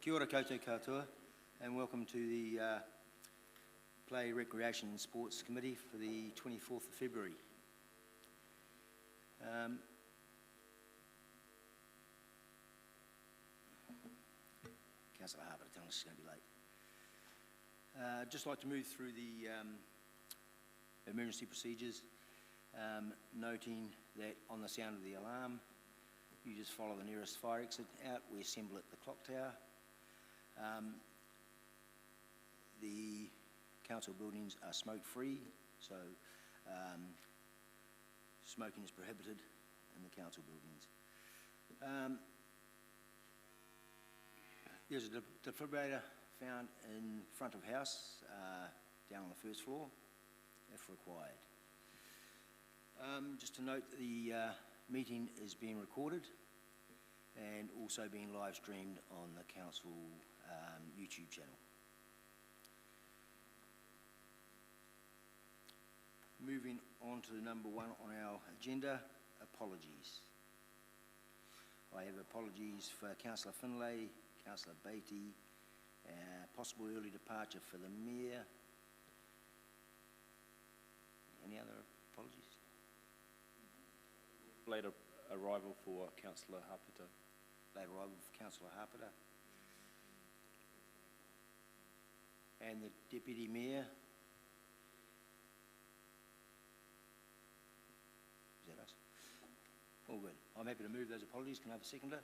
Kia ora koutou katoa, and welcome to the Play, Recreation and Sports Committee for the 24th of February. Councillor Harper telling us she's going to be late. I'd just like to move through the emergency procedures, noting that on the sound of the alarm, you just follow the nearest fire exit out. We assemble at the clock tower. The council buildings are smoke-free, so smoking is prohibited in the council buildings. There's a defibrillator found in front of house, down on the first floor, if required. Just to note, the meeting is being recorded and also being live streamed on the council YouTube channel. Moving on to number 1 on our agenda, apologies. I have apologies for Councillor Finlay, Councillor Beatty, possible early departure for the Mayor. Any other apologies? Late arrival for Councillor Harpiter. Late arrival for Councillor Harpiter. And the Deputy Mayor. Is that us? All good. I'm happy to move those apologies. Can I have a seconder?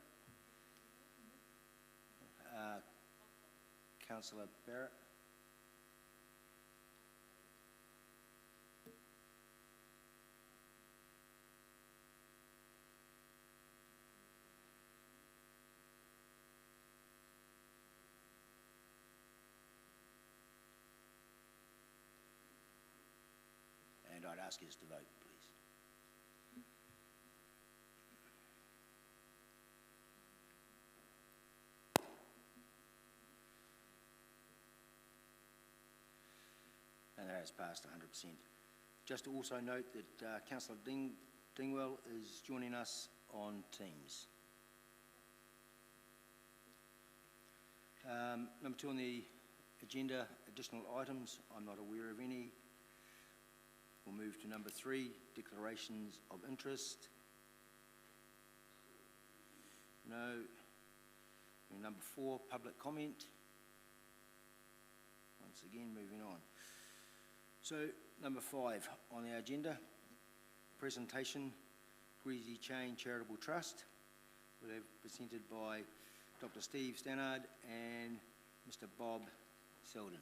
Councillor Barrett. And I'd ask you to vote, please. And that has passed 100%. Just to also note that Councillor Dingwell is joining us on Teams. Number 2 on the agenda, additional items. I'm not aware of any. We'll move to number 3, declarations of interest. No. And number 4, public comment. Once again, moving on. So, number 5 on the agenda, presentation, Greasy Chain Charitable Trust. We'll have presented by Dr. Steve Stannard and Mr. Bob Selden.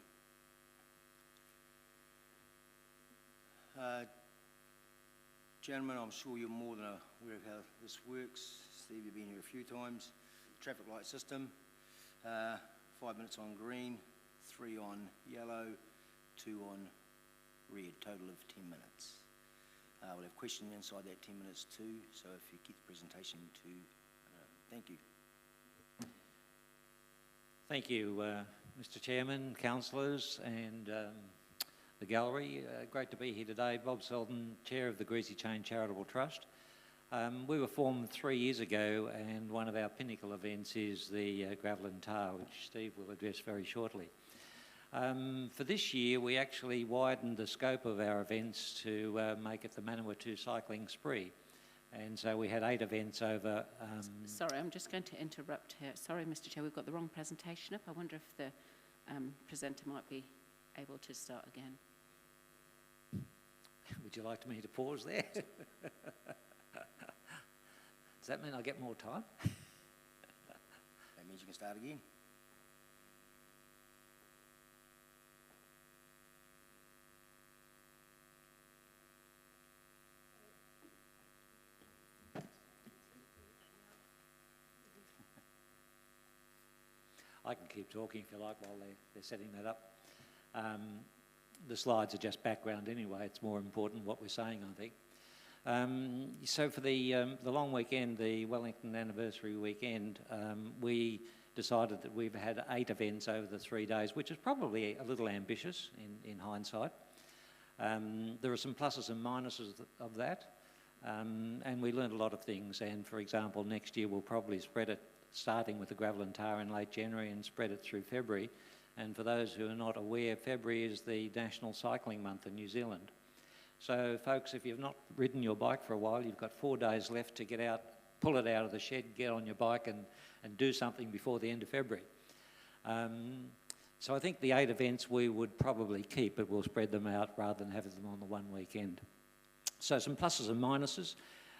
Gentlemen, I'm sure you're more than aware of how this works. Steve, you've been here a few times. Traffic light system, 5 minutes on green, 3 on yellow, 2 on red, total of 10 minutes. We'll have questions inside that 10 minutes too, so if you keep the presentation to, thank you. Thank you, Mr. Chairman, councillors and the gallery. Great to be here today. Bob Selden, Chair of the Greasy Chain Charitable Trust. We were formed 3 years ago, and one of our pinnacle events is the Gravel and Tar, which Steve will address very shortly. For this year, we actually widened the scope of our events to make it the Manawatu cycling spree. And so we had 8 events over... Sorry, I'm just going to interrupt here. Sorry, Mr. Chair, we've got the wrong presentation up. I wonder if the presenter might be able to start again. Would you like me to pause there? Does that mean I get more time? That means you can start again. I can keep talking if you like while they're setting that up. The slides are just background anyway. It's more important what we're saying, I think. So for the long weekend, the Wellington anniversary weekend, we decided that we've had 8 events over the 3 days, which is probably a little ambitious in hindsight. There are some pluses and minuses of that, and we learned a lot of things. And for example, next year we'll probably spread it starting with the gravel and tar in late January and spread it through February. And for those who are not aware, February is the National Cycling Month in New Zealand. So folks, if you've not ridden your bike for a while, you've got 4 days left to get out, pull it out of the shed, get on your bike and do something before the end of February. So I think the 8 events we would probably keep, but we'll spread them out rather than have them on the one weekend. So some pluses and minuses.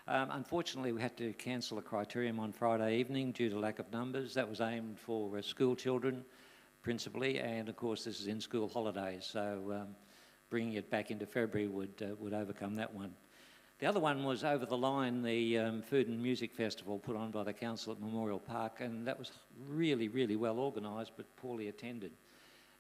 Unfortunately, we had to cancel a criterium on Friday evening due to lack of numbers. That was aimed for school children, principally, and of course this is in school holidays, so bringing it back into February would overcome that one. The other one was over the line, the Food and Music Festival put on by the council at Memorial Park, and that was really, really well organised but poorly attended.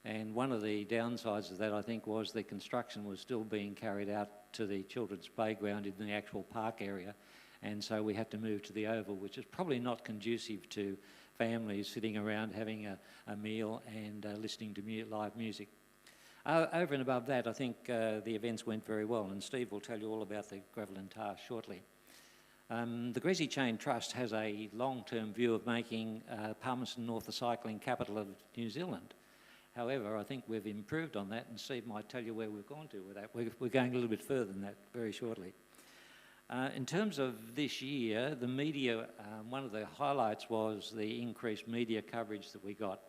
And one of the downsides of that, I think, was the construction was still being carried out to the children's playground in the actual park area, and so we had to move to the Oval, which is probably not conducive to families sitting around having a meal and listening to live music. Over and above that, I think the events went very well, and Steve will tell you all about the gravel and tar shortly. The Greasy Chain Trust has a long-term view of making Palmerston North the cycling capital of New Zealand. However, I think we've improved on that, and Steve might tell you where we've gone to with that. We're going a little bit further than that very shortly. In terms of this year, the media, one of the highlights was the increased media coverage that we got,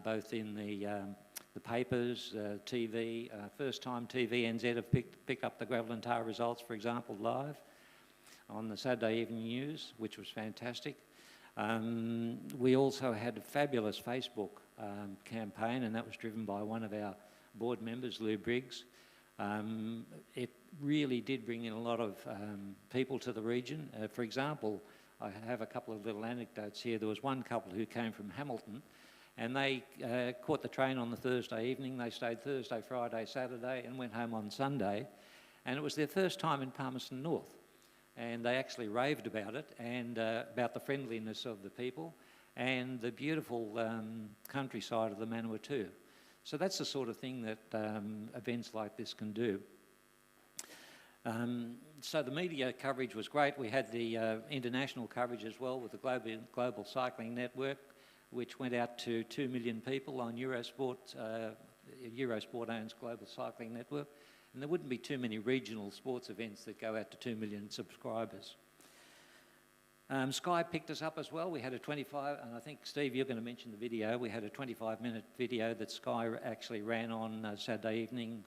both in the papers, TV, First Time TV NZ have picked up the gravel and tar results, for example, live on the Saturday Evening News, which was fantastic. We also had a fabulous Facebook campaign, and that was driven by one of our board members, Lou Briggs. It really did bring in a lot of people to the region. For example, I have a couple of little anecdotes here. There was one couple who came from Hamilton, and they caught the train on the Thursday evening. They stayed Thursday, Friday, Saturday, and went home on Sunday. And it was their first time in Palmerston North. And they actually raved about it and about the friendliness of the people and the beautiful countryside of the Manawatu. So that's the sort of thing that events like this can do. So the media coverage was great. We had the international coverage as well with the Global Cycling Network, which went out to 2 million people on Eurosport. Eurosport owns Global Cycling Network. And there wouldn't be too many regional sports events that go out to 2 million subscribers. Sky picked us up as well. We had a 25, and I think, Steve, you're going to mention the video. We had a 25-minute video that Sky actually ran on Saturday evening,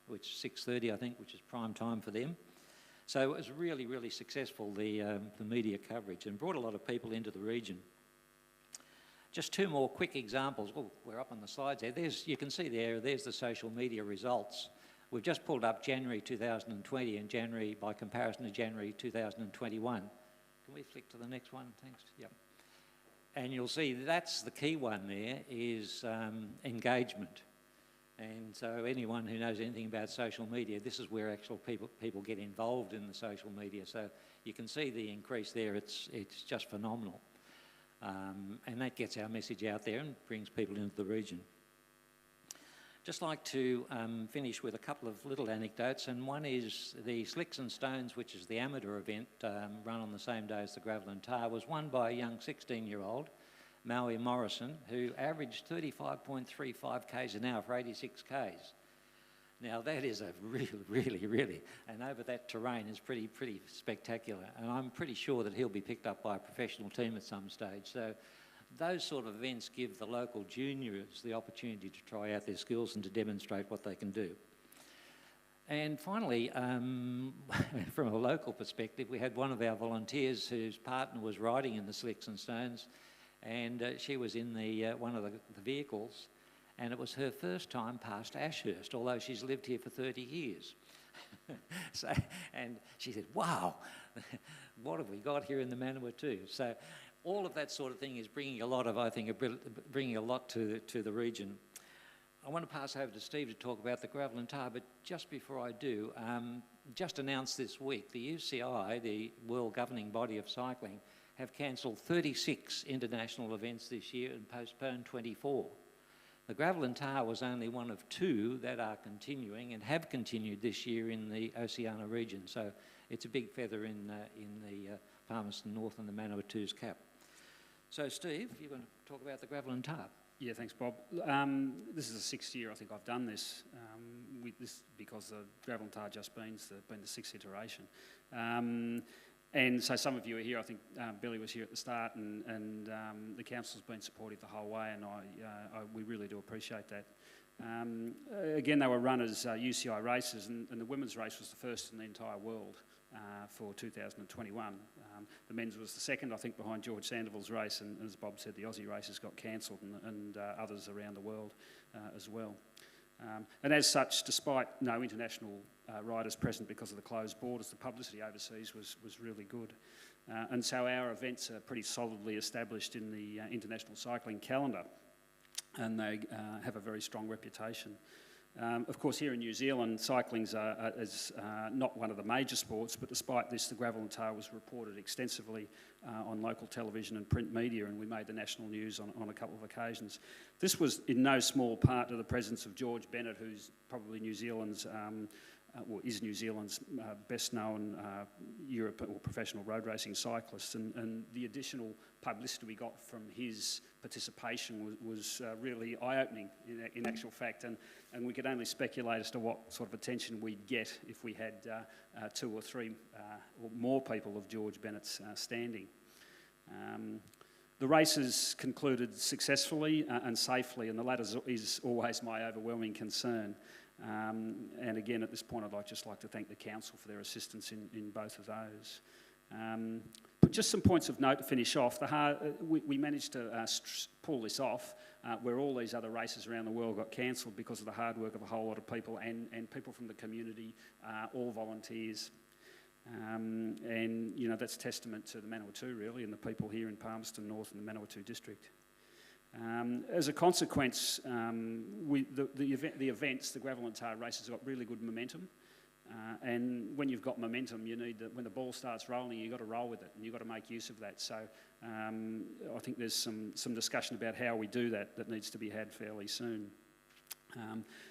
which is 6:30, I think, which is prime time for them. So it was really, really successful, the media coverage, and brought a lot of people into the region. Just 2 more quick examples. Oh, we're up on the slides there. You can see there's the social media results. We've just pulled up January 2020 and January, by comparison to January 2021. Can we flick to the next one? Thanks. Yep. And you'll see that's the key one there is engagement. And so anyone who knows anything about social media, this is where actual people get involved in the social media. So you can see the increase there. It's just phenomenal. And that gets our message out there and brings people into the region. Just like to finish with a couple of little anecdotes, and one is the Slicks and Stones, which is the amateur event run on the same day as the gravel and tar, was won by a young 16-year-old, Maui Morrison, who averaged 35.35 k's an hour for 86 k's. Now that is a really, and over that terrain is pretty spectacular, and I'm pretty sure that he'll be picked up by a professional team at some stage. So those sort of events give the local juniors the opportunity to try out their skills and to demonstrate what they can do. And finally, from a local perspective, we had one of our volunteers whose partner was riding in the Slicks and Stones, and she was in one of the vehicles, and it was her first time past Ashurst, although she's lived here for 30 years. And she said, wow, what have we got here in the Manawatu? So all of that sort of thing is bringing a lot of, I think, bringing a lot to the region. I want to pass over to Steve to talk about the gravel and tar, but just before I do, just announced this week, the UCI, the World Governing Body of Cycling, have cancelled 36 international events this year and postponed 24. The gravel and tar was only one of 2 that are continuing and have continued this year in the Oceania region, so it's a big feather in the Palmerston North and the Manawatu's cap. So, Steve, you're going to talk about the gravel and tar. Yeah, thanks, Bob. This is the sixth year I think I've done this, because the gravel and tar just been the sixth iteration. And so some of you are here. I think Billy was here at the start, and the council's been supportive the whole way, and we really do appreciate that. Again, they were run as UCI races, and the women's race was the first in the entire world for 2021. The men's was the second, I think, behind George Sandoval's race, and as Bob said, the Aussie races got cancelled, and others around the world as well. And as such, despite no international riders present because of the closed borders, the publicity overseas was really good. And so our events are pretty solidly established in the international cycling calendar, and they have a very strong reputation. Of course, here in New Zealand, cycling is not one of the major sports, but despite this, the gravel and tar was reported extensively on local television and print media, and we made the national news on a couple of occasions. This was in no small part to the presence of George Bennett, who's probably New Zealand's best known Europe or professional road racing cyclist, and the additional publicity we got from his participation was really eye-opening in actual fact, and we could only speculate as to what sort of attention we'd get if we had 2 or 3 or more people of George Bennett's standing. The races concluded successfully and safely, and the latter is always my overwhelming concern. And again, at this point, I'd just like to thank the council for their assistance in both of those. But just some points of note to finish off. We managed to pull this off where all these other races around the world got cancelled because of the hard work of a whole lot of people and people from the community, all volunteers. And, you know, that's testament to the Manawatu, really, and the people here in Palmerston North and the Manawatu district. As a consequence, the events, the gravel and tar races, got really good momentum. And when you've got momentum, you need when the ball starts rolling, you've got to roll with it, and you've got to make use of that. So I think there's some discussion about how we do that needs to be had fairly soon.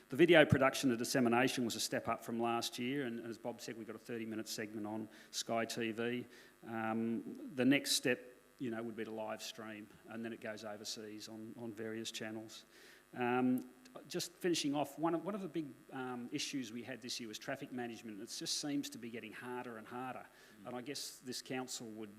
The video production and dissemination was a step up from last year, and as Bob said, we've got a 30-minute segment on Sky TV. The next step, you know, would be to live stream, and then it goes overseas on various channels. Just finishing off, one of the big issues we had this year was traffic management. It just seems to be getting harder and harder. And I guess this council would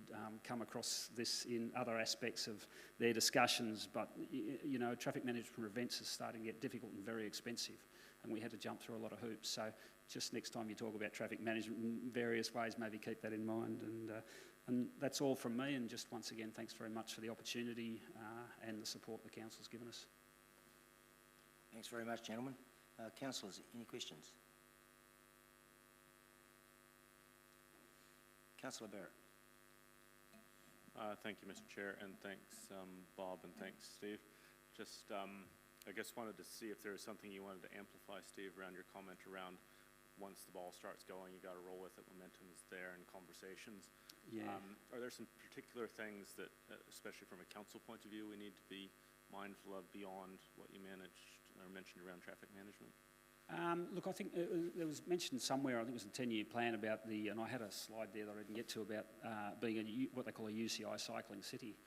come across this in other aspects of their discussions, but you know, traffic management events is starting to get difficult and very expensive, and we had to jump through a lot of hoops. So just next time you talk about traffic management in various ways, maybe keep that in mind. And that's all from me, and just once again, thanks very much for the opportunity and the support the council's given us. Thanks very much, gentlemen. Councillors, any questions? Councillor Barrett. Thank you, Mr. Chair, and thanks, Bob, and thanks, Steve. Just, I guess, wanted to see if there was something you wanted to amplify, Steve, around your comment around once the ball starts going, you got to roll with it, momentum's there, and conversations. Yeah. Are there some particular things that, especially from a council point of view, we need to be mindful of beyond what you managed or mentioned around traffic management? Look, I think there was mentioned somewhere, I think it was a 10-year plan about and I had a slide there that I didn't get to about being what they call a UCI cycling city.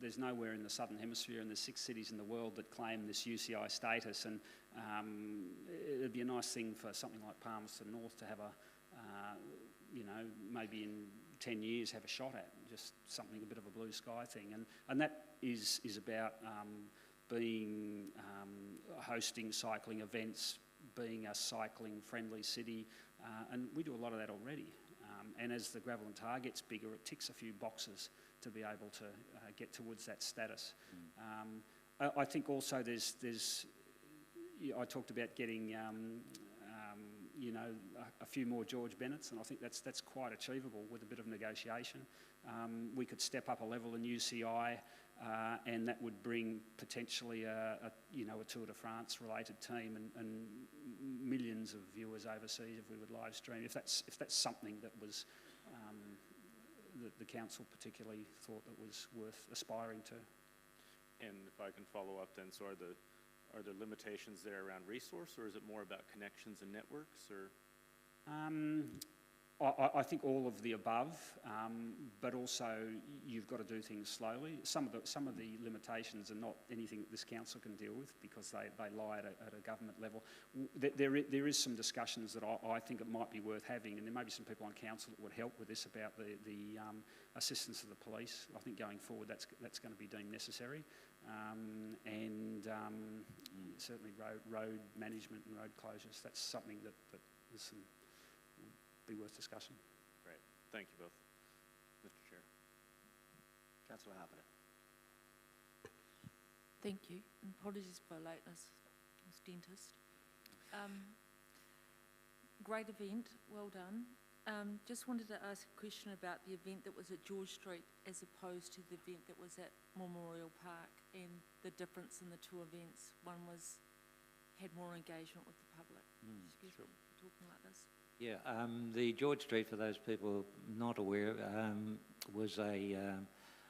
There's nowhere in the Southern Hemisphere, and there's 6 cities in the world that claim this UCI status, and it'd be a nice thing for something like Palmerston North to have you know, maybe in 10 years have a shot at, just something, a bit of a blue sky thing. And that is about hosting cycling events, being a cycling-friendly city, and we do a lot of that already. And as the gravel and tar gets bigger, it ticks a few boxes to be able to get towards that status. I think also I talked about getting you know, a few more George Bennetts, and I think that's quite achievable with a bit of negotiation. We could step up a level in UCI, and that would bring potentially a Tour de France related team and millions of viewers overseas if we would live stream. If that's something that was that the council particularly thought that was worth aspiring to. And if I can follow up then, so are there limitations there around resource, or is it more about connections and networks, or? I think all of the above, but also you've got to do things slowly. Some of the limitations are not anything that this council can deal with because they lie at a government level. There is some discussions that I think it might be worth having, and there may be some people on council that would help with this about the assistance of the police. I think going forward that's going to be deemed necessary, and certainly road management and road closures. That's something that is some. Be worth discussion. Great. Thank you both. Mr. Chair. Councillor Harper. Thank you. And apologies for lateness. I was dentist. Great event. Well done. Just wanted to ask a question about the event that was at George Street as opposed to the event that was at Memorial Park and the difference in the two events. One had more engagement with the public. Excuse me for talking like this. Yeah, the George Street, for those people not aware, was an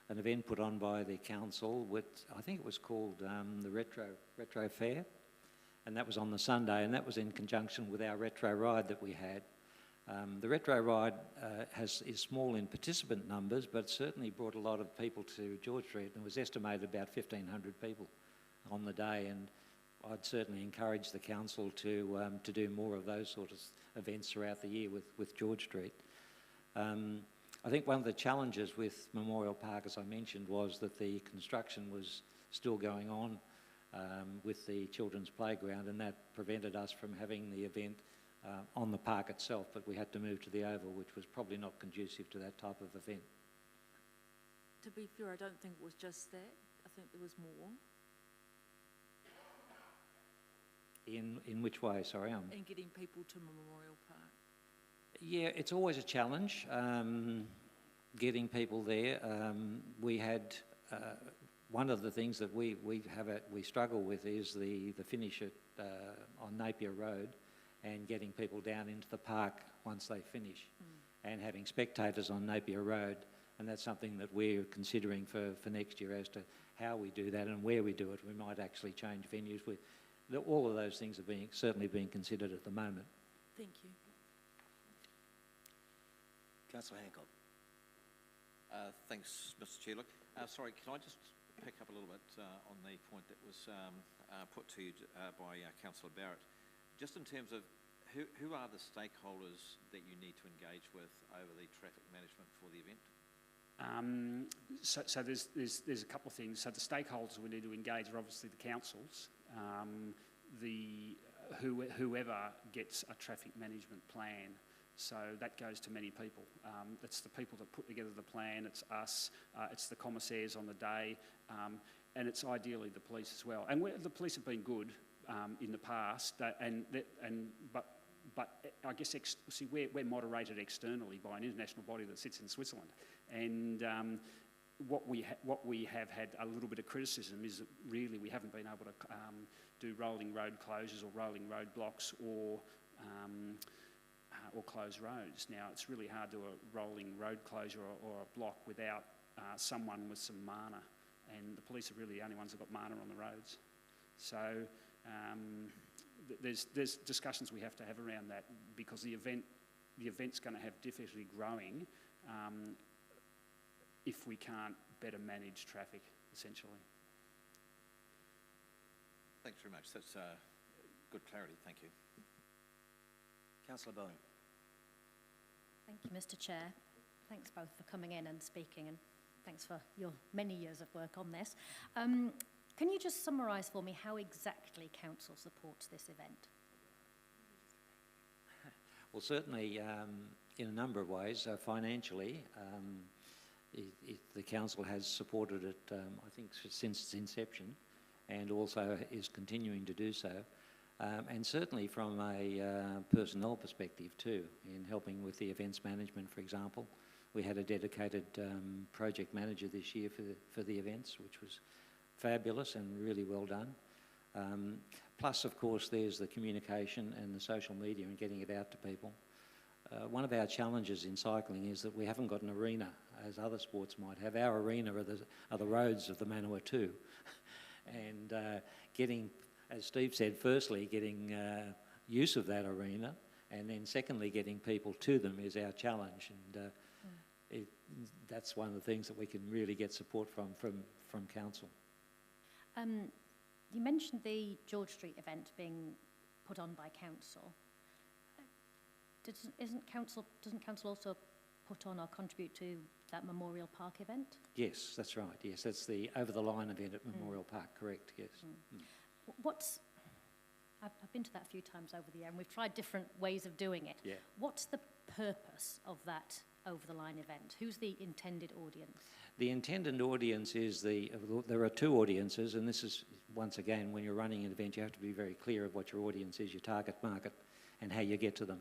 event put on by the council with, I think it was called the Retro Fair, and that was on the Sunday, and that was in conjunction with our Retro Ride that we had. The Retro Ride is small in participant numbers, but certainly brought a lot of people to George Street, and was estimated about 1,500 people on the day, and I'd certainly encourage the council to do more of those sort of events throughout the year with George Street. I think one of the challenges with Memorial Park, as I mentioned, was that the construction was still going on with the children's playground, and that prevented us from having the event on the park itself, but we had to move to the Oval, which was probably not conducive to that type of event. To be fair, I don't think it was just that. I think there was more. In which way, sorry? In getting people to Memorial Park. Yeah, it's always a challenge, getting people there. We had, one of the things that we struggle with is the finish on Napier Road and getting people down into the park once they finish and having spectators on Napier Road, and that's something that we're considering for next year as to how we do that and where we do it. We might actually change venues. All of those things are certainly being considered at the moment. Thank you. Councillor Hancock. Thanks, Mr. Chair. Look, sorry, can I just pick up a little bit on the point that was put to you by Councillor Barrett, just in terms of who are the stakeholders that you need to engage with over the traffic management for the event? So there's a couple of things. So the stakeholders we need to engage are obviously the councils, whoever gets a traffic management plan. So that goes to many people. It's the people that put together the plan. It's us. It's the commissaires on the day, and it's ideally the police as well. And the police have been good in the past, but I guess we're moderated externally by an international body that sits in Switzerland, and what we have had a little bit of criticism is that really we haven't been able to do rolling road closures or rolling road blocks or close roads. Now it's really hard to do a rolling road closure or a block without someone with some mana, and the police are really the only ones that got mana on the roads. So there's discussions we have to have around that, because the event's going to have difficulty growing if we can't better manage traffic, essentially. Thanks very much. That's good clarity. Thank you. Councillor Bowen. Thank you, Mr. Chair. Thanks both for coming in and speaking, and thanks for your many years of work on this. Can you just summarise for me how exactly Council supports this event? Well, certainly in a number of ways. Financially, the Council has supported it, I think, since its inception, and also is continuing to do so. And certainly from a personnel perspective too, in helping with the events management, for example. We had a dedicated project manager this year for the events, which was fabulous and really well done. Plus, of course, there's the communication and the social media and getting it out to people. One of our challenges in cycling is that we haven't got an arena, as other sports might have. Our arena are the roads of the Manawatu. And getting, as Steve said, firstly, getting use of that arena, And then secondly, getting people to them is our challenge, and that's one of the things that we can really get support from council. You mentioned the George Street event being put on by council. Doesn't council also put on or contribute to that Memorial Park event? Yes, that's right. Yes, that's the over-the-line event at Memorial Park, correct, yes. I've been to that a few times over the year, and we've tried different ways of doing it. Yeah. What's the purpose of that over-the-line event? Who's the intended audience? The intended audience is there are two audiences, and this is, once again, when you're running an event, you have to be very clear of what your audience is, your target market, and how you get to them.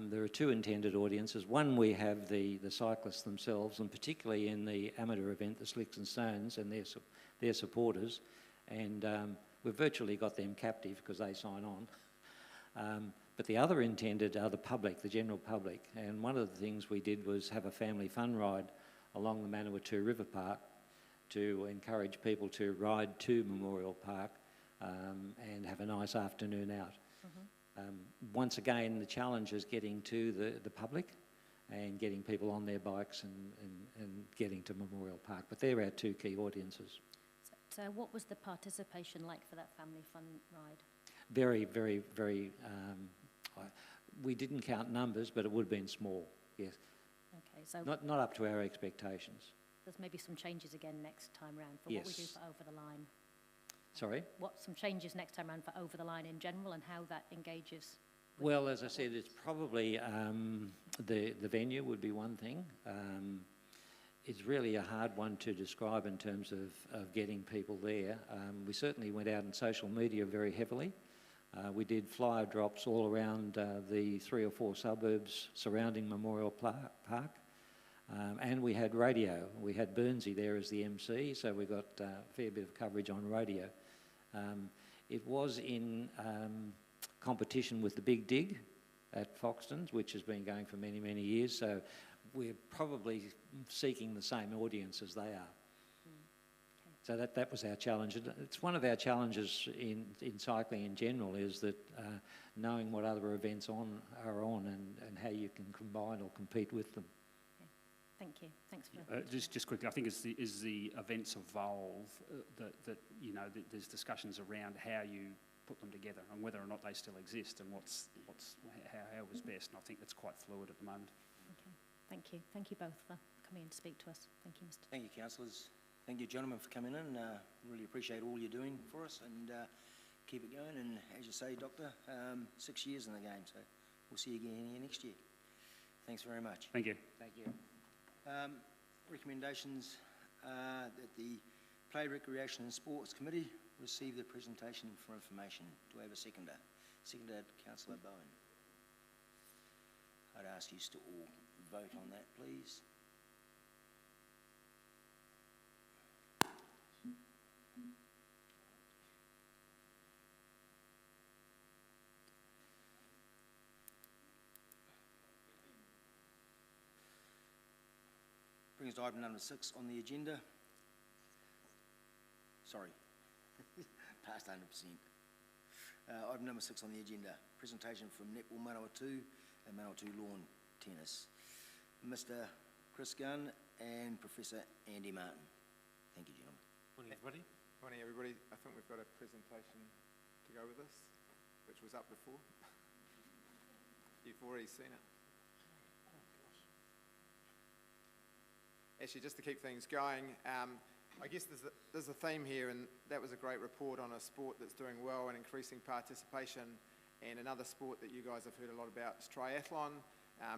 There are two intended audiences. One, we have the cyclists themselves, and particularly in the amateur event, the Slicks and Stones, and their supporters, and we've virtually got them captive because they sign on. But the other intended are the public, the general public, and one of the things we did was have a family fun ride along the Manawatu River Park to encourage people to ride to Memorial Park and have a nice afternoon out. Once again, the challenge is getting to the public and getting people on their bikes and getting to Memorial Park. But they're our two key audiences. So what was the participation like for that family fun ride? Very, very, very... we didn't count numbers, but it would have been small, yes. Okay, so... Not up to our expectations. There's maybe some changes again next time round for Yes. what we do for Over the Line. Sorry? Some changes next time round for Over the Line in general and how that engages? Well, as I said, it's probably the venue would be one thing. It's really a hard one to describe in terms of getting people there. We certainly went out on social media very heavily. We did flyer drops all around the 3 or 4 suburbs surrounding Memorial Park. And we had radio. We had Burnsy there as the MC, so we got a fair bit of coverage on radio. It was in competition with the Big Dig at Foxton's, which has been going for many, many years, so we're probably seeking the same audience as they are. So that was our challenge. It's one of our challenges in cycling in general, is that knowing what other events are on and how you can combine or compete with them. Thank you. Thanks for Just quickly, I think as the events evolve, that you know, there's discussions around how you put them together and whether or not they still exist and how was best. And I think that's quite fluid at the moment. Okay. Thank you. Thank you both for coming in to speak to us. Thank you, Mr. Thank you, councillors. Thank you, gentlemen, for coming in. Really appreciate all you're doing for us, and keep it going. And as you say, Doctor, 6 years in the game, so we'll see you again here next year. Thanks very much. Thank you. Thank you. Recommendations that the Play, Recreation and Sports Committee receive the presentation for information. Do I have a seconder? Seconded, Councillor Bowen. I'd ask you to all vote on that, please. Brings us to item number 6 on the agenda. Sorry, past 100%. Item number 6 on the agenda, presentation from Netball Manawatu and Manawatu Lawn Tennis. Mr. Chris Gunn and Professor Andy Martin. Thank you, gentlemen. Morning, everybody. Morning, everybody. I think we've got a presentation to go with this, which was up before. You've already seen it. Actually, just to keep things going, I guess there's a theme here, and that was a great report on a sport that's doing well and increasing participation. And another sport that you guys have heard a lot about is triathlon.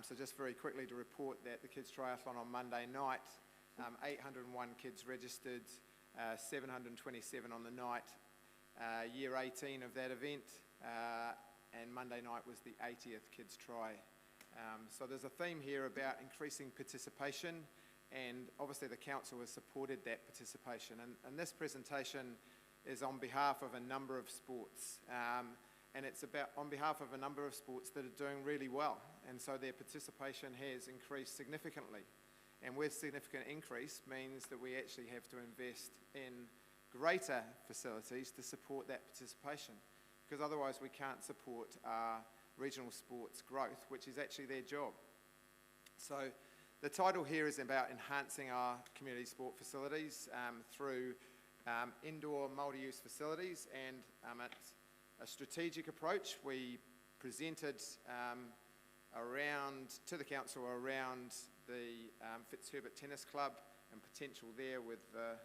So just very quickly to report that the kids' triathlon on Monday night, 801 kids registered, 727 on the night, year 18 of that event, and Monday night was the 80th kids' tri. So there's a theme here about increasing participation, and obviously the council has supported that participation. And this presentation is on behalf of a number of sports, and it's about on behalf of a number of sports that are doing really well, and so their participation has increased significantly. And with significant increase means that we actually have to invest in greater facilities to support that participation, because otherwise we can't support our regional sports growth, which is actually their job. So the title here is about enhancing our community sport facilities through indoor multi-use facilities, and it's a strategic approach. We presented to the council around the Fitzherbert Tennis Club and potential there with the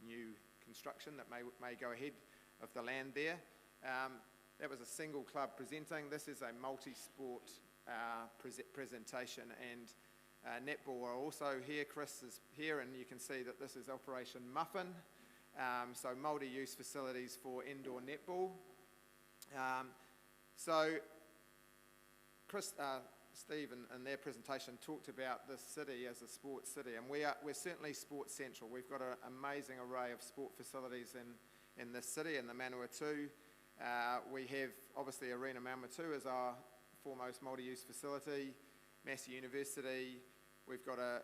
new construction that may go ahead of the land there. That was a single club presenting. This is a multi-sport presentation, and netball are also here. Chris is here, and you can see that this is Operation Muffin, so multi-use facilities for indoor netball. So Chris, Steve in their presentation talked about this city as a sports city, and we're certainly sports central. We've got an amazing array of sport facilities in this city, in the Manawatu. We have obviously Arena Manawatu as our foremost multi-use facility, Massey University. We've got a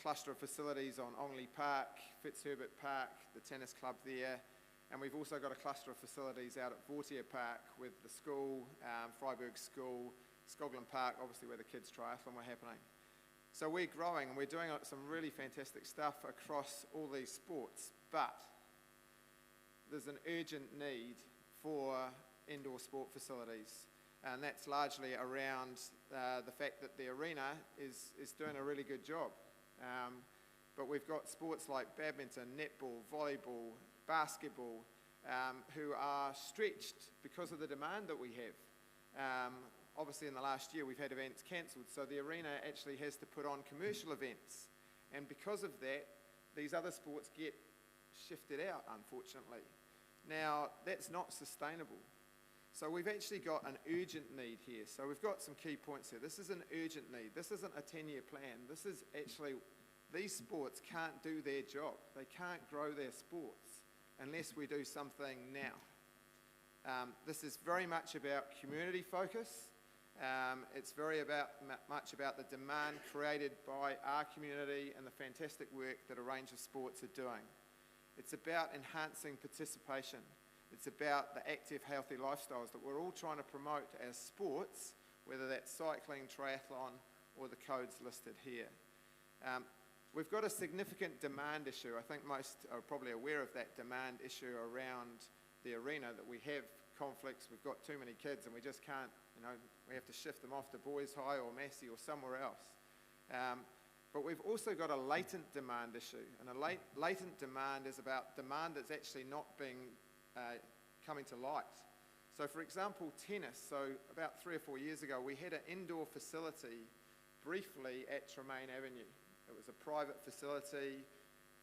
cluster of facilities on Ongley Park, Fitzherbert Park, the tennis club there, and we've also got a cluster of facilities out at Vortier Park with the school, Freiburg School, Skoglund Park, obviously where the kids' triathlon were happening. So we're growing, and we're doing some really fantastic stuff across all these sports, but there's an urgent need for indoor sport facilities, and that's largely around the fact that the arena is doing a really good job. But we've got sports like badminton, netball, volleyball, basketball, who are stretched because of the demand that we have. Obviously in the last year we've had events cancelled, so the arena actually has to put on commercial events, and because of that these other sports get shifted out, unfortunately. Now that's not sustainable, so we've actually got an urgent need here. So we've got some key points here. This is an urgent need. This isn't a 10-year plan. This is actually, these sports can't do their job. They can't grow their sports unless we do something now. This is very much about community focus. It's very much about the demand created by our community and the fantastic work that a range of sports are doing. It's about enhancing participation. It's about the active, healthy lifestyles that we're all trying to promote as sports, whether that's cycling, triathlon, or the codes listed here. We've got a significant demand issue. I think most are probably aware of that demand issue around the arena, that we have conflicts, we've got too many kids, and we just can't, we have to shift them off to Boys High or Massey or somewhere else. But we've also got a latent demand issue, and a latent demand is about demand that's actually not coming to light. So for example, tennis. So about 3 or 4 years ago, we had an indoor facility briefly at Tremaine Avenue. It was a private facility.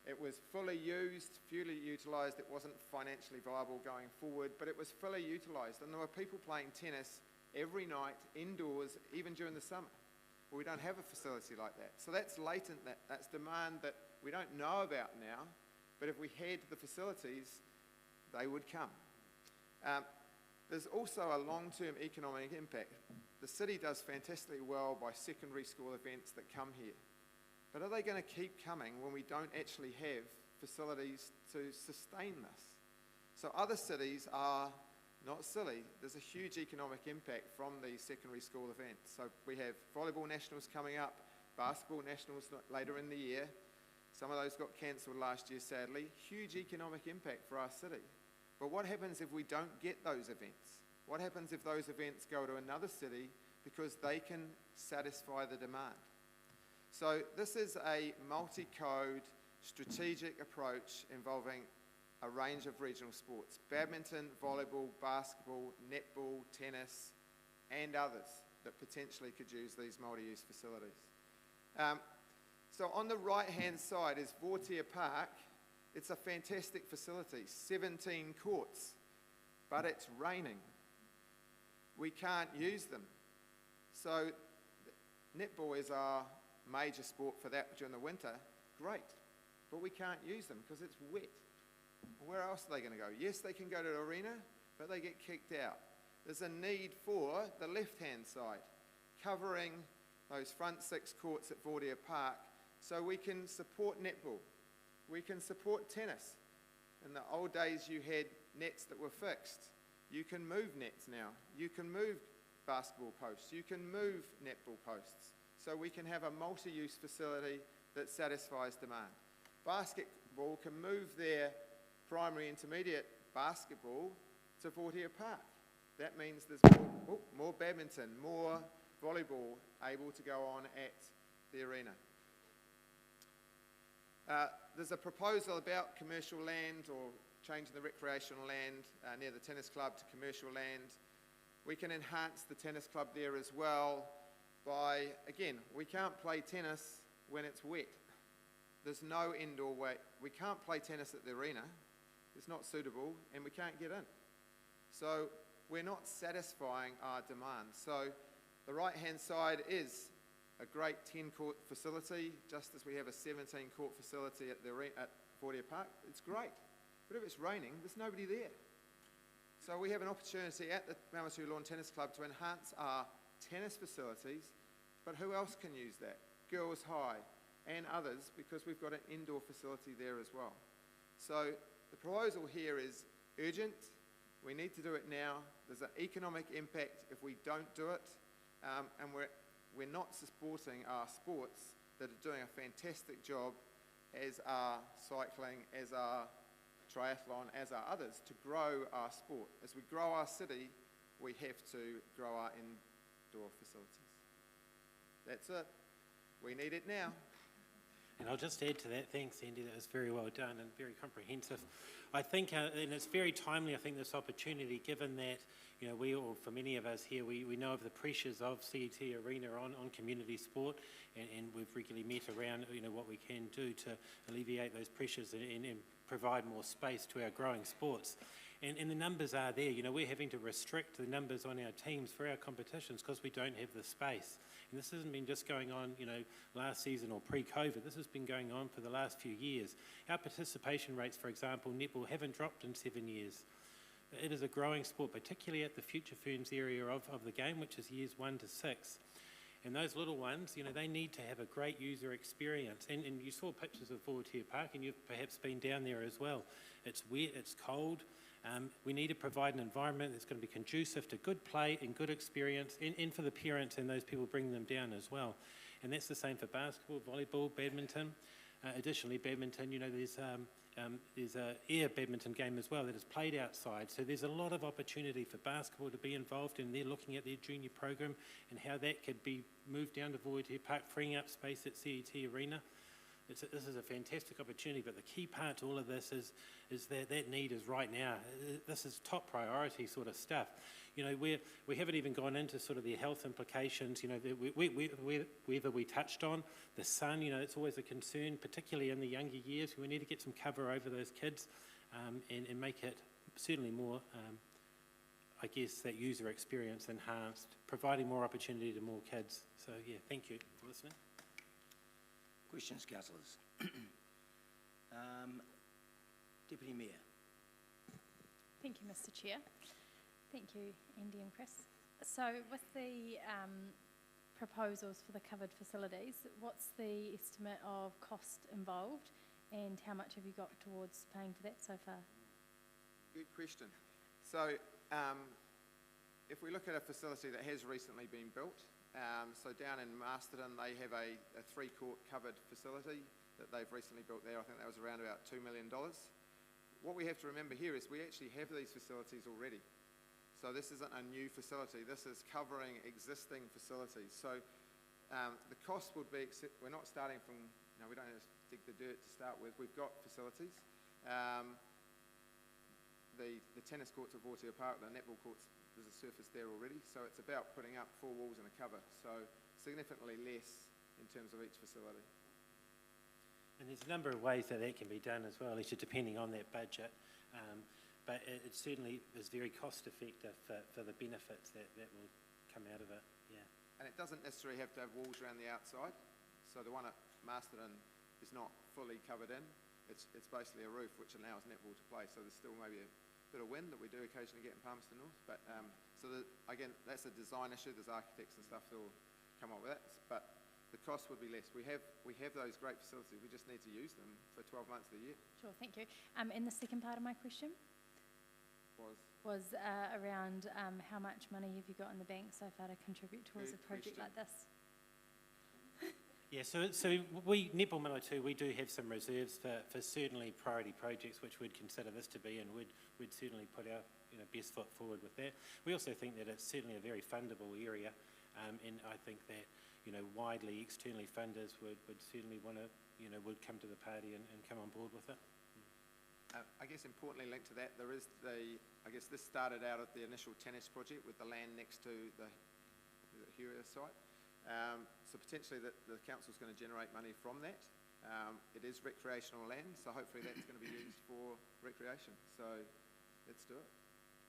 It was fully used, fully utilised. It wasn't financially viable going forward, but it was fully utilised, and there were people playing tennis every night indoors, even during the summer. We don't have a facility like that. So that's latent, that's demand that we don't know about now, but if we had the facilities, they would come. There's also a long-term economic impact. The city does fantastically well by secondary school events that come here. But are they going to keep coming when we don't actually have facilities to sustain this? So other cities are not silly. There's a huge economic impact from these secondary school events. So we have volleyball nationals coming up, basketball nationals later in the year. Some of those got cancelled last year, sadly. Huge economic impact for our city. But what happens if we don't get those events? What happens if those events go to another city because they can satisfy the demand? So this is a multi-code strategic approach involving a range of regional sports: badminton, volleyball, basketball, netball, tennis, and others that potentially could use these multi-use facilities. So on the right-hand side is Vortier Park. It's a fantastic facility, 17 courts, but it's raining. We can't use them. So netball is our major sport for that during the winter. Great, but we can't use them because it's wet. Where else are they going to go? Yes, they can go to the arena, but they get kicked out. There's a need for the left-hand side, covering those front 6 courts at Vortier Park, so we can support netball. We can support tennis. In the old days, you had nets that were fixed. You can move nets now. You can move basketball posts. You can move netball posts. So we can have a multi-use facility that satisfies demand. Basketball can move their primary intermediate basketball to Vortia Park. That means there's more badminton, more volleyball able to go on at the arena. There's a proposal about commercial land or changing the recreational land near the tennis club to commercial land. We can enhance the tennis club there as well by, again, we can't play tennis when it's wet. There's no indoor way. We can't play tennis at the arena. It's not suitable and we can't get in. So we're not satisfying our demand. So the right-hand side is a great 10-court facility, just as we have a 17-court facility at Vortia Park. It's great. But if it's raining, there's nobody there. So we have an opportunity at the Manawatu Lawn Tennis Club to enhance our tennis facilities, but who else can use that? Girls High and others, because we've got an indoor facility there as well. So the proposal here is urgent. We need to do it now. There's an economic impact if we don't do it, and we're not supporting our sports that are doing a fantastic job, as are cycling, as are triathlon, as are others, to grow our sport. As we grow our city, we have to grow our indoor facilities. That's it. We need it now. And I'll just add to that, thanks Andy, that was very well done and very comprehensive. I think, and it's very timely, I think, this opportunity, given that, you know, we all, for many of us here, we know of the pressures of CET Arena on community sport, and we've regularly met around, you know, what we can do to alleviate those pressures and provide more space to our growing sports. And the numbers are there. You know, we're having to restrict the numbers on our teams for our competitions because we don't have the space. And this hasn't been just going on, you know, last season or pre-COVID. This has been going on for the last few years. Our participation rates, for example, netball, haven't dropped in 7 years. It is a growing sport, particularly at the future firms area of the game, which is years 1 to 6. And those little ones, you know, they need to have a great user experience. And you saw pictures of Vortia Park, and you've perhaps been down there as well. It's wet, it's cold. We need to provide an environment that's going to be conducive to good play and good experience, and for the parents and those people bringing them down as well. And that's the same for basketball, volleyball, badminton. Additionally, badminton, you know, there's an air badminton game as well that is played outside. So there's a lot of opportunity for basketball to be involved in. They're looking at their junior program and how that could be moved down to Vortia Park, freeing up space at CET Arena. This is a fantastic opportunity, but the key part to all of this is that need is right now. This is top priority sort of stuff. You know, we haven't even gone into sort of the health implications, you know, whether we touched on. The sun, you know, it's always a concern, particularly in the younger years. We need to get some cover over those kids and make it certainly more, I guess, that user experience enhanced, providing more opportunity to more kids. So, yeah, thank you for listening. Questions, councillors? Deputy Mayor. Thank you, Mr. Chair. Thank you, Andy and Chris. So with the proposals for the covered facilities, what's the estimate of cost involved and how much have you got towards paying for that so far? Good question. So if we look at a facility that has recently been built, so down in Masterton, they have a 3-court covered facility that they've recently built there. I think that was around about $2 million. What we have to remember here is we actually have these facilities already. So this isn't a new facility. This is covering existing facilities. So the cost would be, we're not starting from, you know, we don't have to dig the dirt to start with. We've got facilities. The tennis courts at Vortia Park, the netball courts, there's a surface there already. So it's about putting up 4 walls and a cover. So significantly less in terms of each facility. And there's a number of ways that can be done as well, actually, depending on that budget. But it certainly is very cost effective for the benefits that will come out of it, yeah. And it doesn't necessarily have to have walls around the outside. So the one at Masterton is not fully covered in. It's basically a roof which allows netball to play. So there's still maybe a bit of wind that we do occasionally get in Palmerston North. But again, that's a design issue. There's architects and stuff that will come up with that. But the cost would be less. We have those great facilities. We just need to use them for 12 months of the year. Sure, thank you. And the second part of my question? Was was around how much money have you got in the bank so far to contribute towards a project like this? Yeah, so we, Netball Manawatu, we do have some reserves for certainly priority projects which we'd consider this to be, and we'd certainly put our best foot forward with that. We also think that it's certainly a very fundable area, and I think that widely externally funders would certainly want to would come to the party and come on board with it. I guess importantly linked to that, there is I guess this started out at the initial tennis project with the land next to the Huria site. So potentially the council's going to generate money from that. It is recreational land, so hopefully that's going to be used for recreation. So let's do it.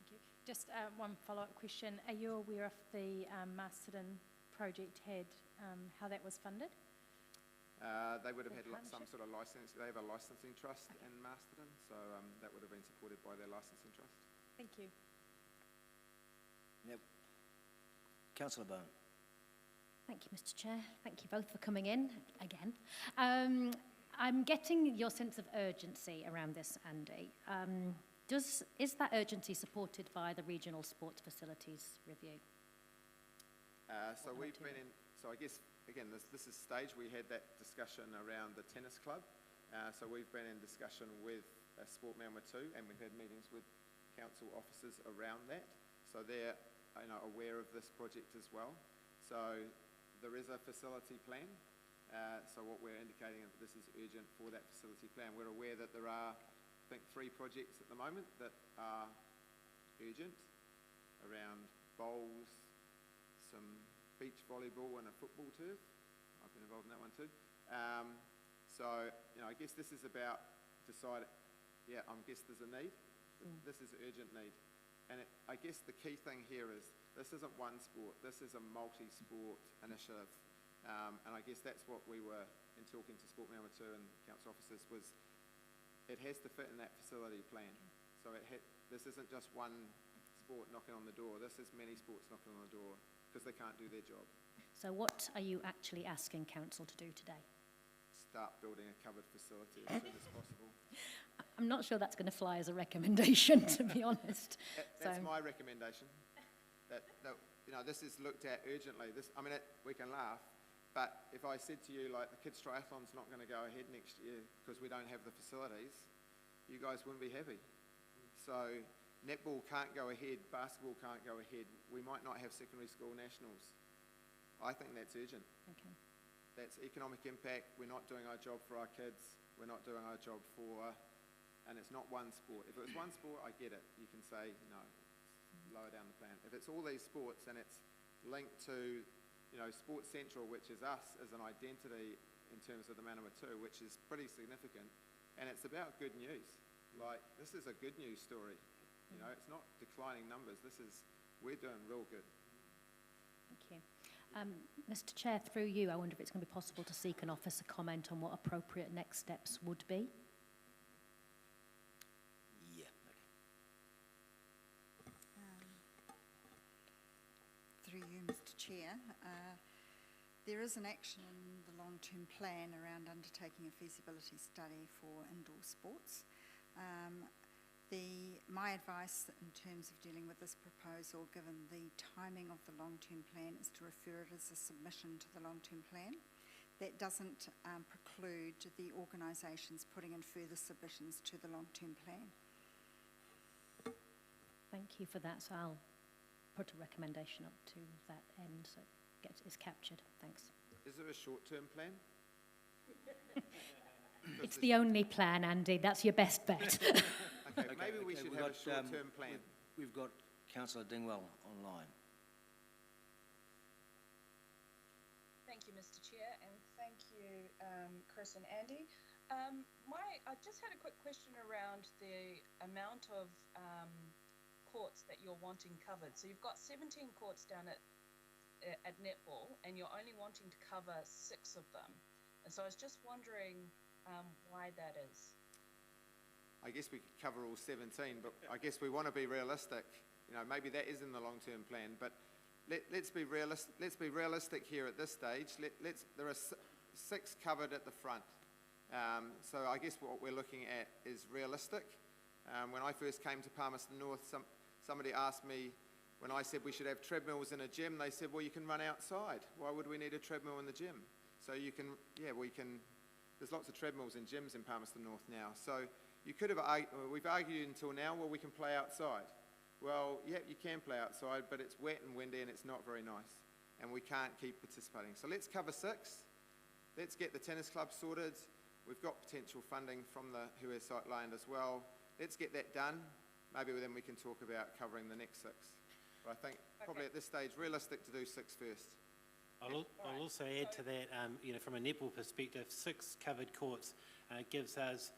Thank you. Just one follow-up question. Are you aware of the Masterton project how that was funded? They would have had some partnership? sort of license. They have a licensing trust in Masterton, so that would have been supported by their licensing trust. Thank you. Yep. Councillor Bone. Thank you, Mr. Chair. Thank you both for coming in again. I'm getting your sense of urgency around this, Andy. Is that urgency supported by the regional sports facilities review? So we've been in, so I guess, again, this is stage. We had that discussion around the tennis club. So we've been in discussion with Sport Manawatu, and we've had meetings with council officers around that. So they're aware of this project as well. So there is a facility plan. So what we're indicating is this is urgent for that facility plan. We're aware that there are, I think, 3 projects at the moment that are urgent around bowls, some beach volleyball and a football turf. I've been involved in that one too. So, I guess this is about deciding, I guess there's a need. This is urgent need. And I guess the key thing here is this isn't one sport. This is a multi-sport initiative. And I guess that's what we were, in talking to Sport Manawatu and council officers, was it has to fit in that facility plan. So this isn't just one sport knocking on the door. This is many sports knocking on the door because they can't do their job. So what are you actually asking council to do today? Start building a covered facility as soon as possible. I'm not sure that's going to fly as a recommendation, to be honest. That's my recommendation. That this is looked at urgently. We can laugh, but if I said to you, like, the kids' triathlon's not going to go ahead next year because we don't have the facilities, you guys wouldn't be happy. So netball can't go ahead, basketball can't go ahead. We might not have secondary school nationals. I think that's urgent. Okay. That's economic impact. We're not doing our job for our kids. We're not doing our job and it's not one sport. If it was one sport, I get it. You can say, no, lower down the plan. If it's all these sports and it's linked to, Sports Central, which is us as an identity in terms of the Manawatu, which is pretty significant, and it's about good news. Like, this is a good news story. It's not declining numbers. We're doing real good. Thank you. Mr. Chair, through you, I wonder if it's going to be possible to seek an officer comment on what appropriate next steps would be. Yeah, Through you, Mr. Chair, there is an action in the long-term plan around undertaking a feasibility study for indoor sports. My advice in terms of dealing with this proposal, given the timing of the long-term plan, is to refer it as a submission to the long-term plan. That doesn't preclude the organisations putting in further submissions to the long-term plan. Thank you for that. So I'll put a recommendation up to that end so it is captured. Thanks. Is there a short-term plan? It's the only plan, Andy. That's your best bet. Okay, maybe we should have a short-term plan. We've got Councillor Dingwell online. Thank you, Mr. Chair, and thank you, Chris and Andy. I just had a quick question around the amount of courts that you're wanting covered. So you've got 17 courts down at netball, and you're only wanting to cover 6 of them. And so I was just wondering why that is. I guess we could cover all 17, but I guess we want to be realistic. Maybe that is in the long-term plan, but let's be realistic. Let's be realistic here at this stage. There are 6 covered at the front. So I guess what we're looking at is realistic. When I first came to Palmerston North, Somebody asked me, when I said we should have treadmills in a gym, they said, well, you can run outside. Why would we need a treadmill in the gym? So you can, yeah, there's lots of treadmills in gyms in Palmerston North now. So you could have, we've argued until now, well, we can play outside. Well, yeah, you can play outside, but it's wet and windy and it's not very nice. And we can't keep participating. So let's cover 6. Let's get the tennis club sorted. We've got potential funding from the Hue site land as well. Let's get that done. Maybe then we can talk about covering the next 6. But I think probably at this stage, realistic to do 6 first. I'll also add to that, from a netball perspective, 6 covered courts gives us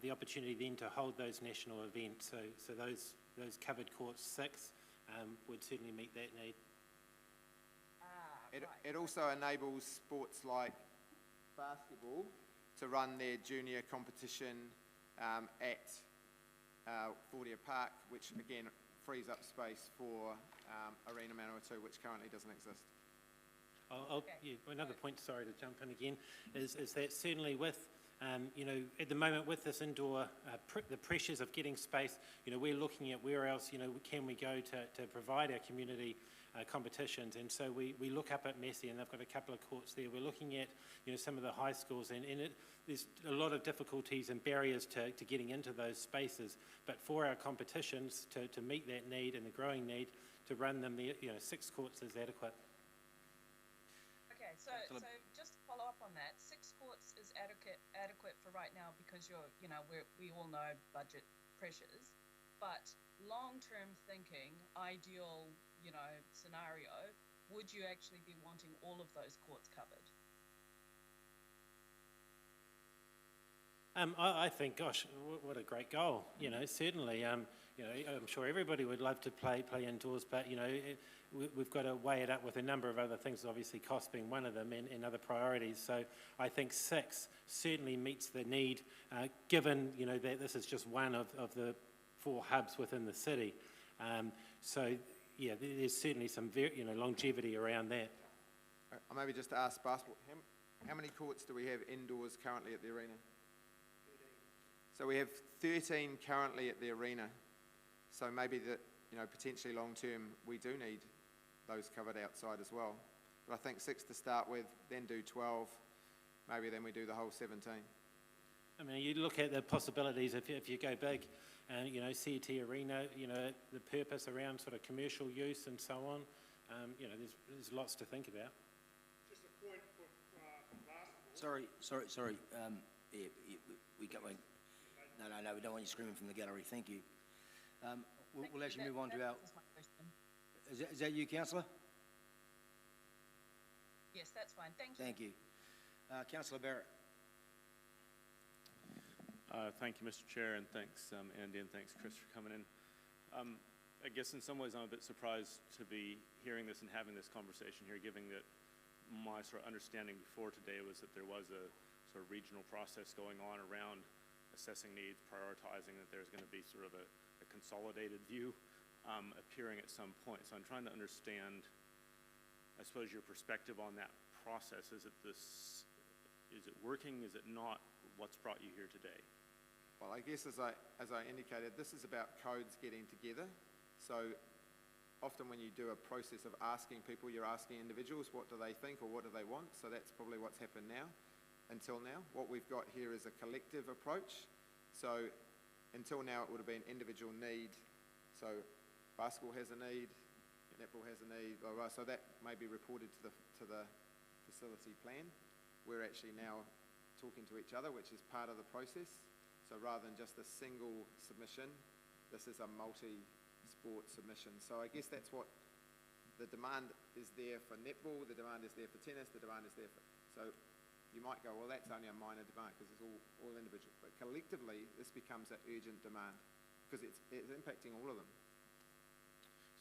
the opportunity then to hold those national events. So those covered courts, 6, would certainly meet that need. It also enables sports like basketball to run their junior competition at Fordia Park, which again frees up space for Arena Manawatu, which currently doesn't exist. Another point, sorry to jump in again, is that certainly with, at the moment with this indoor, the pressures of getting space, we're looking at where else, can we go to provide our community competitions. And so we look up at Massey, and they've got a couple of courts there. We're looking at, some of the high schools, and there's a lot of difficulties and barriers to getting into those spaces. But for our competitions, to meet that need and the growing need, to run them, 6 courts is adequate. Okay, so just to follow up on that, 6 courts is adequate for right now because we all know budget pressures, but long-term thinking, ideal, scenario, would you actually be wanting all of those courts covered? I think, gosh, what a great goal. Certainly, I'm sure everybody would love to play indoors, but, we've got to weigh it up with a number of other things, obviously cost being one of them and other priorities. So I think 6 certainly meets the need, given, that this is just one of the 4 hubs within the city. So, yeah, there's certainly some longevity around that. I'll maybe just ask basketball, how many courts do we have indoors currently at the arena? 13. So we have 13 currently at the arena. So maybe that, potentially long term, we do need those covered outside as well. But I think 6 to start with, then do 12, maybe then we do the whole 17. I mean, you look at the possibilities if you go big, CET Arena, the purpose around sort of commercial use and so on, there's lots to think about. Just a point for basketball. Sorry. We got one. No, we don't want you screaming from the gallery. Thank you. We'll actually move on to our... Is that you, Councillor? Yes, that's fine. Thank you. Thank you. Councillor Barrett. Thank you, Mr. Chair, and thanks, Andy, and thanks, Chris, for coming in. I guess in some ways I'm a bit surprised to be hearing this and having this conversation here, given that my sort of understanding before today was that there was a sort of regional process going on around assessing needs, prioritizing, that there's going to be sort of a consolidated view appearing at some point. So I'm trying to understand, I suppose, your perspective on that process. Is it working? Is it not? What's brought you here today? Well, I guess as I indicated, this is about codes getting together. So often when you do a process of asking people, you're asking individuals, what do they think or what do they want? So that's probably what's happened now, until now. What we've got here is a collective approach. So until now, it would have been individual need. So basketball has a need, netball has a need, blah, blah. So that may be reported to the facility plan. We're actually now talking to each other, which is part of the process. So rather than just a single submission, this is a multi-sport submission. So I guess that's what the demand is there for netball, the demand is there for tennis, the demand is there for... So you might go, well, that's only a minor demand because it's all individual. But collectively, this becomes an urgent demand because it's impacting all of them.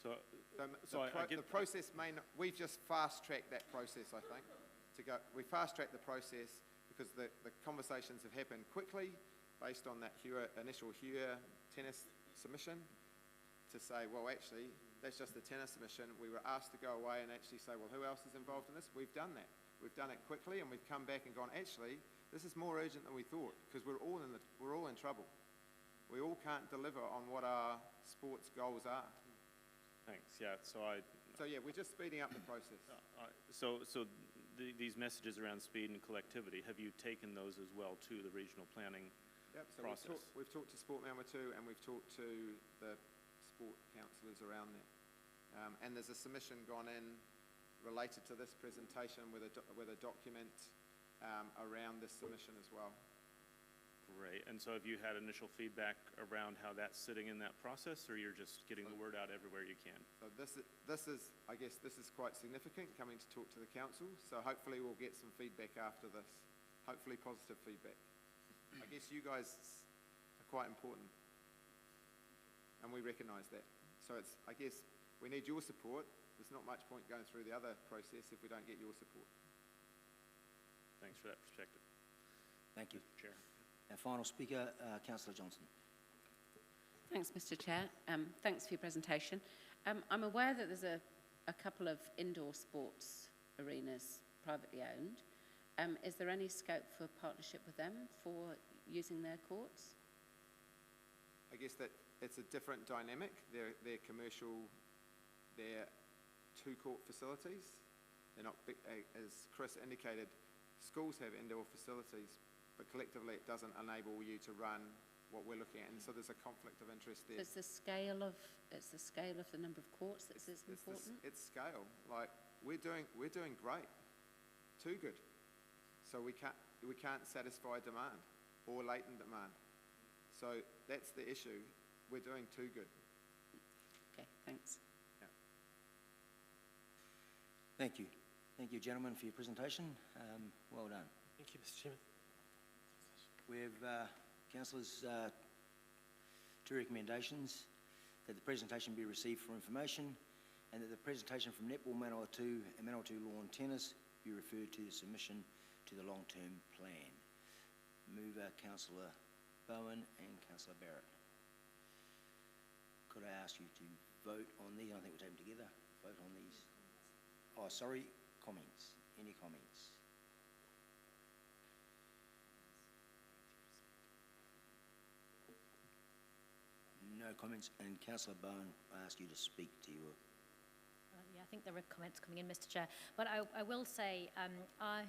The process may not... We've just fast-tracked that process, I think. We fast-tracked the process because the conversations have happened quickly based on that initial tennis submission to say, well, actually, that's just the tennis submission. We were asked to go away and actually say, well, who else is involved in this? We've done that. We've done it quickly, and we've come back and gone, actually, this is more urgent than we thought because we're all in trouble. we all can't deliver on what our sports goals are. Thanks, yeah, So yeah, we're just speeding up the process. These messages around speed and collectivity, have you taken those as well to the regional planning Yep, so process? we've talked to Sport Manawatu and we've talked to the sport councillors around there. And there's a submission gone in related to this presentation with a document around this submission as well. Great, and so have you had initial feedback around how that's sitting in that process, or you're just getting the word out everywhere you can? So this is, I guess, this is quite significant, coming to talk to the council. So hopefully we'll get some feedback after this. Hopefully positive feedback. I guess you guys are quite important, and we recognise that. So I guess we need your support. There's not much point going through the other process if we don't get your support. Thanks for that perspective. Thank you. Chair. Our final speaker, Councillor Johnson. Thanks, Mr. Chair. Thanks for your presentation. I'm aware that there's a couple of indoor sports arenas privately owned. Is there any scope for partnership with them for using their courts? I guess that it's a different dynamic. They're commercial, they're two-court facilities. They're not big, as Chris indicated, schools have indoor facilities, but collectively it doesn't enable you to run what we're looking at, and so there's a conflict of interest there. It's the scale of the number of courts that's important. It's scale. Like we're doing great, too good. So we can't satisfy demand or latent demand. So that's the issue. We're doing too good. Okay, thanks. Yeah. Thank you. Thank you, gentlemen, for your presentation. Well done. Thank you, Mr. Chairman. We have, councillors, two recommendations: that the presentation be received for information, and that the presentation from Netball Manawatu and Manawatu Lawn Tennis be referred to the submission to the long-term plan. Mover, Councillor Bowen and Councillor Barrett. Could I ask you to vote on these? I think we'll take them together. Vote on these. Oh, sorry, comments. Any comments? No comments. And Councillor Bowen, I ask you to speak to your... Yeah, I think there are comments coming in, Mr. Chair. But I will say, I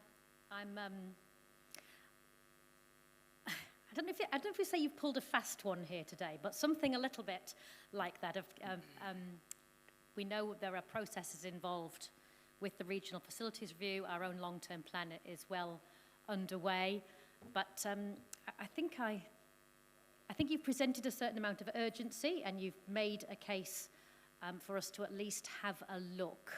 don't know if you say you've pulled a fast one here today, but something a little bit like that. We know there are processes involved with the regional facilities review. Our own long-term plan is well underway, but I think you've presented a certain amount of urgency, and you've made a case for us to at least have a look,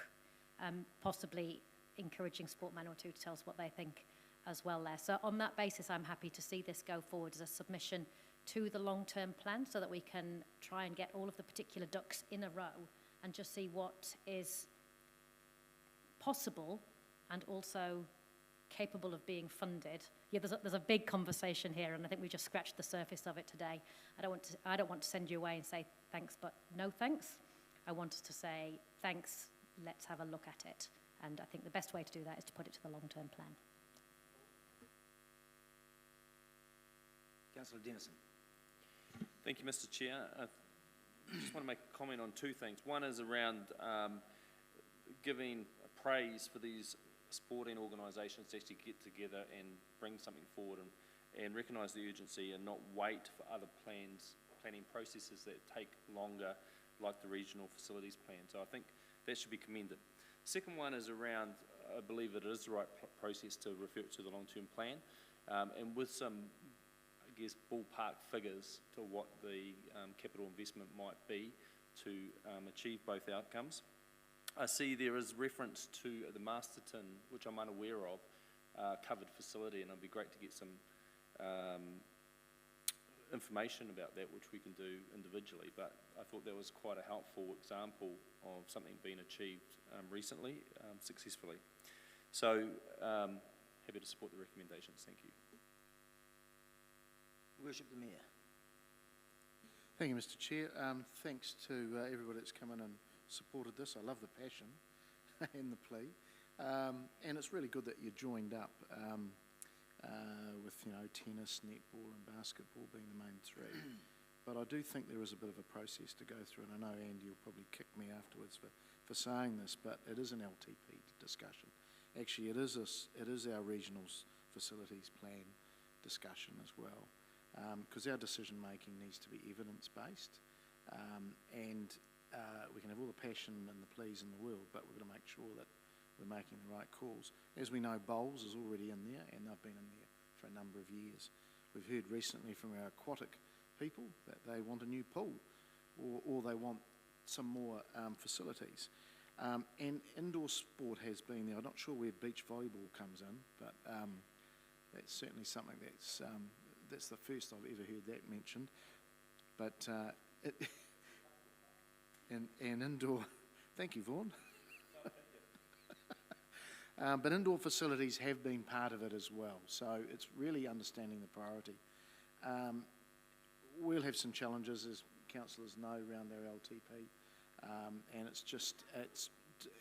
possibly encouraging Sport Manawatu to tell us what they think as well there. So on that basis, I'm happy to see this go forward as a submission to the long-term plan so that we can try and get all of the particular ducks in a row and just see what is possible and also capable of being funded. Yeah, there's a big conversation here, and I think we just scratched the surface of it today. I don't want to send you away and say thanks, but no thanks. I want us to say thanks, let's have a look at it. And I think the best way to do that is to put it to the long-term plan. Councillor Dennison. Thank you, Mr. Chair. I just want to make a comment on two things. One is around giving praise for these sporting organisations to actually get together and bring something forward and recognise the urgency and not wait for other planning processes that take longer, like the regional facilities plan. So I think that should be commended. Second one is around, I believe it is the right process to refer it to the long-term plan, and with some, I guess, ballpark figures to what the capital investment might be to achieve both outcomes. I see there is reference to the Masterton, which I'm unaware of, covered facility, and it'd be great to get some information about that, which we can do individually, but I thought that was quite a helpful example of something being achieved recently, successfully. So, happy to support the recommendations. Thank you. Worship the Mayor. Thank you, Mr. Chair. Thanks to everybody that's come in and supported this. I love the passion and the plea. And it's really good that you joined up with, tennis, netball and basketball being the main three. but I do think there is a bit of a process to go through, and I know Andy will probably kick me afterwards for saying this, but it is an LTP discussion. Actually, it is our regional facilities plan discussion as well, because our decision making needs to be evidence based, and we can have all the passion and the pleas in the world, but we've got to make sure that we're making the right calls. As we know, bowls is already in there, and they've been in there for a number of years. We've heard recently from our aquatic people that they want a new pool, or they want some more facilities. And indoor sport has been there. I'm not sure where beach volleyball comes in, but that's certainly something that's the first I've ever heard that mentioned. But and indoor, thank you, Vaughan. But indoor facilities have been part of it as well, so it's really understanding the priority. We'll have some challenges, as councillors know, around their LTP, and it's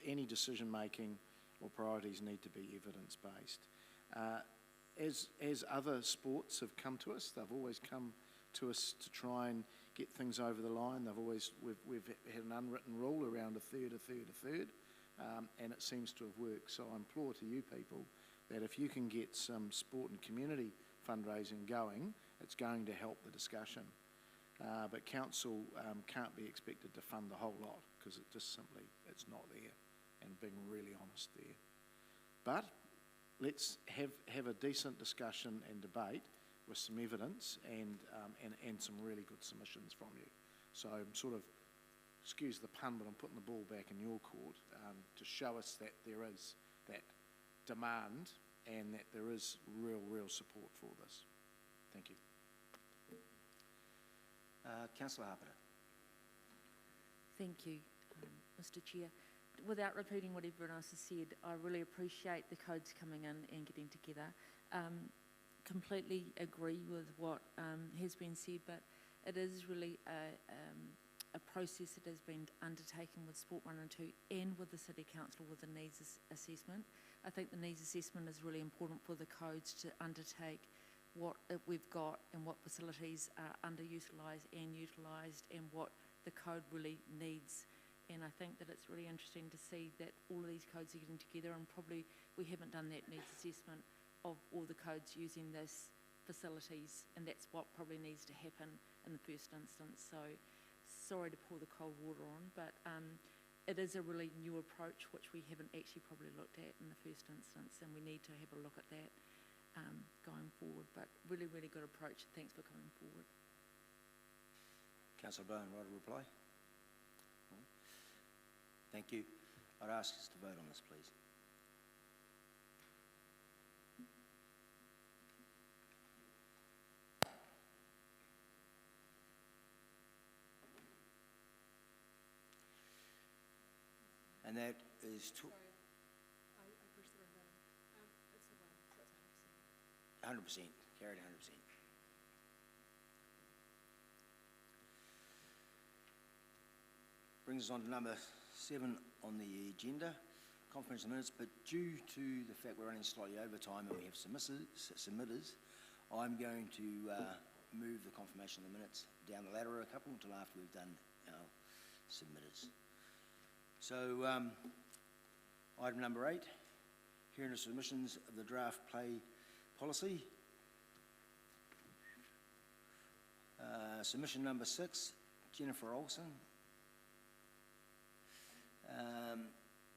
any decision making or priorities need to be evidence based. As other sports have come to us, they've always come to us to try and get things over the line. We've had an unwritten rule around a third, and it seems to have worked. So I implore to you people that if you can get some sport and community fundraising going, it's going to help the discussion. But council can't be expected to fund the whole lot, because it just simply, it's not there, and being really honest there. But let's have a decent discussion and debate with some evidence and some really good submissions from you. So I'm sort of, excuse the pun, but I'm putting the ball back in your court to show us that there is that demand and that there is real support for this. Thank you. Councillor Harper. Thank you, Mr. Chair. Without repeating what everyone else has said, I really appreciate the codes coming in and getting together. Completely agree with what has been said, but it is really a process that has been undertaken with Sport 1 and 2 and with the City Council with the needs assessment. I think the needs assessment is really important for the codes to undertake what we've got and what facilities are underutilised and utilised and what the code really needs. And I think that it's really interesting to see that all of these codes are getting together, and probably we haven't done that needs assessment of all the codes using this facilities, and that's what probably needs to happen in the first instance. So sorry to pour the cold water on, but it is a really new approach which we haven't actually probably looked at in the first instance, and we need to have a look at that going forward. But really good approach. Thanks for coming forward. Councillor Bowen, right a reply? Thank you. I'd ask us to vote on this, please. And that is 100%, carried 100%. Brings us on to number 7 on the agenda, conference of minutes, but due to the fact we're running slightly over time and we have submitters, I'm going to move the confirmation of the minutes down the ladder a couple until after we've done our submitters. So, item number 8, hearing of submissions of the draft play policy. Submission number 6, Jennifer Olsen.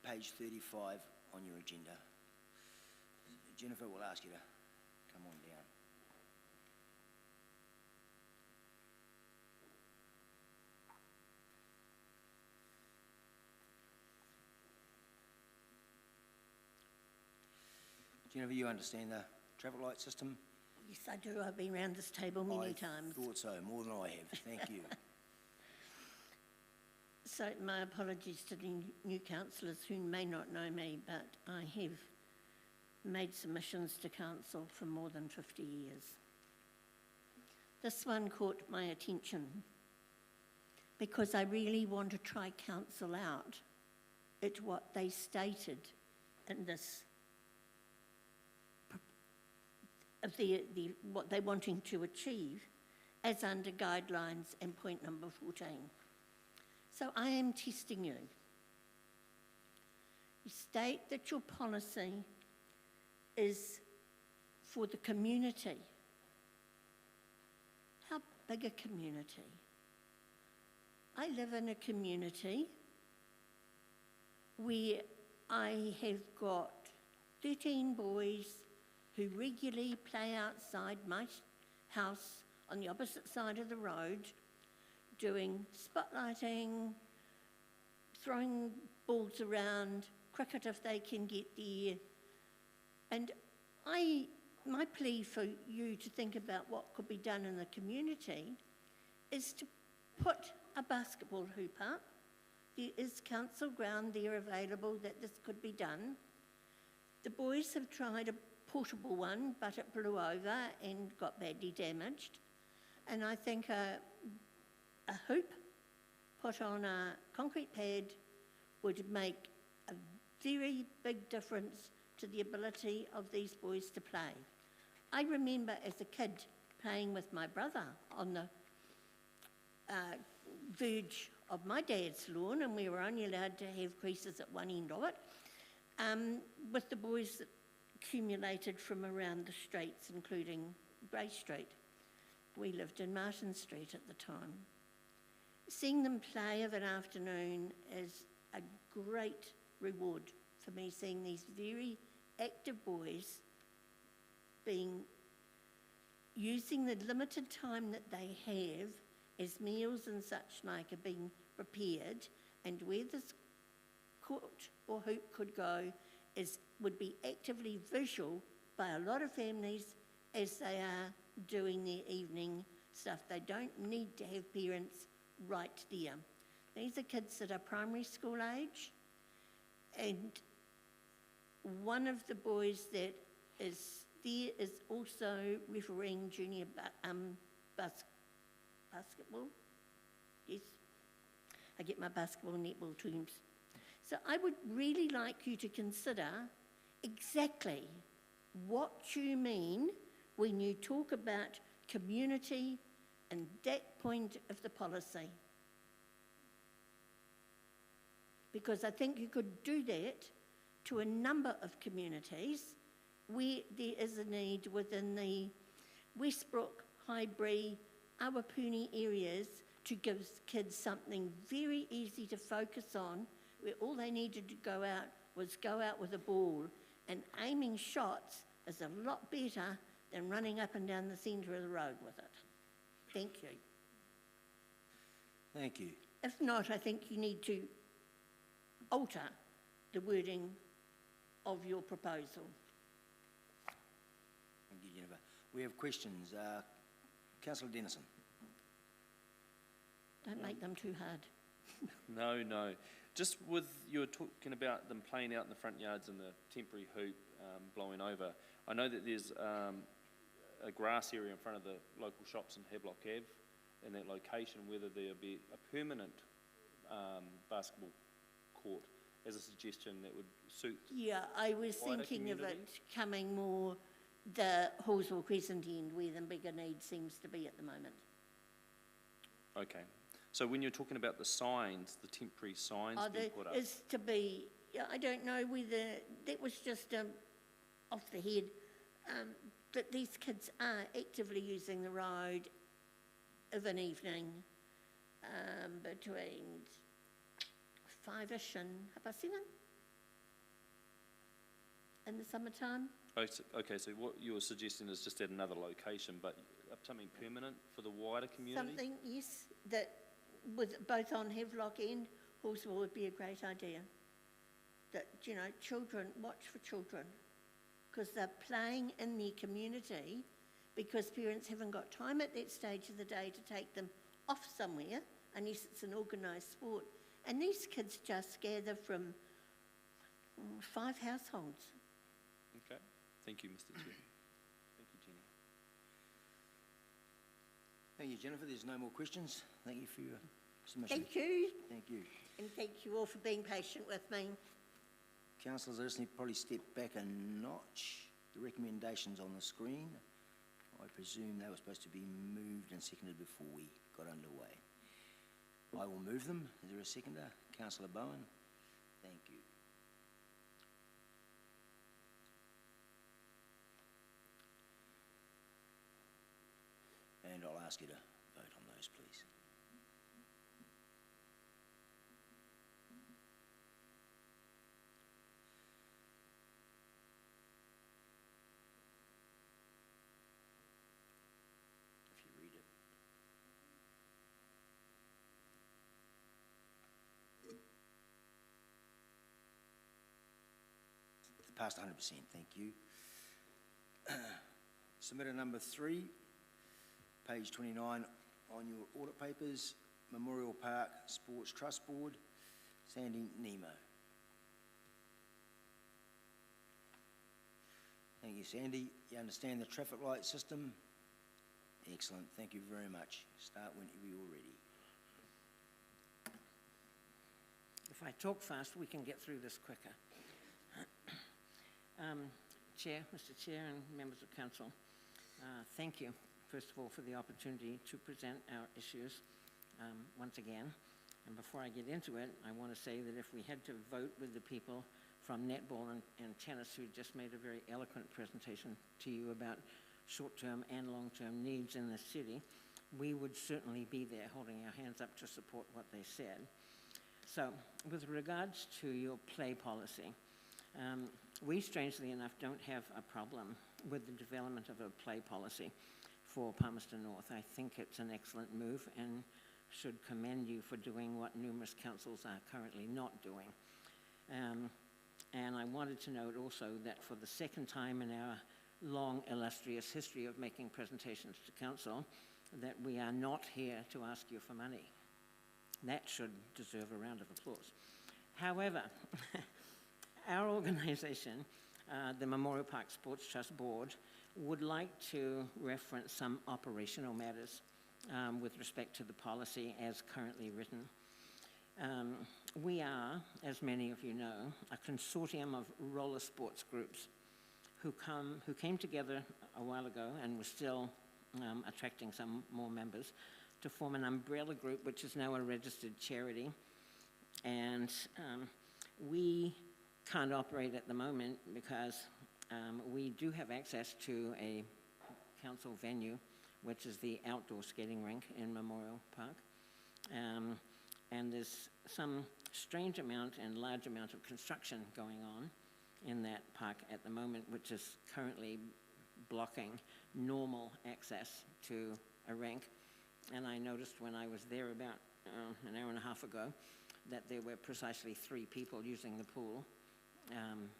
Page 35 on your agenda. Jennifer, will ask you to come on down. Jennifer, you understand the traffic light system? Yes, I do. I've been around this table many times. I thought so, more than I have. Thank you. So my apologies to the new councillors who may not know me, but I have made submissions to council for more than 50 years. This one caught my attention because I really want to try council out at what they stated in this, of what they're wanting to achieve as under guidelines and point number 14. So I am testing you. You state that your policy is for the community. How big a community? I live in a community where I have got 13 boys who regularly play outside my house on the opposite side of the road, doing spotlighting, throwing balls around, cricket if they can get there. And my plea for you to think about what could be done in the community is to put a basketball hoop up. There is council ground there available that this could be done. The boys have tried a portable one, but it blew over and got badly damaged. And I think a hoop put on a concrete pad would make a very big difference to the ability of these boys to play. I remember as a kid playing with my brother on the verge of my dad's lawn, and we were only allowed to have creases at one end of it, with the boys that accumulated from around the streets, including Grey Street. We lived in Martin Street at the time. Seeing them play of an afternoon is a great reward for me, seeing these very active boys using the limited time that they have as meals and such like are being prepared, and where this court or hoop could go would be actively visual by a lot of families as they are doing their evening stuff. They don't need to have parents right there. These are kids that are primary school age, and one of the boys that is there is also refereeing junior basketball. Yes, I get my basketball and netball teams. So I would really like you to consider exactly what you mean when you talk about community and that point of the policy. Because I think you could do that to a number of communities where there is a need within the Westbrook, Highbury, Awapuni areas to give kids something very easy to focus on, where all they needed to go out was go out with a ball, and aiming shots is a lot better than running up and down the centre of the road with it. Thank you. Thank you. If not, I think you need to alter the wording of your proposal. Thank you, Jennifer. We have questions. Councillor Dennison. Don't make them too hard. No. Just with, you were talking about them playing out in the front yards and the temporary hoop blowing over. I know that there's a grass area in front of the local shops in Havelock Ave in that location, whether there'll be a permanent basketball court as a suggestion that would suit. Yeah, I was thinking of it coming more the Hawesville Crescent end, where the bigger need seems to be at the moment. Okay. So when you're talking about the signs, the temporary signs being put up? Is to be, I don't know whether, that was just off the head, that these kids are actively using the road of an evening between 5-ish and 7:30 in the summertime. Okay, so what you were suggesting is just at another location, but something permanent for the wider community? Something, yes, that with both on Havelock and Hawesville would be a great idea. That, you know, children, watch for children, because they're playing in their community, because parents haven't got time at that stage of the day to take them off somewhere, unless it's an organised sport. And these kids just gather from 5 households. Okay. Thank you, Mr. Chair. Thank you, Jenny. Thank you, Jennifer. There's no more questions. Thank you for your submission. Thank you. Thank you. And thank you all for being patient with me. Councillors, I just need to probably step back a notch. The recommendations on the screen. I presume they were supposed to be moved and seconded before we got underway. I will move them. Is there a seconder? Councillor Bowen. Thank you. And I'll ask you to vote on those, please. If you read it. Passed 100%, thank you. Submitter number 3, page 29 on your audit papers, Memorial Park Sports Trust Board, Sandy Nemo. Thank you, Sandy. You understand the traffic light system? Excellent, thank you very much. Start whenever you're ready. If I talk fast, we can get through this quicker. Chair, Mr. Chair and members of Council, thank you, first of all, for the opportunity to present our issues once again. And before I get into it, I want to say that if we had to vote with the people from netball and tennis who just made a very eloquent presentation to you about short-term and long-term needs in the city, we would certainly be there holding our hands up to support what they said. So, with regards to your play policy, we, strangely enough, don't have a problem with the development of a play policy for Palmerston North. I think it's an excellent move and should commend you for doing what numerous councils are currently not doing. And I wanted to note also that for the second time in our long, illustrious history of making presentations to council, that we are not here to ask you for money. That should deserve a round of applause. However, our organisation, the Memorial Park Sports Trust Board, would like to reference some operational matters with respect to the policy as currently written. We are, as many of you know, a consortium of roller sports groups who came together a while ago and were still attracting some more members to form an umbrella group, which is now a registered charity. And we can't operate at the moment because we do have access to a council venue, which is the outdoor skating rink in Memorial Park. And there's some strange amount and large amount of construction going on in that park at the moment, which is currently blocking normal access to a rink. And I noticed when I was there about an hour and a half ago that there were precisely 3 people using the pool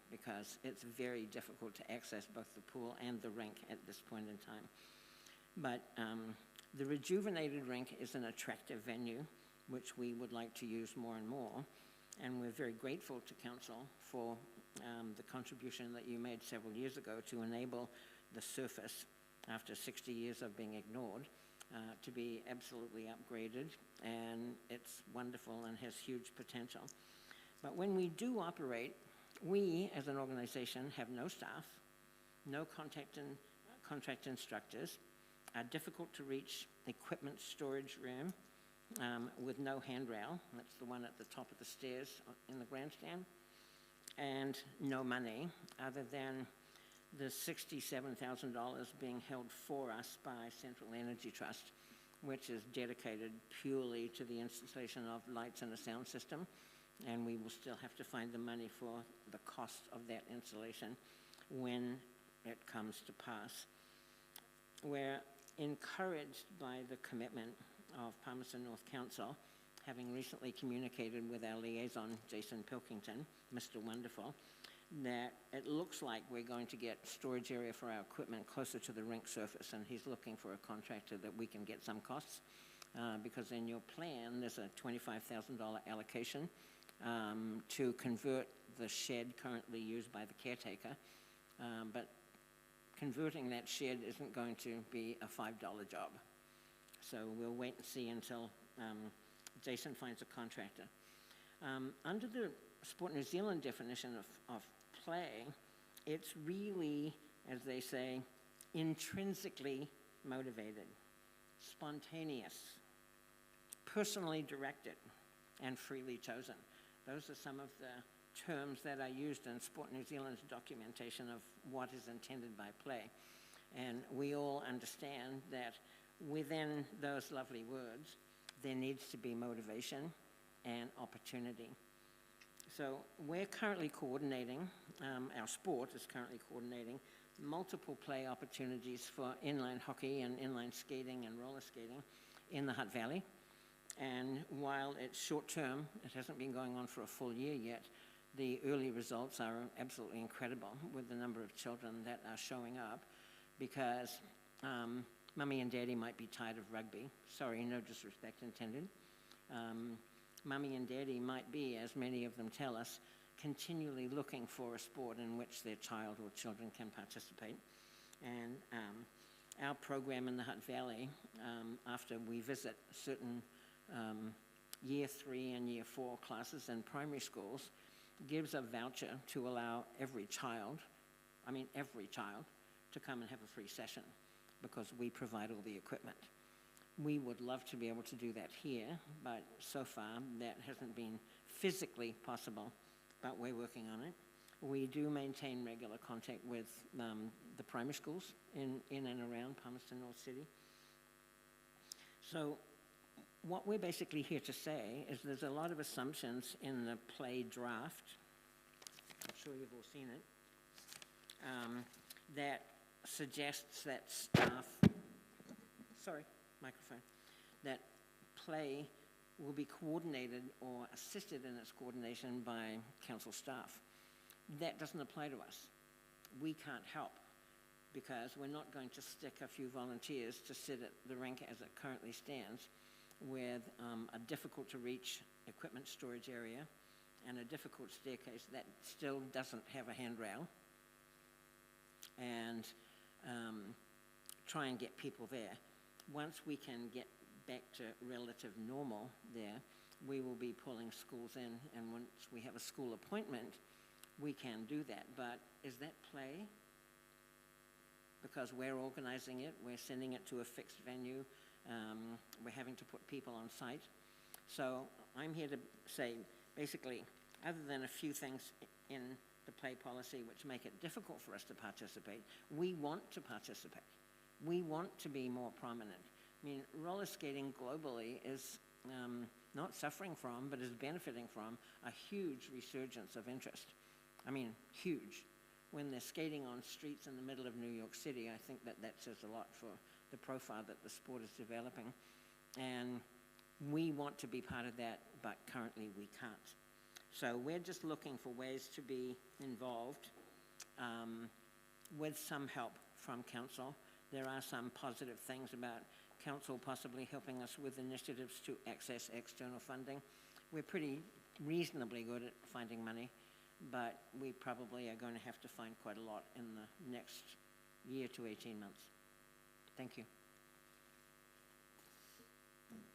because it's very difficult to access both the pool and the rink at this point in time. But the rejuvenated rink is an attractive venue, which we would like to use more and more. And we're very grateful to Council for the contribution that you made several years ago to enable the surface, after 60 years of being ignored, to be absolutely upgraded. And it's wonderful and has huge potential. But when we do operate, we as an organization have no staff, no contract instructors, a difficult to reach equipment storage room with no handrail, that's the one at the top of the stairs in the grandstand, and no money other than the $67,000 being held for us by Central Energy Trust, which is dedicated purely to the installation of lights and a sound system, and we will still have to find the money for the cost of that installation when it comes to pass. We're encouraged by the commitment of Palmerston North Council, having recently communicated with our liaison, Jason Pilkington, Mr. Wonderful, that it looks like we're going to get storage area for our equipment closer to the rink surface, and he's looking for a contractor that we can get some costs, because in your plan there's a $25,000 allocation to convert the shed currently used by the caretaker, but converting that shed isn't going to be a $5 job. So we'll wait and see until Jason finds a contractor. Under the Sport New Zealand definition of play, it's really, as they say, intrinsically motivated, spontaneous, personally directed, and freely chosen. Those are some of the terms that are used in Sport New Zealand's documentation of what is intended by play. And we all understand that within those lovely words, there needs to be motivation and opportunity. So we're currently coordinating, our sport is currently coordinating multiple play opportunities for inline hockey and inline skating and roller skating in the Hutt Valley. And while it's short term, it hasn't been going on for a full year yet, the early results are absolutely incredible with the number of children that are showing up, because mummy and daddy might be tired of rugby. Sorry, no disrespect intended. Mummy and daddy might be, as many of them tell us, continually looking for a sport in which their child or children can participate. And our program in the Hutt Valley, after we visit certain year 3 and year 4 classes in primary schools, gives a voucher to allow every child, to come and have a free session, because we provide all the equipment. We would love to be able to do that here, but so far that hasn't been physically possible, but we're working on it. We do maintain regular contact with the primary schools in and around Palmerston North City. So what we're basically here to say is there's a lot of assumptions in the play draft, I'm sure you've all seen it, that suggests that staff, that play will be coordinated or assisted in its coordination by council staff. That doesn't apply to us. We can't help, because we're not going to stick a few volunteers to sit at the rink as it currently stands, with a difficult to reach equipment storage area and a difficult staircase that still doesn't have a handrail, and try and get people there. Once we can get back to relative normal there, we will be pulling schools in, and once we have a school appointment, we can do that. But is that play? Because we're organizing it, we're sending it to a fixed venue, we're having to put people on site. So I'm here to say, basically, other than a few things in the play policy which make it difficult for us to participate, we want to participate. We want to be more prominent. I mean, roller skating globally is not suffering from, but is benefiting from a huge resurgence of interest. I mean, huge. When they're skating on streets in the middle of New York City, I think that says a lot for the profile that the sport is developing. And we want to be part of that, but currently we can't. So we're just looking for ways to be involved with some help from council. There are some positive things about council possibly helping us with initiatives to access external funding. We're pretty reasonably good at finding money, but we probably are going to have to find quite a lot in the next year to 18 months. Thank you.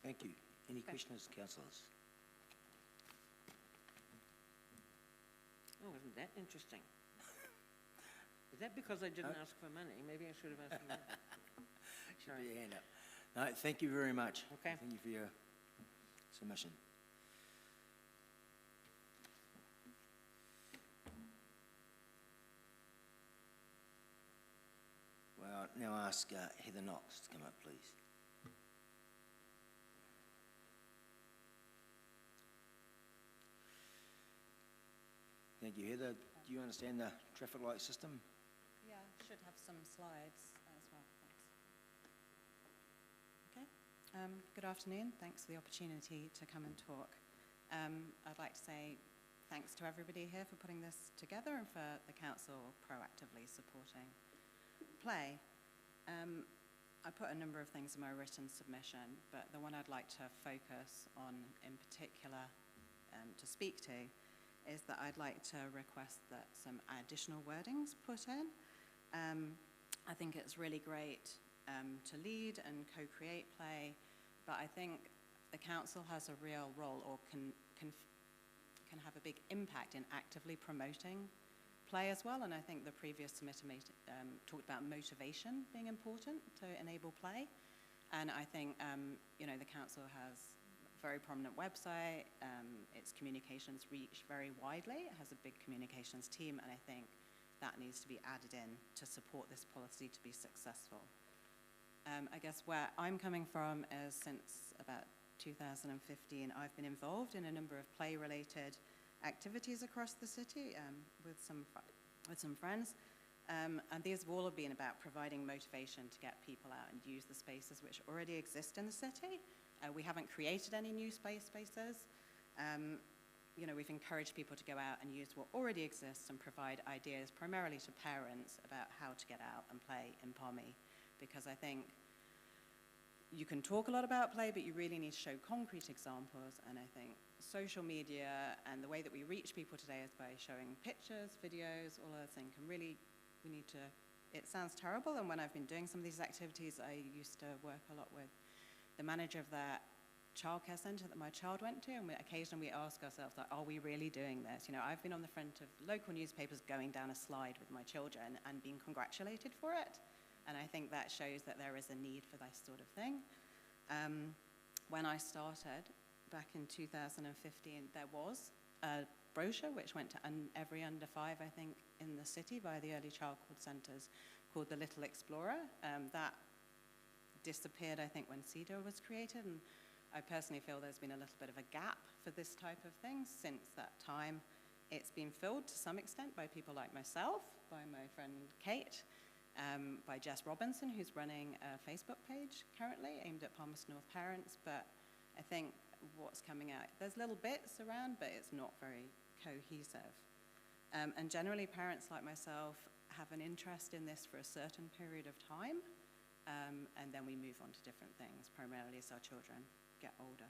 Thank you. Any questions, councillors? Oh, isn't that interesting? Is that because I didn't ask for money? Maybe I should have asked for money. Should be your hand up. No, thank you very much. Okay. Thank you for your submission. Well, now ask Heather Knox to come up, please. Thank you, Heather. Do you understand the traffic light system? Yeah, should have some slides as well. Thanks. Okay. Good afternoon. Thanks for the opportunity to come and talk. I'd like to say thanks to everybody here for putting this together and for the council proactively supporting play. I put a number of things in my written submission, but the one I'd like to focus on in particular to speak to is that I'd like to request that some additional wordings put in. I think it's really great to lead and co-create play, but I think the council has a real role, or can have a big impact in actively promoting play as well, and I think the previous submitter talked about motivation being important to enable play. And I think, you know, the council has a very prominent website, its communications reach very widely, it has a big communications team, and I think that needs to be added in to support this policy to be successful. I guess where I'm coming from is since about 2015, I've been involved in a number of play-related activities across the city with some friends. And these have all been about providing motivation to get people out and use the spaces which already exist in the city. We haven't created any new spaces. You know, we've encouraged people to go out and use what already exists and provide ideas primarily to parents about how to get out and play in Palmy. Because I think you can talk a lot about play, but you really need to show concrete examples. And I think social media and the way that we reach people today is by showing pictures, videos, all those things. And really, we need to, it sounds terrible. And when I've been doing some of these activities, I used to work a lot with the manager of that childcare centre that my child went to. And occasionally we ask ourselves, like, are we really doing this? You know, I've been on the front of local newspapers going down a slide with my children and being congratulated for it. And I think that shows that there is a need for this sort of thing. When I started back in 2015, there was a brochure which went to every under 5, I think, in the city via the early childhood centres called The Little Explorer. That disappeared, I think, when CEDAW was created. And I personally feel there's been a little bit of a gap for this type of thing since that time. It's been filled to some extent by people like myself, by my friend Kate, by Jess Robinson, who's running a Facebook page currently aimed at Palmerston North parents. But I think what's coming out, there's little bits around, but it's not very cohesive. And generally, parents like myself have an interest in this for a certain period of time, and then we move on to different things, primarily as our children get older.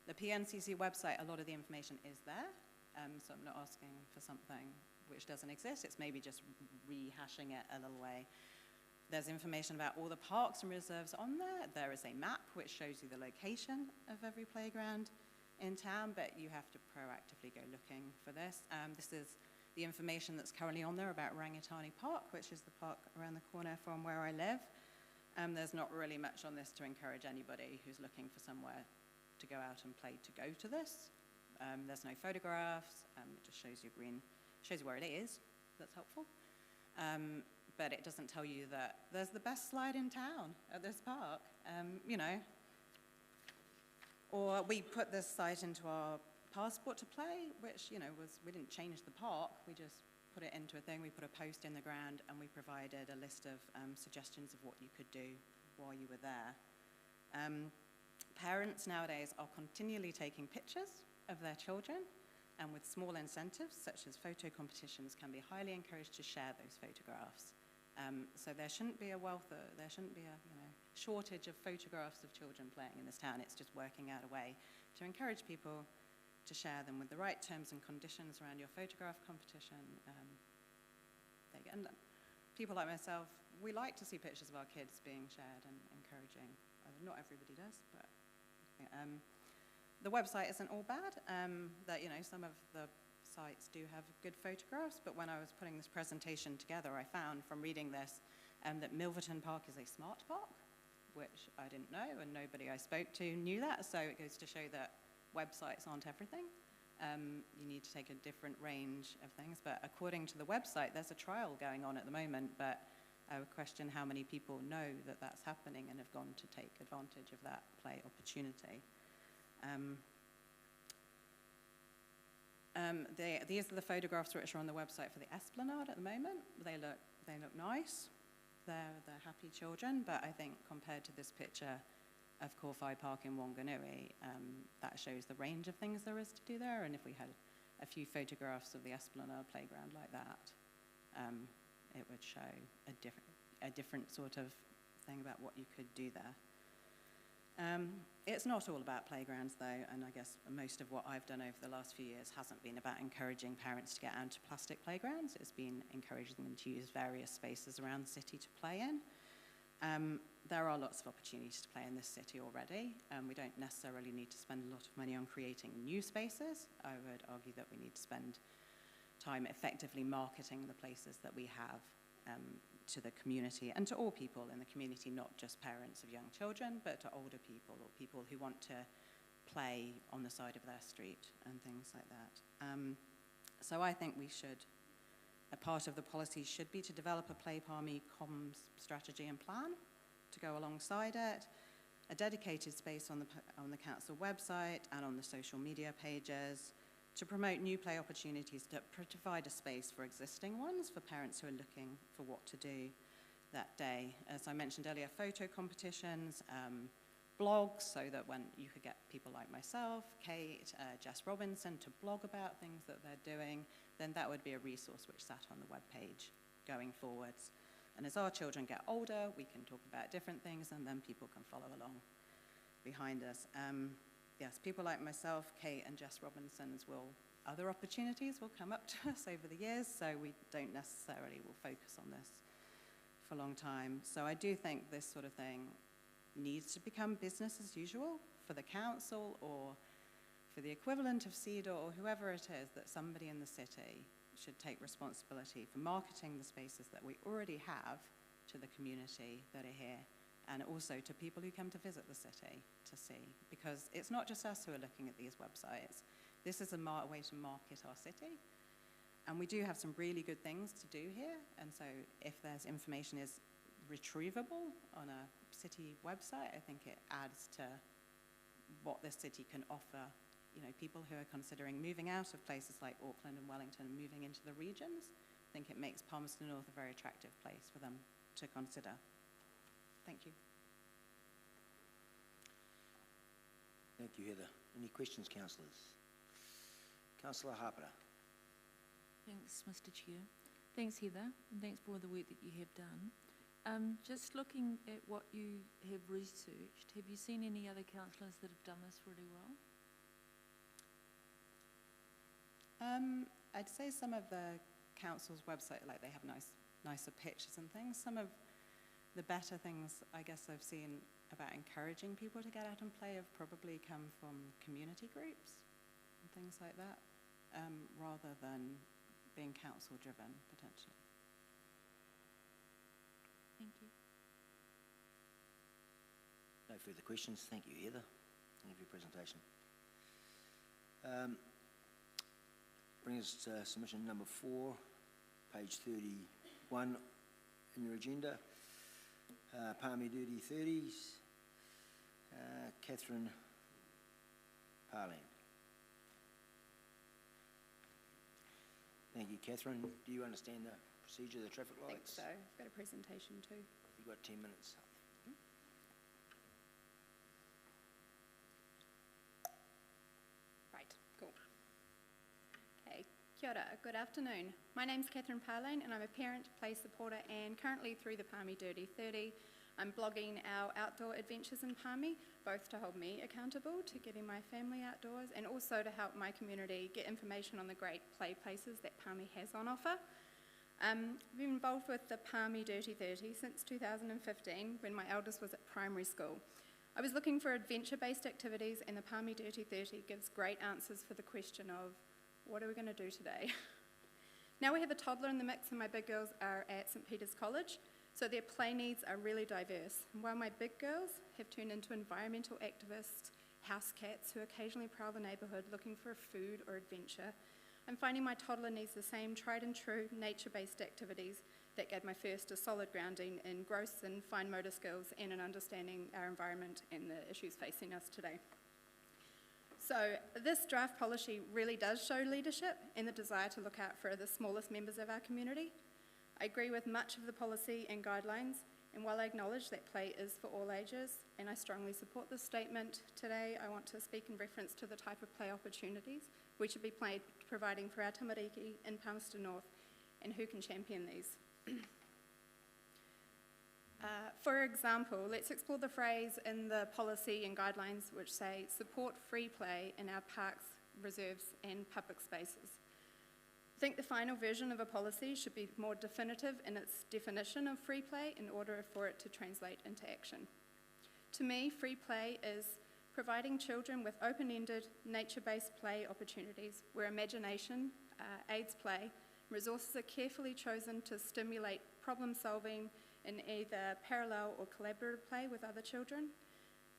The PNCC website, a lot of the information is there, so I'm not asking for something which doesn't exist. It's maybe just rehashing it a little way. There's information about all the parks and reserves on there. There is a map which shows you the location of every playground in town, but you have to proactively go looking for this. This is the information that's currently on there about Rangitani Park, which is the park around the corner from where I live. There's not really much on this to encourage anybody who's looking for somewhere to go out and play to go to this. There's no photographs. It just shows you shows you where it is. That's helpful. But it doesn't tell you that there's the best slide in town at this park, you know. Or we put this site into our passport to play, which, you know, we didn't change the park, we just put it into a thing, we put a post in the ground, and we provided a list of suggestions of what you could do while you were there. Parents nowadays are continually taking pictures of their children, and with small incentives, such as photo competitions, can be highly encouraged to share those photographs. So there shouldn't be a shortage of photographs of children playing in this town. It's just working out a way to encourage people to share them with the right terms and conditions around your photograph competition. And people like myself, we like to see pictures of our kids being shared and encouraging. Not everybody does, but the website isn't all bad. That, you know, some of the sites do have good photographs, but when I was putting this presentation together, I found from reading this that Milverton Park is a smart park, which I didn't know, and nobody I spoke to knew that. So it goes to show that websites aren't everything. You need to take a different range of things. But according to the website, there's a trial going on at the moment, but I would question how many people know that that's happening and have gone to take advantage of that play opportunity. These are the photographs which are on the website for the Esplanade at the moment. They look nice. They're happy children, but I think compared to this picture of Corfi Park in Wanganui, that shows the range of things there is to do there. And if we had a few photographs of the Esplanade playground like that, it would show a different sort of thing about what you could do there. It's not all about playgrounds, though, and I guess most of what I've done over the last few years hasn't been about encouraging parents to get onto plastic playgrounds. It's been encouraging them to use various spaces around the city to play in. There are lots of opportunities to play in this city already. We don't necessarily need to spend a lot of money on creating new spaces. I would argue that we need to spend time effectively marketing the places that we have to the community and to all people in the community, not just parents of young children, but to older people or people who want to play on the side of their street and things like that. So I think we should, a part of the policy should be to develop a Play Palmy comms strategy and plan to go alongside it, a dedicated space on the council website and on the social media pages to promote new play opportunities, to provide a space for existing ones for parents who are looking for what to do that day. As I mentioned earlier, photo competitions, blogs, so that when you could get people like myself, Kate, Jess Robinson, to blog about things that they're doing, then that would be a resource which sat on the webpage going forwards. And as our children get older, we can talk about different things and then people can follow along behind us. Yes, people like myself, Kate and Jess Robinson's other opportunities will come up to us over the years, so we don't necessarily will focus on this for a long time. So I do think this sort of thing needs to become business as usual for the council or for the equivalent of CEDAW or whoever it is, that somebody in the city should take responsibility for marketing the spaces that we already have to the community that are here, and also to people who come to visit the city to see. Because it's not just us who are looking at these websites. This is a way to market our city. And we do have some really good things to do here. And so if there's information is retrievable on a city website, I think it adds to what the city can offer, you know, people who are considering moving out of places like Auckland and Wellington and moving into the regions. I think it makes Palmerston North a very attractive place for them to consider. Thank you. Thank you, Heather. Any questions, councillors? Councillor Harper. Thanks, Mr. Chair. Thanks, Heather, and thanks for all the work that you have done. Just looking at what you have researched, have you seen any other councillors that have done this really well? I'd say some of the council's website, like they have nicer pictures and things. Some of the better things I guess I've seen about encouraging people to get out and play have probably come from community groups and things like that, rather than being council driven potentially. Thank you. No further questions. Thank you, Heather. Thank you for your presentation. Brings us to submission number 4, page 31 in your agenda. Palmy Dirty 30s. Catherine Parlin. Thank you, Catherine. Do you understand the procedure of the traffic lights? I think so. I've got a presentation too. You've got 10 minutes. Right, cool. Okay, kia ora, good afternoon. My name's Catherine Parlane and I'm a parent, play supporter, and currently through the Palmy Dirty 30, I'm blogging our outdoor adventures in Palmy, both to hold me accountable to getting my family outdoors and also to help my community get information on the great play places that Palmy has on offer. I've been involved with the Palmy Dirty 30 since 2015 when my eldest was at primary school. I was looking for adventure-based activities and the Palmy Dirty 30 gives great answers for the question of, what are we going to do today? Now we have a toddler in the mix and my big girls are at St Peter's College, so their play needs are really diverse. And while my big girls have turned into environmental activists, house cats who occasionally prowl the neighbourhood looking for food or adventure, I'm finding my toddler needs the same tried and true nature-based activities that gave my first a solid grounding in gross and fine motor skills and in understanding our environment and the issues facing us today. So this draft policy really does show leadership and the desire to look out for the smallest members of our community. I agree with much of the policy and guidelines, and while I acknowledge that play is for all ages, and I strongly support this statement, today I want to speak in reference to the type of play opportunities we should be providing for our tamariki in Palmerston North, and who can champion these. For example, let's explore the phrase in the policy and guidelines which say, support free play in our parks, reserves, and public spaces. I think the final version of a policy should be more definitive in its definition of free play in order for it to translate into action. To me, free play is providing children with open-ended, nature-based play opportunities where imagination, aids play. Resources are carefully chosen to stimulate problem solving in either parallel or collaborative play with other children.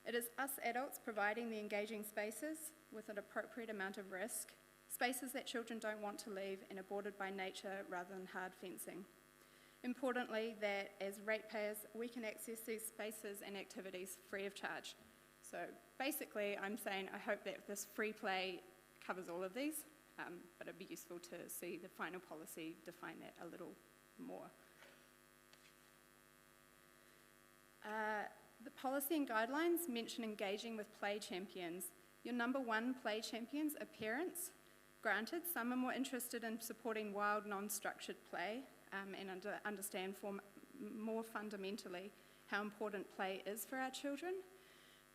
It is us adults providing the engaging spaces with an appropriate amount of risk, spaces that children don't want to leave and are bordered by nature rather than hard fencing. Importantly, that as ratepayers, we can access these spaces and activities free of charge. So basically, I'm saying I hope that this free play covers all of these, but it'd be useful to see the final policy define that a little more. The policy and guidelines mention engaging with play champions. Your number one play champions are parents. Granted, some are more interested in supporting wild, non-structured play and understand more fundamentally how important play is for our children.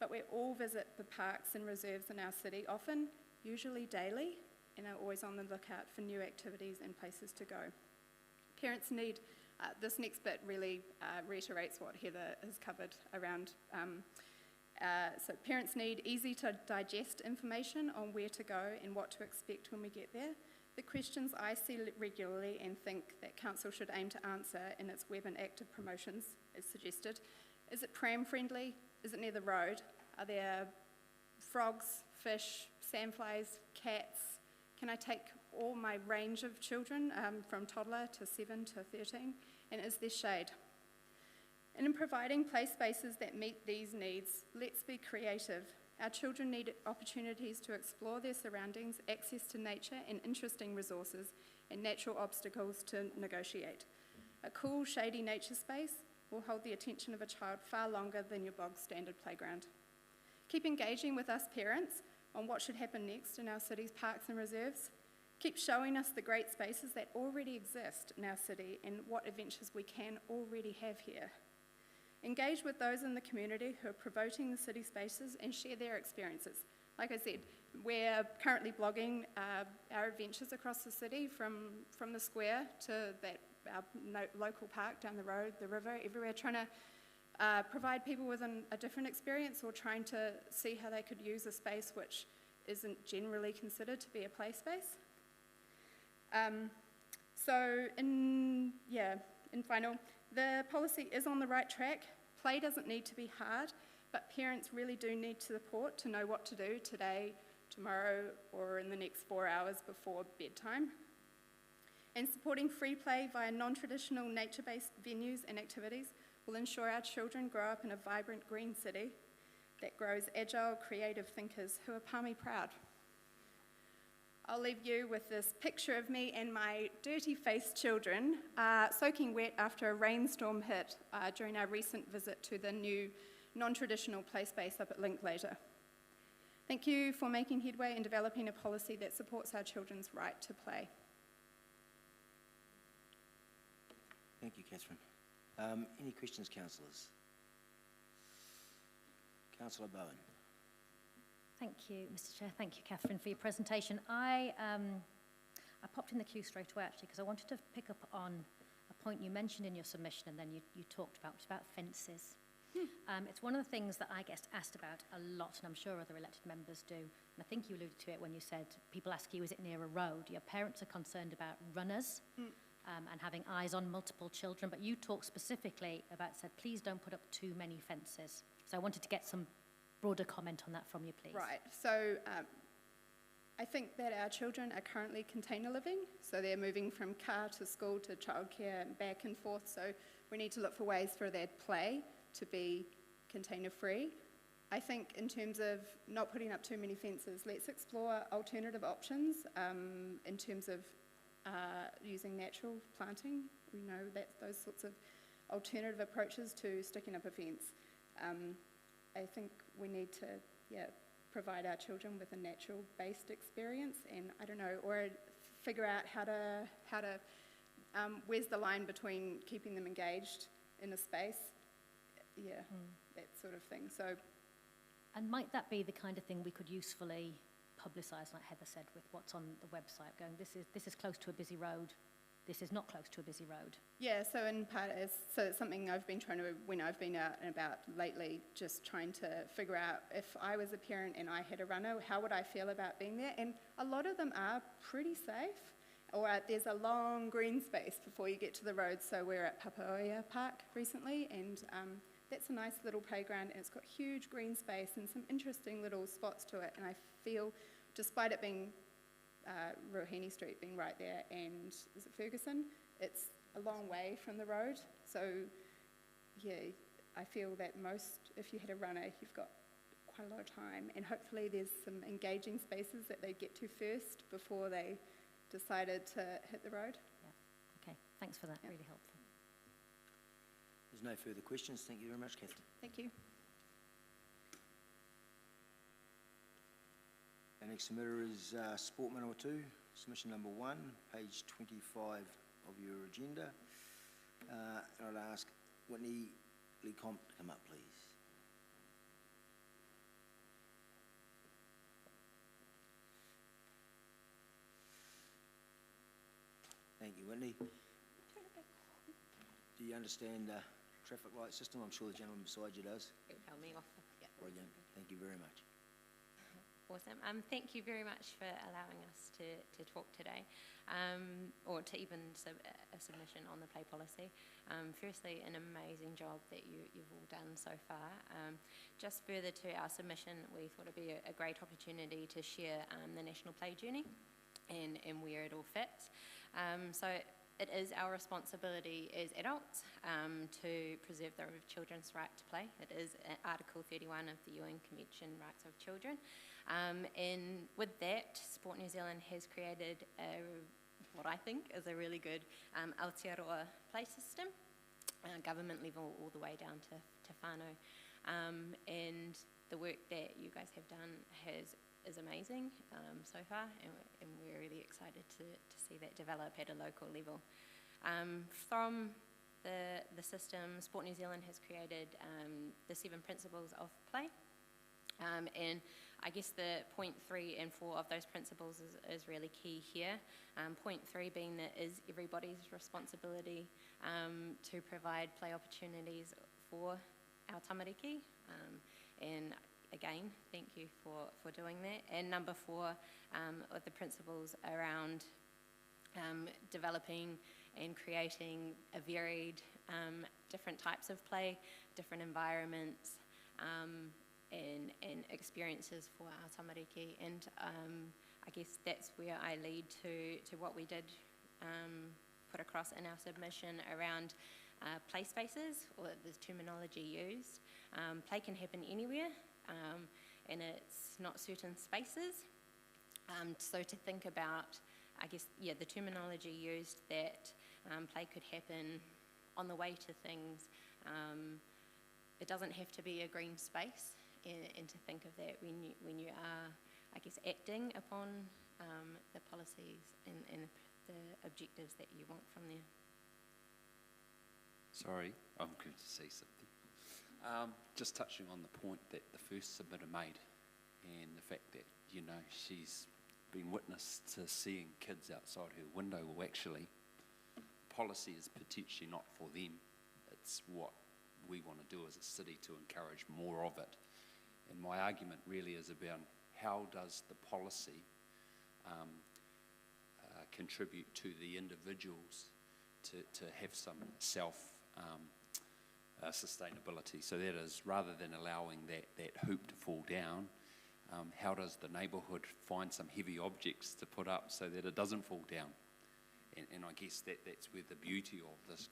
But we all visit the parks and reserves in our city often, usually daily, and are always on the lookout for new activities and places to go. Parents need, this next bit really reiterates what Heather has covered around. So parents need easy to digest information on where to go and what to expect when we get there. The questions I see regularly and think that council should aim to answer in its web and active promotions is suggested. Is it pram friendly? Is it near the road? Are there frogs, fish, sandflies, cats? Can I take all my range of children from toddler to 7 to 13? And is there shade? And in providing play spaces that meet these needs, let's be creative. Our children need opportunities to explore their surroundings, access to nature and interesting resources, and natural obstacles to negotiate. A cool, shady nature space will hold the attention of a child far longer than your bog standard playground. Keep engaging with us parents on what should happen next in our city's parks and reserves. Keep showing us the great spaces that already exist in our city and what adventures we can already have here. Engage with those in the community who are promoting the city spaces and share their experiences. Like I said, we're currently blogging our adventures across the city from the square to that our local park down the road, the river, everywhere, trying to provide people with a different experience or trying to see how they could use a space which isn't generally considered to be a play space. So in final, the policy is on the right track. Play doesn't need to be hard, but parents really do need support to know what to do today, tomorrow, or in the next 4 hours before bedtime. And supporting free play via non-traditional nature-based venues and activities will ensure our children grow up in a vibrant green city that grows agile, creative thinkers who are Palmy proud. I'll leave you with this picture of me and my dirty-faced children soaking wet after a rainstorm hit during our recent visit to the new non-traditional play space up at Linklater. Thank you for making headway in developing a policy that supports our children's right to play. Thank you, Catherine. Any questions, councillors? Councillor Bowen. Thank you, Mr. Chair. Thank you, Catherine, for your presentation. I popped in the queue straight away, actually, because I wanted to pick up on a point you mentioned in your submission and then you talked about, which is about fences. It's one of the things that I get asked about a lot, and I'm sure other elected members do. And I think you alluded to it when you said, people ask you, is it near a road? Your parents are concerned about runners and having eyes on multiple children, but you talked specifically about, said, please don't put up too many fences. So I wanted to get some broader comment on that from you, please. Right, so I think that our children are currently container living, so they're moving from car to school to childcare and back and forth, so we need to look for ways for their play to be container free. I think in terms of not putting up too many fences, let's explore alternative options in terms of using natural planting. We know that those sorts of alternative approaches to sticking up a fence. I think we need to, provide our children with a natural-based experience, and I don't know, or figure out how to where's the line between keeping them engaged in a space, that sort of thing. So, and might that be the kind of thing we could usefully publicise, like Heather said, with what's on the website, going, this is close to a busy road. This is not close to a busy road. Yeah, so in part, so it's something I've been trying to, when I've been out and about lately, just trying to figure out if I was a parent and I had a runner, how would I feel about being there? And a lot of them are pretty safe. there's a long green space before you get to the road. So we're at Papaoia Park recently, and that's a nice little playground, and it's got huge green space and some interesting little spots to it. And I feel, despite it being Ruahine Street being right there, and is it Ferguson? It's a long way from the road. So yeah, I feel that if you had a runner, you've got quite a lot of time, and hopefully there's some engaging spaces that they get to first before they decided to hit the road. Yeah. Okay, thanks for that, really helpful. There's no further questions. Thank you very much, Catherine. Thank you. Our next submitter is Sport Manawatu, submission number 1, page 25 of your agenda. And I'd ask Whitney Lecomte to come up, please. Thank you, Whitney. Do you understand the traffic light system? I'm sure the gentleman beside you does. It'll tell me off. Yeah. Brilliant. Thank you very much. Awesome. Thank you very much for allowing us to talk today, or to even a submission on the play policy. Firstly, an amazing job that you've all done so far. Just further to our submission, we thought it'd be a great opportunity to share the National Play Journey and where it all fits. So it is our responsibility as adults to preserve the children's right to play. It is Article 31 of the UN Convention Rights of Children. And with that, Sport New Zealand has created what I think is a really good Aotearoa play system, government level all the way down to whānau. And the work that you guys have done is amazing so far, and we're really excited to see that develop at a local level. From the system, Sport New Zealand has created the 7 principles of play. And I guess the point 3 and 4 of those principles is really key here. Point 3 being that it is everybody's responsibility to provide play opportunities for our tamariki. And again, thank you for doing that. And number 4, of the principles around developing and creating a varied different types of play, different environments, and experiences for our tamariki. And I guess that's where I lead to what we did put across in our submission around play spaces, or the terminology used. Play can happen anywhere, and it's not certain spaces. So to think about, I guess, the terminology used, that play could happen on the way to things. It doesn't have to be a green space, and to think of that when you are, I guess, acting upon the policies and the objectives that you want from there. Sorry, I'm going to say something. Just touching on the point that the first submitter made, and the fact that, she's been witness to seeing kids outside her window. Well, actually, policy is potentially not for them. It's what we want to do as a city to encourage more of it. And my argument really is about how does the policy contribute to the individuals to have some sustainability. So that is, rather than allowing that hoop to fall down, how does the neighbourhood find some heavy objects to put up so that it doesn't fall down? And I guess that's where the beauty of this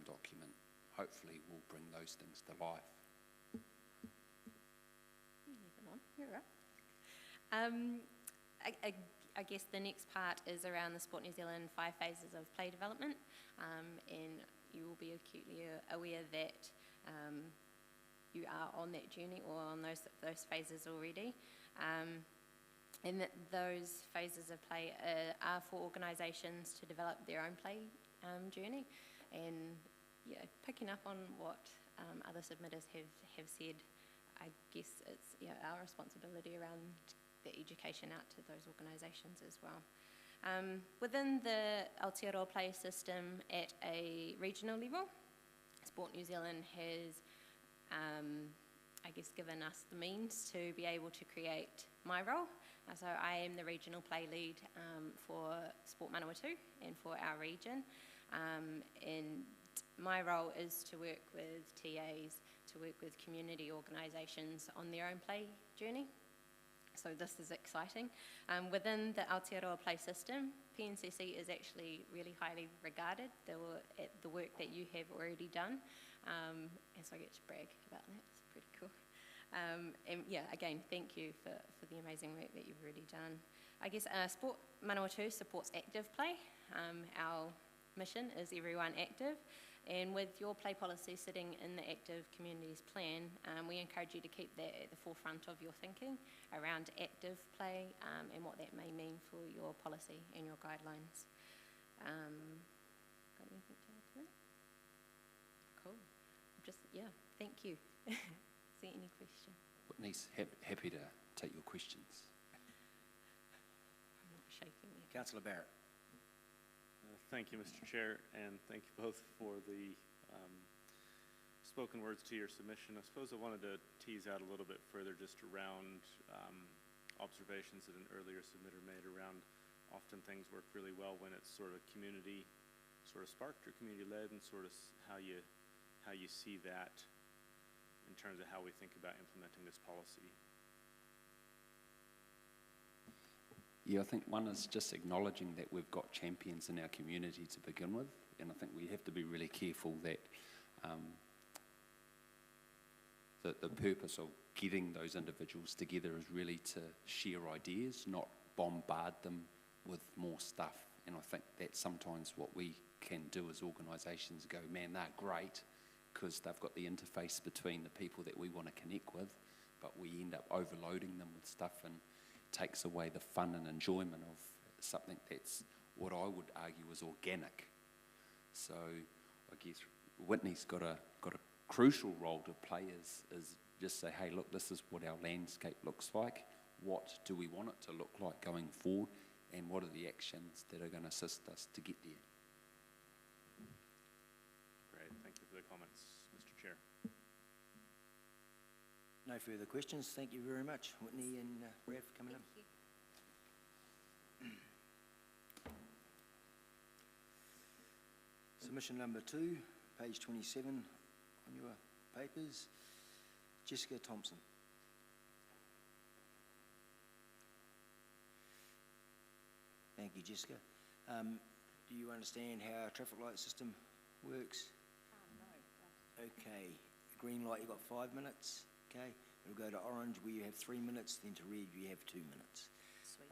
document hopefully will bring those things to life. I guess the next part is around the Sport New Zealand 5 phases of play development, and you will be acutely aware that you are on that journey or on those phases already, and that those phases of play are for organisations to develop their own play journey. And picking up on what other submitters have said, I guess it's our responsibility around the education out to those organisations as well. Within the Aotearoa play system at a regional level, Sport New Zealand has, I guess, given us the means to be able to create my role, So I am the regional play lead for Sport Manawatu and for our region. And my role is to work with TAs, to work with community organisations on their own play journey. So this is exciting. Within the Aotearoa play system, PNCC is actually really highly regarded, the work that you have already done. And so I get to brag about that. It's pretty cool. And yeah, again, thank you for the amazing work that you've already done. I guess Sport Manawatu supports active play. Our mission is everyone active. And with your play policy sitting in the Active Communities Plan, we encourage you to keep that at the forefront of your thinking around active play and what that may mean for your policy and your guidelines. Got anything to add to that? Cool. Thank you. Is there any question? Whitney's happy to take your questions. I'm not shaking yet. Councillor Barrett. Thank you, Mr. Chair, and thank you both for the spoken words to your submission. I suppose I wanted to tease out a little bit further just around observations that an earlier submitter made around often things work really well when it's sort of community sort of sparked or community led, and sort of how you see that in terms of how we think about implementing this policy. Yeah, I think one is just acknowledging that we've got champions in our community to begin with, and I think we have to be really careful that the purpose of getting those individuals together is really to share ideas, not bombard them with more stuff. And I think that's sometimes what we can do as organisations, go, man, they're great because they've got the interface between the people that we want to connect with, but we end up overloading them with stuff and takes away the fun and enjoyment of something that's what I would argue is organic. So I guess Whitney's got a crucial role to play is just say, hey, look, this is what our landscape looks like. What do we want it to look like going forward? And what are the actions that are going to assist us to get there? Great, thank you for the comments, Mr. Chair. No further questions. Thank you very much, Whitney and Brad, for coming in. Submission number 2, page 27 on your papers. Jessica Thompson. Thank you, Jessica. Do you understand how a traffic light system works? No. Okay. Green light, you've got 5 minutes. Okay. We'll go to orange where you have 3 minutes, then to red you have 2 minutes. Sweet.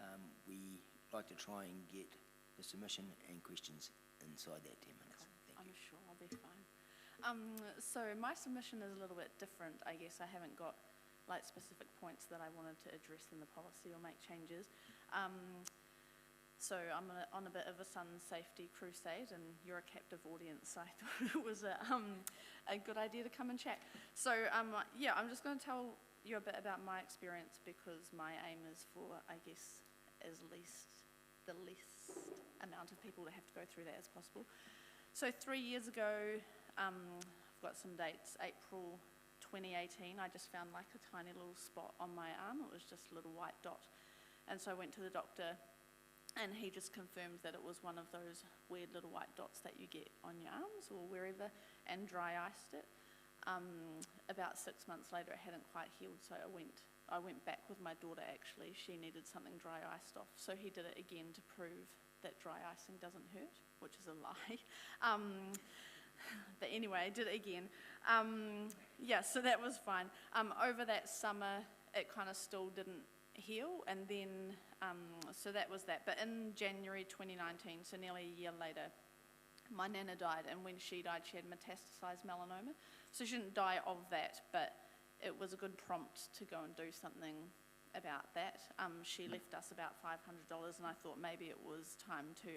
We like to try and get the submission and questions inside that 10 minutes. Cool. I'm sure I'll be fine. So my submission is a little bit different, I guess. I haven't got like specific points that I wanted to address in the policy or make changes. So I'm on a bit of a sun safety crusade, and you're a captive audience, so I thought it was a good idea to come and chat. So yeah, I'm just going to tell you a bit about my experience, because my aim is for, I guess, the least amount of people that have to go through that as possible. So 3 years ago, I've got some dates, April 2018, I just found like a tiny little spot on my arm. It was just a little white dot. And so I went to the doctor, and he just confirmed that it was one of those weird little white dots that you get on your arms or wherever, and dry iced it. About 6 months later, it hadn't quite healed, so I went back with my daughter, actually. She needed something dry iced off, so he did it again to prove that dry icing doesn't hurt, which is a lie. But anyway, I did it again. Yeah, so that was fine. Over that summer, it kind of still didn't heal, and then, so that was that. But in January 2019, so nearly a year later, my nana died, and when she died, she had metastasized melanoma. So she didn't die of that, but it was a good prompt to go and do something about that. She left us about $500, and I thought maybe it was time to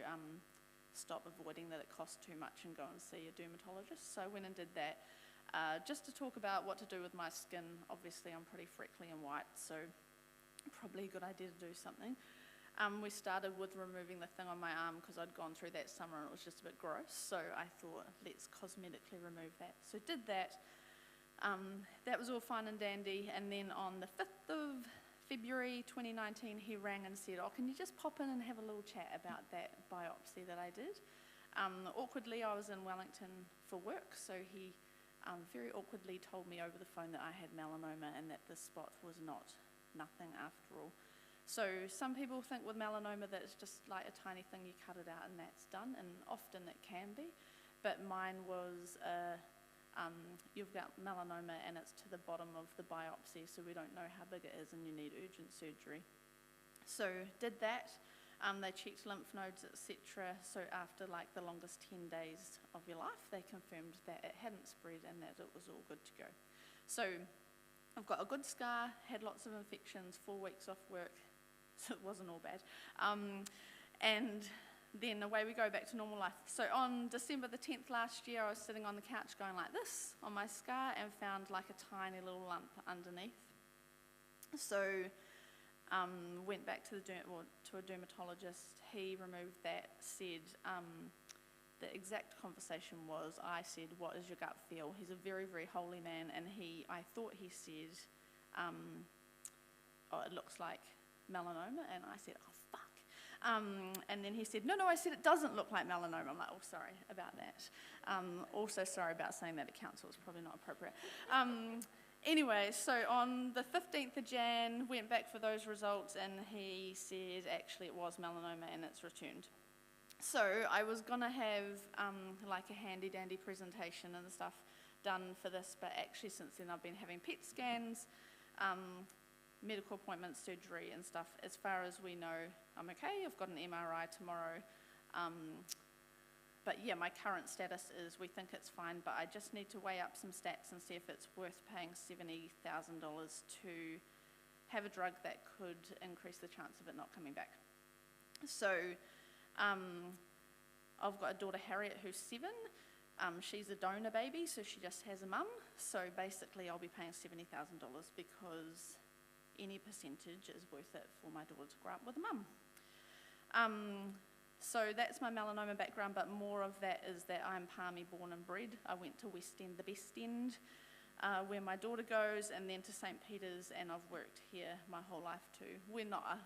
stop avoiding that it cost too much and go and see a dermatologist. So I went and did that, just to talk about what to do with my skin. Obviously, I'm pretty freckly and white, so probably a good idea to do something. We started with removing the thing on my arm because I'd gone through that summer and it was just a bit gross, so I thought, let's cosmetically remove that. So did that. That was all fine and dandy, and then on the 5th of February 2019, he rang and said, "Oh, can you just pop in and have a little chat about that biopsy that I did?" Awkwardly, I was in Wellington for work, so he very awkwardly told me over the phone that I had melanoma and that this spot was nothing after all. So some people think with melanoma that it's just like a tiny thing, you cut it out and that's done, and often it can be, but mine was you've got melanoma and it's to the bottom of the biopsy, so we don't know how big it is and you need urgent surgery. So did that. They checked lymph nodes, etc. So after like the longest 10 days of your life, they confirmed that it hadn't spread and that it was all good to go. So I've got a good scar, had lots of infections, 4 weeks off work, so it wasn't all bad. And then away we go back to normal life. So on December the 10th last year, I was sitting on the couch going like this on my scar and found like a tiny little lump underneath. So went back to a dermatologist. He removed that, said the exact conversation was, I said, "What is your gut feel?" He's a very, very holy man, and I thought he said, "Oh, it looks like melanoma," and I said, "Oh, fuck." And then he said, no, I said it doesn't look like melanoma. I'm like, oh, sorry about that. Also sorry about saying that at council, it's probably not appropriate. Anyway, so on the 15th of Jan, went back for those results, and he said actually it was melanoma and it's returned. So I was going to have like a handy-dandy presentation and stuff done for this, but actually since then I've been having PET scans, medical appointments, surgery and stuff. As far as we know, I'm okay. I've got an MRI tomorrow. But yeah, my current status is we think it's fine, but I just need to weigh up some stats and see if it's worth paying $70,000 to have a drug that could increase the chance of it not coming back. So I've got a daughter, Harriet, who's 7. She's a donor baby, so she just has a mum. So basically I'll be paying $70,000 because any percentage is worth it for my daughter to grow up with a mum. So that's my melanoma background, but more of that is that I'm Palmy born and bred. I went to West End, the best end, where my daughter goes, and then to St. Peter's, and I've worked here my whole life too. We're not a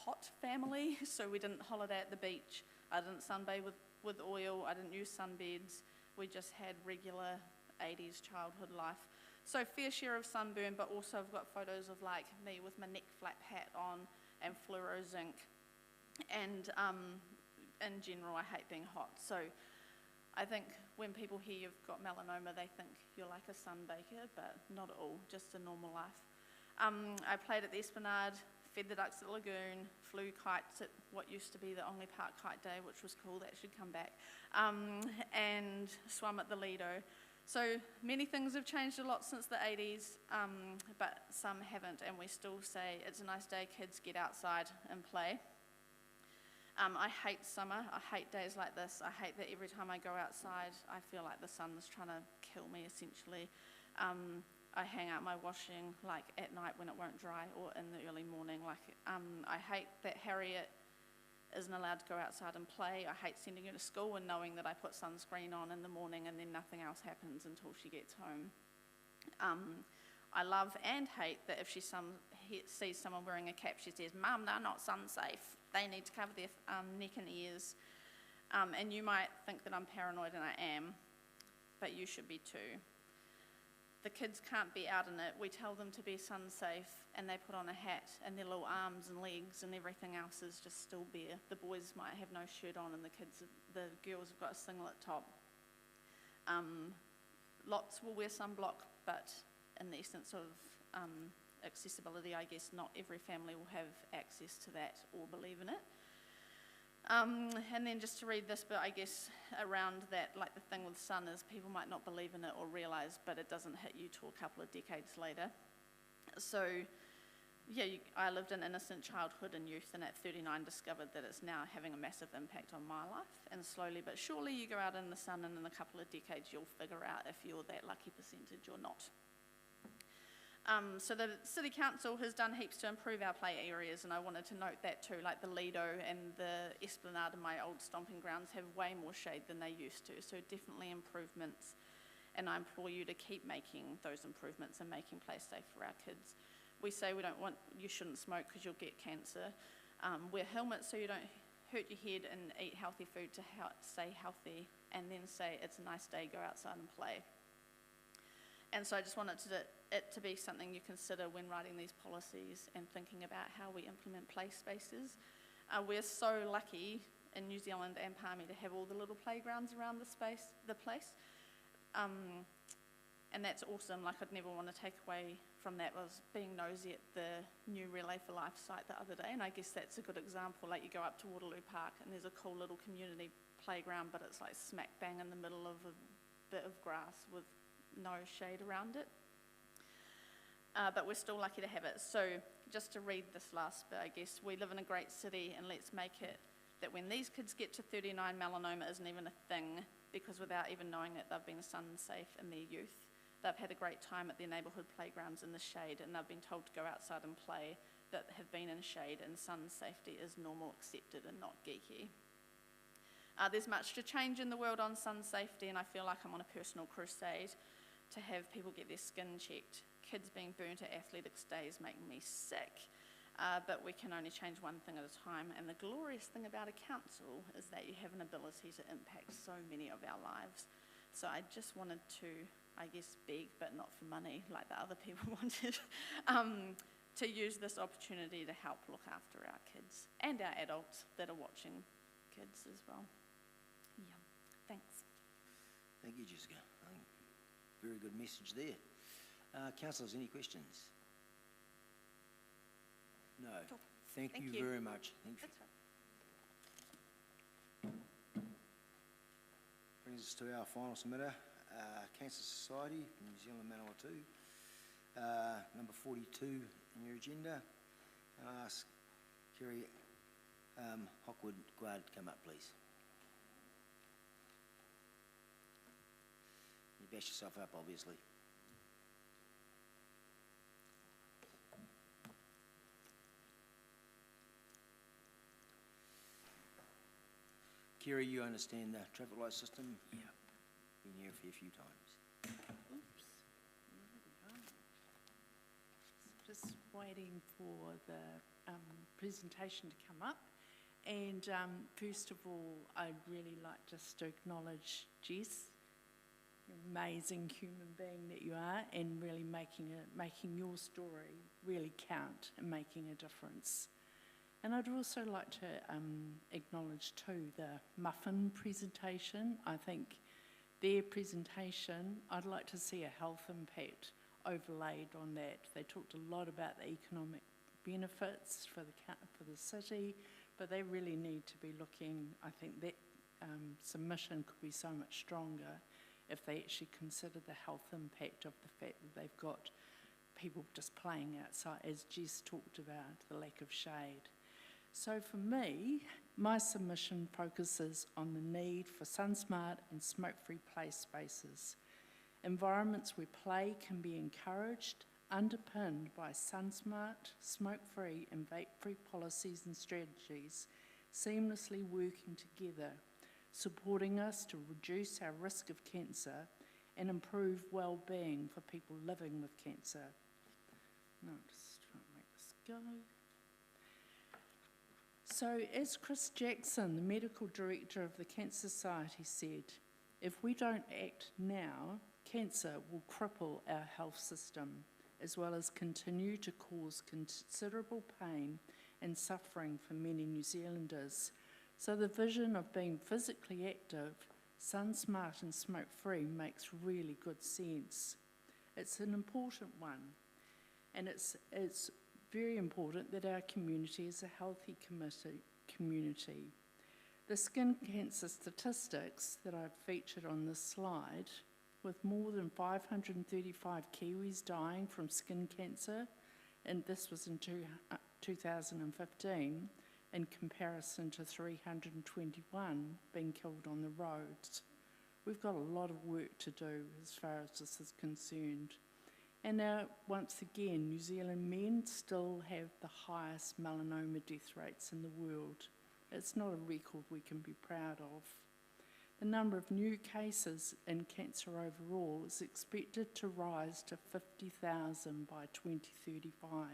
hot family, so we didn't holiday at the beach. I didn't sunbathe with oil. I didn't use sunbeds. We just had regular 80s childhood life. So fair share of sunburn, but also I've got photos of like me with my neck flap hat on and fluoro zinc. And in general, I hate being hot. So I think when people hear you've got melanoma, they think you're like a sunbaker, but not at all, just a normal life. I played at the Esplanade, fed the ducks at the lagoon, flew kites at what used to be the Only Park Kite Day, which was cool, that should come back, and swum at the Lido. So many things have changed a lot since the 80s, but some haven't, and we still say, it's a nice day, kids, get outside and play. I hate summer. I hate days like this. I hate that every time I go outside, I feel like the sun's trying to kill me, essentially. I hang out my washing like at night when it won't dry, or in the early morning. I hate that Harriet isn't allowed to go outside and play. I hate sending her to school and knowing that I put sunscreen on in the morning and then nothing else happens until she gets home. I love and hate that if she sees someone wearing a cap, she says, "Mum, they're not sun safe. They need to cover their neck and ears." And you might think that I'm paranoid, and I am, but you should be too. The kids can't be out in it. We tell them to be sun safe, and they put on a hat, and their little arms and legs and everything else is just still bare. The boys might have no shirt on, and the girls have got a singlet top. Lots will wear sunblock, but in the essence of accessibility, I guess not every family will have access to that or believe in it. And then just to read this bit, I guess, around that, like the thing with sun is people might not believe in it or realise, but it doesn't hit you till a couple of decades later. So, yeah, I lived an innocent childhood and youth, and at 39 discovered that it's now having a massive impact on my life. And slowly but surely you go out in the sun, and in a couple of decades you'll figure out if you're that lucky percentage or not. So the City Council has done heaps to improve our play areas, and I wanted to note that too, like the Lido and the Esplanade and my old stomping grounds have way more shade than they used to, so definitely improvements, and I implore you to keep making those improvements and making play safe for our kids. we say you shouldn't smoke because you'll get cancer. Wear helmets so you don't hurt your head, and eat healthy food to stay healthy, and then say it's a nice day, go outside and play. And so I just wanted it to be something you consider when writing these policies and thinking about how we implement play spaces. We're so lucky in New Zealand and Palmy to have all the little playgrounds around the place. And that's awesome. Like, I'd never want to take away from that. I was being nosy at the new Relay for Life site the other day, and I guess that's a good example. Like, you go up to Waterloo Park and there's a cool little community playground, but it's like smack bang in the middle of a bit of grass with no shade around it. But we're still lucky to have it. So just to read this last bit, I guess, we live in a great city, and let's make it that when these kids get to 39, melanoma isn't even a thing, because without even knowing it, they've been sun safe in their youth. They've had a great time at their neighbourhood playgrounds in the shade, and they've been told to go outside and play, that have been in shade, and sun safety is normal, accepted, and not geeky. There's much to change in the world on sun safety, and I feel like I'm on a personal crusade to have people get their skin checked. Kids being burnt at athletics days make me sick, but we can only change one thing at a time, and the glorious thing about a council is that you have an ability to impact so many of our lives. So I just wanted to, I guess, beg, but not for money like the other people wanted, to use this opportunity to help look after our kids and our adults that are watching kids as well. Yeah, thanks. Thank you, Jessica. Very good message there. Councillors, any questions? No. Cool. Thank you very much. Thank you. That's right. Brings us to our final submitter, Cancer Society from New Zealand, Manawatu. Number 42 in your agenda. And I ask Kerry Hockwood-Guard to come up, please. You bash yourself up, obviously. Kerry, you understand the traffic light system? Yeah. Been here for a few times. Oops. Just waiting for the presentation to come up. And first of all, I'd really like just to acknowledge Jess, the amazing human being that you are, and really making your story really count and making a difference. And I'd also like to acknowledge too the muffin presentation. I think their presentation, I'd like to see a health impact overlaid on that. They talked a lot about the economic benefits for the city, but they really need to be looking, I think that submission could be so much stronger if they actually consider the health impact of the fact that they've got people just playing outside, as Jess talked about, the lack of shade. So for me, my submission focuses on the need for sun-smart and smoke-free play spaces. Environments where play can be encouraged, underpinned by sun-smart, smoke-free and vape-free policies and strategies, seamlessly working together, supporting us to reduce our risk of cancer and improve well-being for people living with cancer. No, just trying to make this go. So, as Chris Jackson, the medical director of the Cancer Society, said, if we don't act now, cancer will cripple our health system, as well as continue to cause considerable pain and suffering for many New Zealanders. So the vision of being physically active, sun-smart and smoke-free makes really good sense. It's an important one, and it's very important that our community is a healthy community. The skin cancer statistics that I've featured on this slide, with more than 535 Kiwis dying from skin cancer, and this was in 2015, in comparison to 321 being killed on the roads. We've got a lot of work to do as far as this is concerned. And now, once again, New Zealand men still have the highest melanoma death rates in the world. It's not a record we can be proud of. the number of new cases in cancer overall is expected to rise to 50,000 by 2035.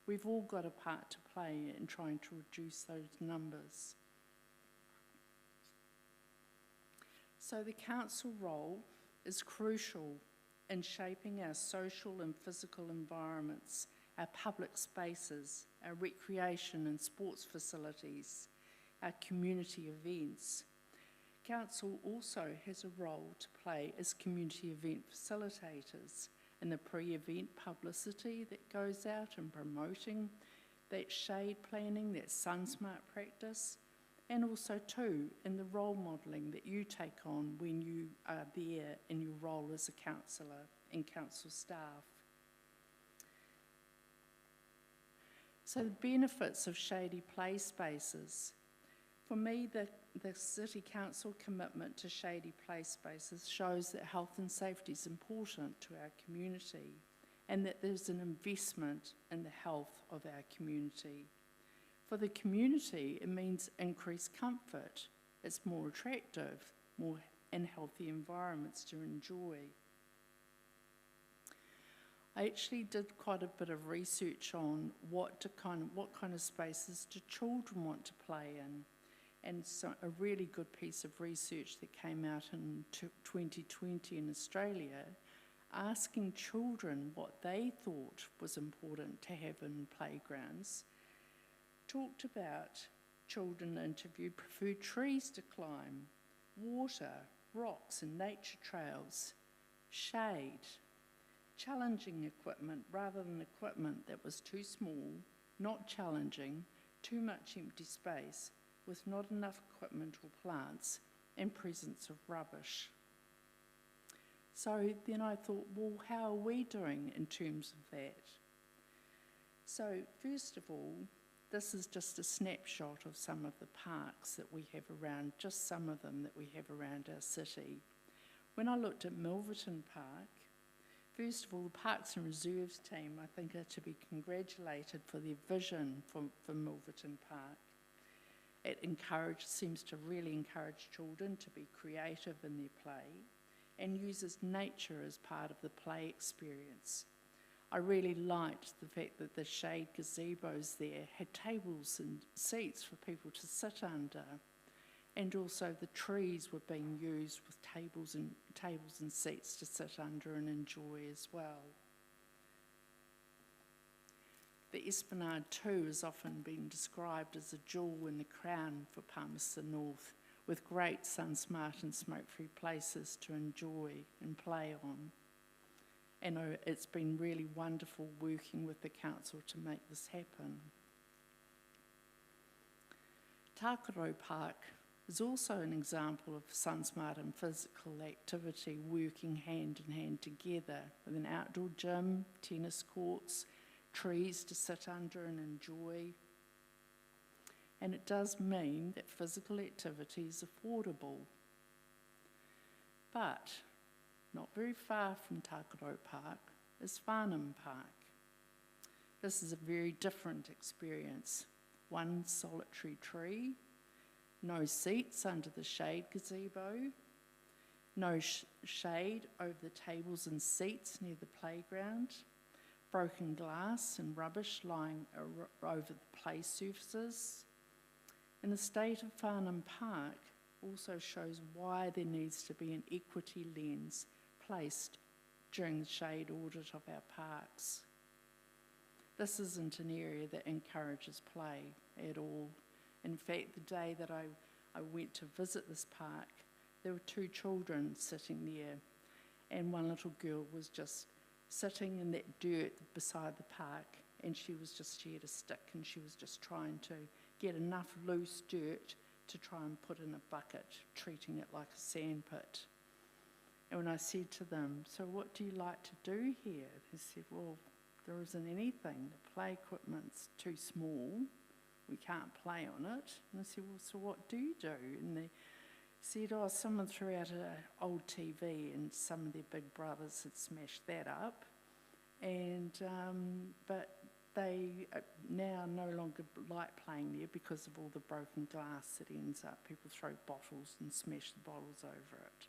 We've all got a part to play in trying to reduce those numbers. So the council role is crucial in shaping our social and physical environments, our public spaces, our recreation and sports facilities, our community events. Council also has a role to play as community event facilitators in the pre-event publicity that goes out and promoting that shade planning, that sun-smart practice, and also too in the role modelling that you take on when you are there in your role as a councillor and council staff. So the benefits of shady play spaces. For me, the City Council commitment to shady play spaces shows that health and safety is important to our community and that there's an investment in the health of our community. For the community, it means increased comfort. It's more attractive, more and healthy environments to enjoy. I actually did quite a bit of research on what kind of spaces do children want to play in. And so a really good piece of research that came out in 2020 in Australia, asking children what they thought was important to have in playgrounds, talked about children interviewed preferred trees to climb, water, rocks and nature trails, shade, challenging equipment rather than equipment that was too small, not challenging, too much empty space, with not enough equipment or plants, and presence of rubbish. So then I thought, well, how are we doing in terms of that? So first of all, this is just a snapshot of some of the parks that we have around, just some of them that we have around our city. When I looked at Milverton Park, first of all, the Parks and Reserves team, I think, are to be congratulated for their vision for Milverton Park. It seems to really encourage children to be creative in their play and uses nature as part of the play experience. I really liked the fact that the shade gazebos there had tables and seats for people to sit under, and also the trees were being used with tables and seats to sit under and enjoy as well. The Esplanade too has often been described as a jewel in the crown for Palmerston North, with great sun-smart and smoke-free places to enjoy and play on. And it's been really wonderful working with the council to make this happen. Takaro Park is also an example of sun-smart and physical activity working hand in hand together, with an outdoor gym, tennis courts, trees to sit under and enjoy. And it does mean that physical activity is affordable. But not very far from Takaro Park is Farnham Park. This is a very different experience. One solitary tree, no seats under the shade gazebo, no shade over the tables and seats near the playground, broken glass and rubbish lying over the play surfaces. And the state of Farnham Park also shows why there needs to be an equity lens placed during the shade audit of our parks. This isn't an area that encourages play at all. In fact, the day that I went to visit this park, there were two children sitting there, and one little girl was just sitting in that dirt beside the park, and she had a stick and she was just trying to get enough loose dirt to try and put in a bucket, treating it like a sandpit. And when I said to them, so what do you like to do here? They said, well, there isn't anything. The play equipment's too small. We can't play on it. And I said, well, so what do you do? And they said, oh, someone threw out an old TV and some of their big brothers had smashed that up. And but they now no longer like playing there because of all the broken glass that ends up. People throw bottles and smash the bottles over it.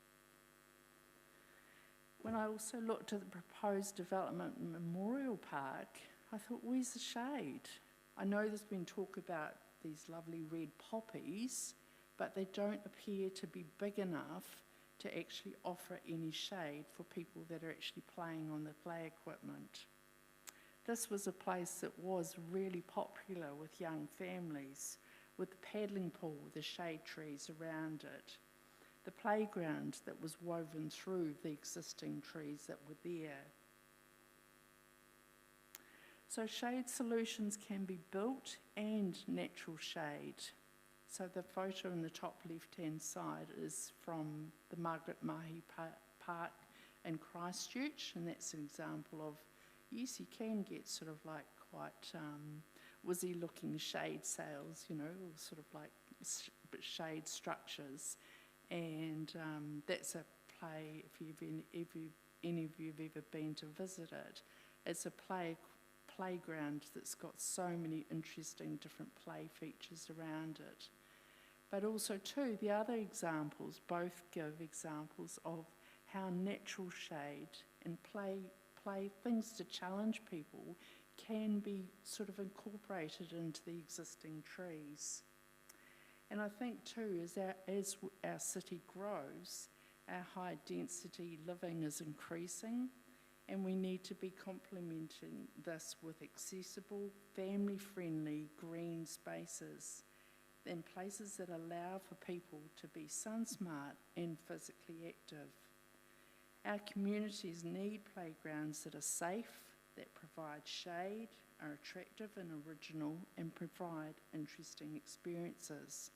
When I also looked at the proposed development in Memorial Park, I thought, where's the shade? I know there's been talk about these lovely red poppies, but they don't appear to be big enough to actually offer any shade for people that are actually playing on the play equipment. This was a place that was really popular with young families, with the paddling pool, the shade trees around it, the playground that was woven through the existing trees that were there. So shade solutions can be built and natural shade. So the photo in the top left-hand side is from the Margaret Mahi Park in Christchurch, and that's an example of, yes, you can get sort of like quite wizzy-looking shade sails, you know, sort of like shade structures. And that's a play, if any of you have ever been to visit it, it's a playground that's got so many interesting different play features around it. But also too, the other examples both give examples of how natural shade and play things to challenge people can be sort of incorporated into the existing trees. And I think too, as our city grows, our high density living is increasing, and we need to be complementing this with accessible, family-friendly green spaces and places that allow for people to be sun-smart and physically active. Our communities need playgrounds that are safe, that provide shade, are attractive and original, and provide interesting experiences.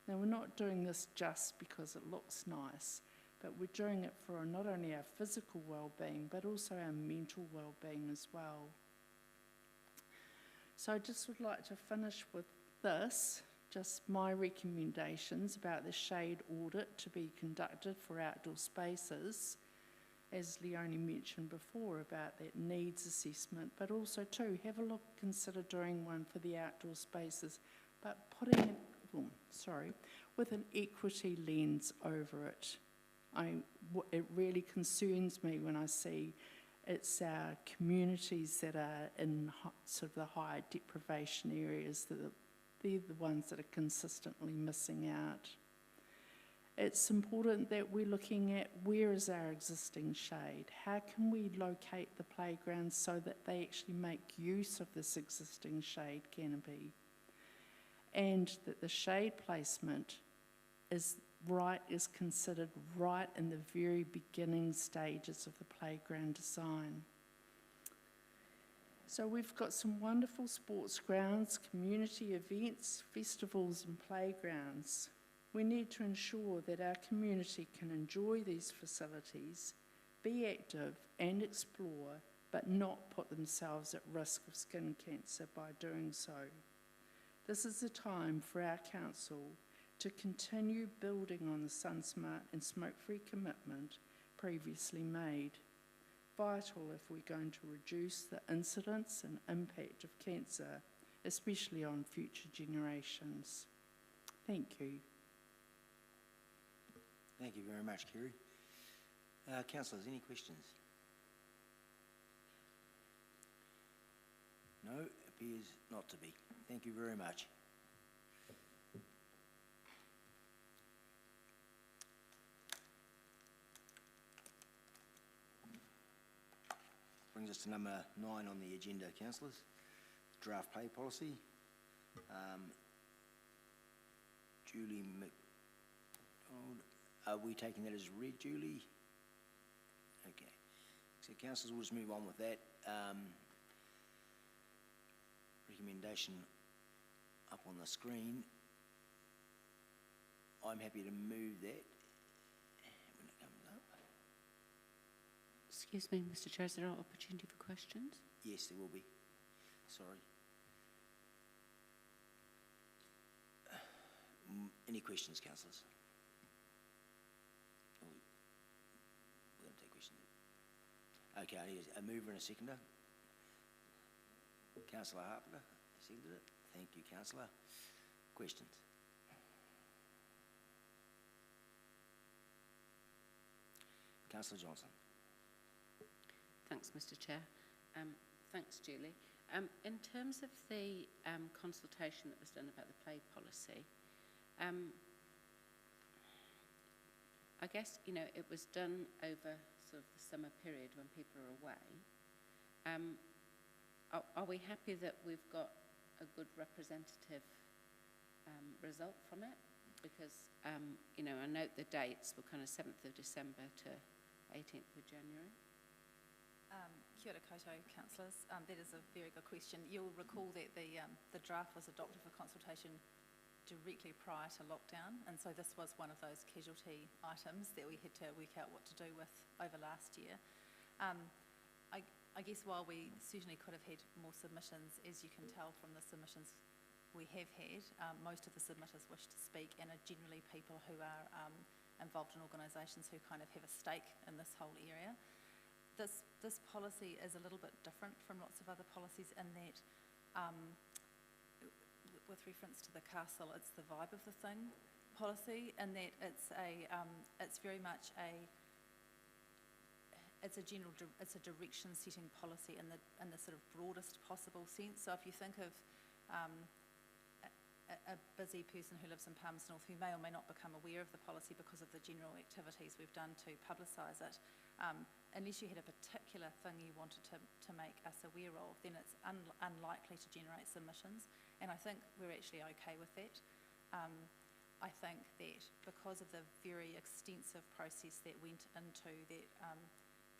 Now, we're not doing this just because it looks nice, but we're doing it for not only our physical well-being, but also our mental well-being as well. So I just would like to finish with this, just my recommendations about the shade audit to be conducted for outdoor spaces, as Leonie mentioned before about that needs assessment, but also too, have a look, consider doing one for the outdoor spaces, but putting it, with an equity lens over it. It really concerns me when I see it's our communities that are in sort of the high deprivation areas that they're the ones that are consistently missing out. It's important that we're looking at where is our existing shade? How can we locate the playgrounds so that they actually make use of this existing shade canopy? And that the shade placement is considered right in the very beginning stages of the playground design. So we've got some wonderful sports grounds, community events, festivals and playgrounds. We need to ensure that our community can enjoy these facilities, be active and explore, but not put themselves at risk of skin cancer by doing so. This is the time for our council to continue building on the SunSmart and smoke-free commitment previously made. Vital if we're going to reduce the incidence and impact of cancer, especially on future generations. Thank you. Thank you very much, Kerry. Councillors, any questions? No, appears not to be. Thank you very much. Brings us to number 9 on the agenda, councillors. Draft pay policy. Julie McDonald, are we taking that as read, Julie? Okay. So councillors, we'll just move on with that. Recommendation up on the screen. I'm happy to move that when it comes up. Excuse me, Mr. Chair, is there an opportunity for questions? Yes, there will be. Sorry. Any questions, councillors? We're going to take questions. Okay, I need a mover and a seconder. Councillor Harper, seconded it. Thank you, Councillor. Questions? Councillor Johnson. Thanks, Mr. Chair. Thanks, Julie. In terms of the consultation that was done about the play policy, I guess, you know, it was done over sort of the summer period when people are away. Are we happy that we've got a good representative result from it? Because, you know, I note the dates were kind of 7th of December to 18th of January. Kia ora koutou, councillors. That is a very good question. You'll recall that the draft was adopted for consultation directly prior to lockdown, and so this was one of those casualty items that we had to work out what to do with over last year. I guess while we certainly could have had more submissions, as you can tell from the submissions we have had, most of the submitters wish to speak and are generally people who are involved in organisations who kind of have a stake in this whole area. This policy is a little bit different from lots of other policies in that, with reference to the castle, it's the vibe of the thing policy, and that it's very much it's a direction setting policy in the sort of broadest possible sense. So if you think of a busy person who lives in Palms North who may or may not become aware of the policy because of the general activities we've done to publicise it, unless you had a particular thing you wanted to make us aware of, then it's unlikely to generate submissions, and I think we're actually okay with that. I think that because of the very extensive process that went into that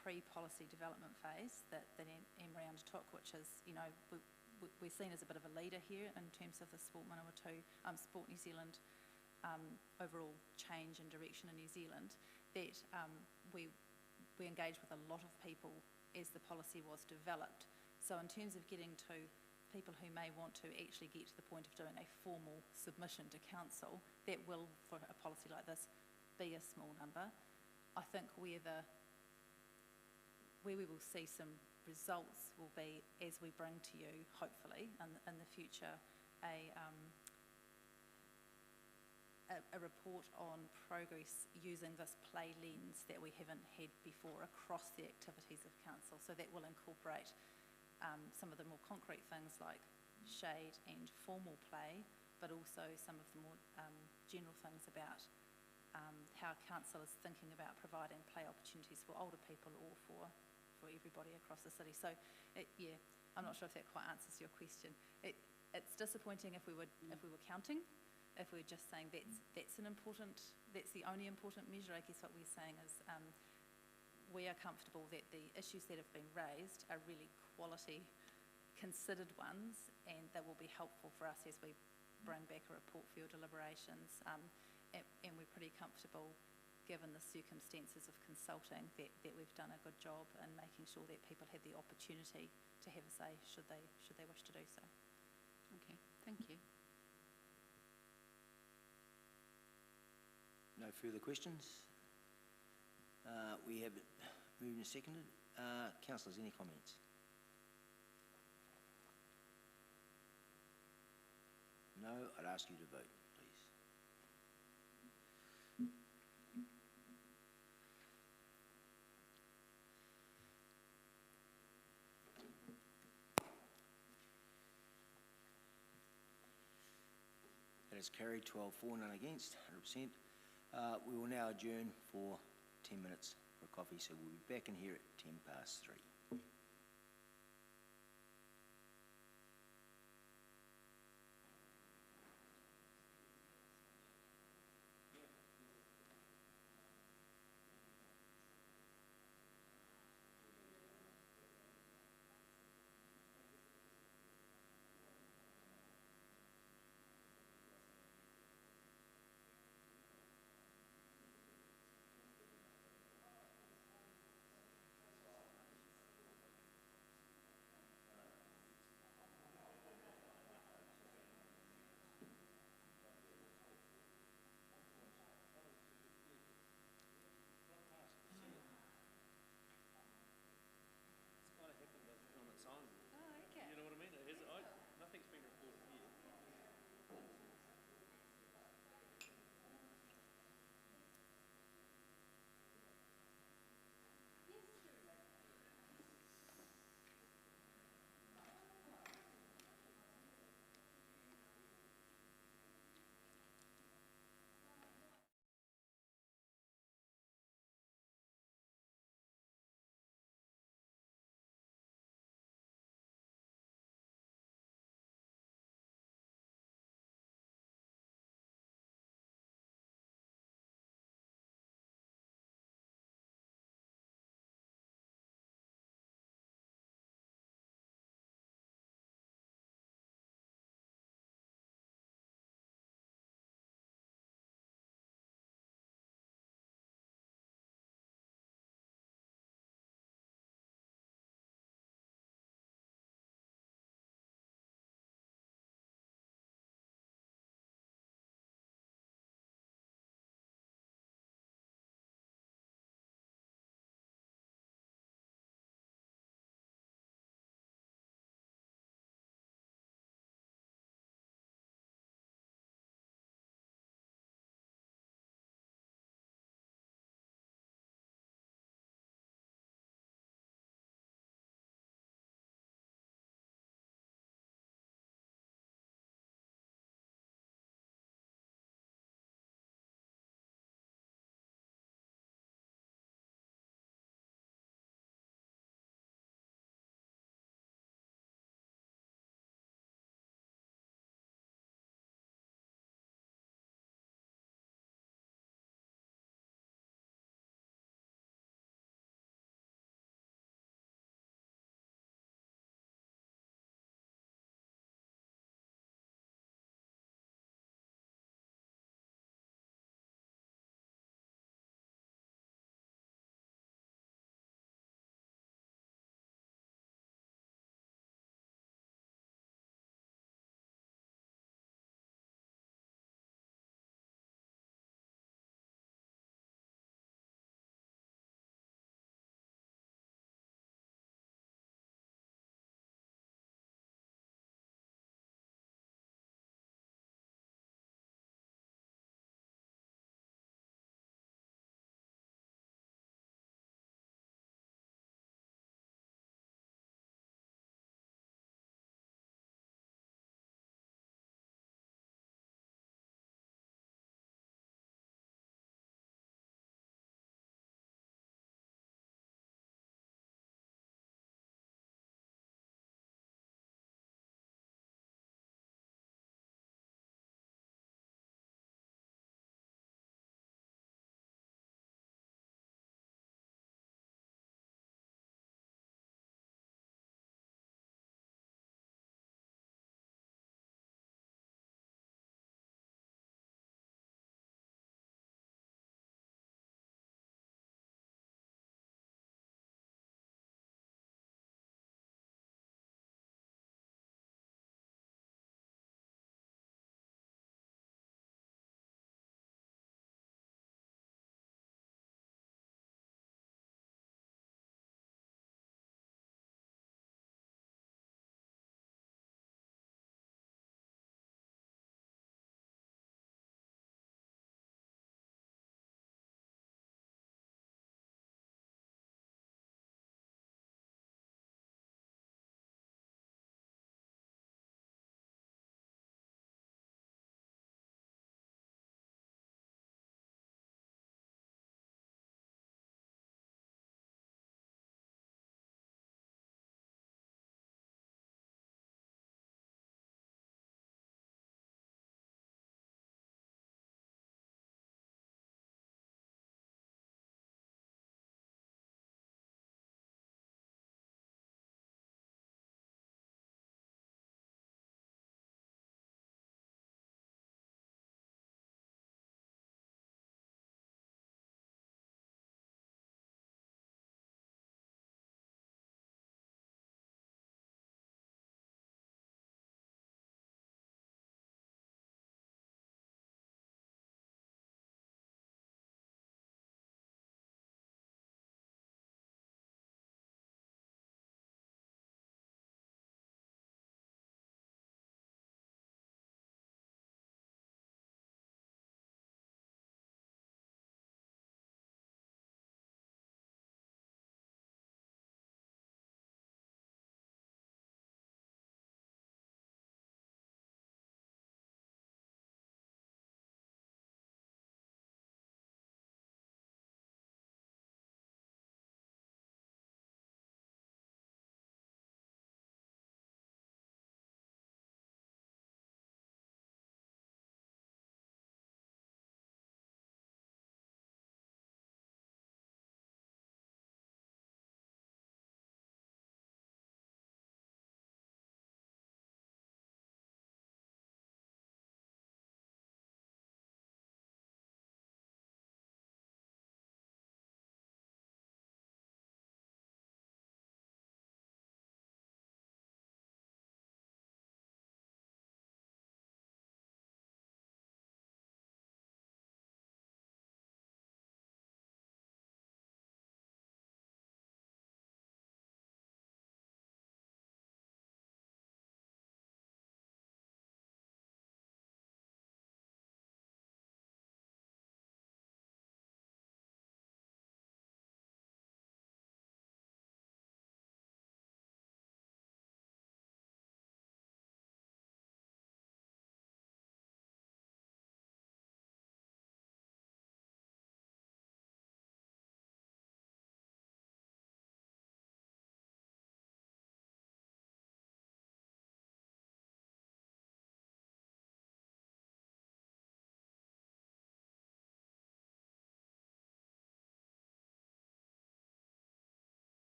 pre-policy development phase that Emery undertook, which is, you know, we're seen as a bit of a leader here in terms of the Sport Manawatu, Sport New Zealand overall change and direction in New Zealand, that we engaged with a lot of people as the policy was developed. So in terms of getting to people who may want to actually get to the point of doing a formal submission to council, that will, for a policy like this, be a small number. I think where we will see some results will be as we bring to you, hopefully, in the future, a report on progress using this play lens that we haven't had before across the activities of council. So that will incorporate some of the more concrete things like shade and formal play, but also some of the more general things about how council is thinking about providing play opportunities for older people or for everybody across the city. So, yeah, I'm not sure if that quite answers your question. It's disappointing if we were counting, if we're just saying that's the only important measure. I guess what we're saying is we are comfortable that the issues that have been raised are really quality, considered ones, and that will be helpful for us as we bring back a report for your deliberations. And we're pretty comfortable, given the circumstances of consulting, that we've done a good job in making sure that people had the opportunity to have a say should they wish to do so. Okay, thank you. No further questions? We have it moved and seconded. Councillors, any comments? No, I'd ask you to vote, please. That is carried, 12-4, none against, 100%. We will now adjourn for 10 minutes for coffee, so we'll be back in here at 3:10.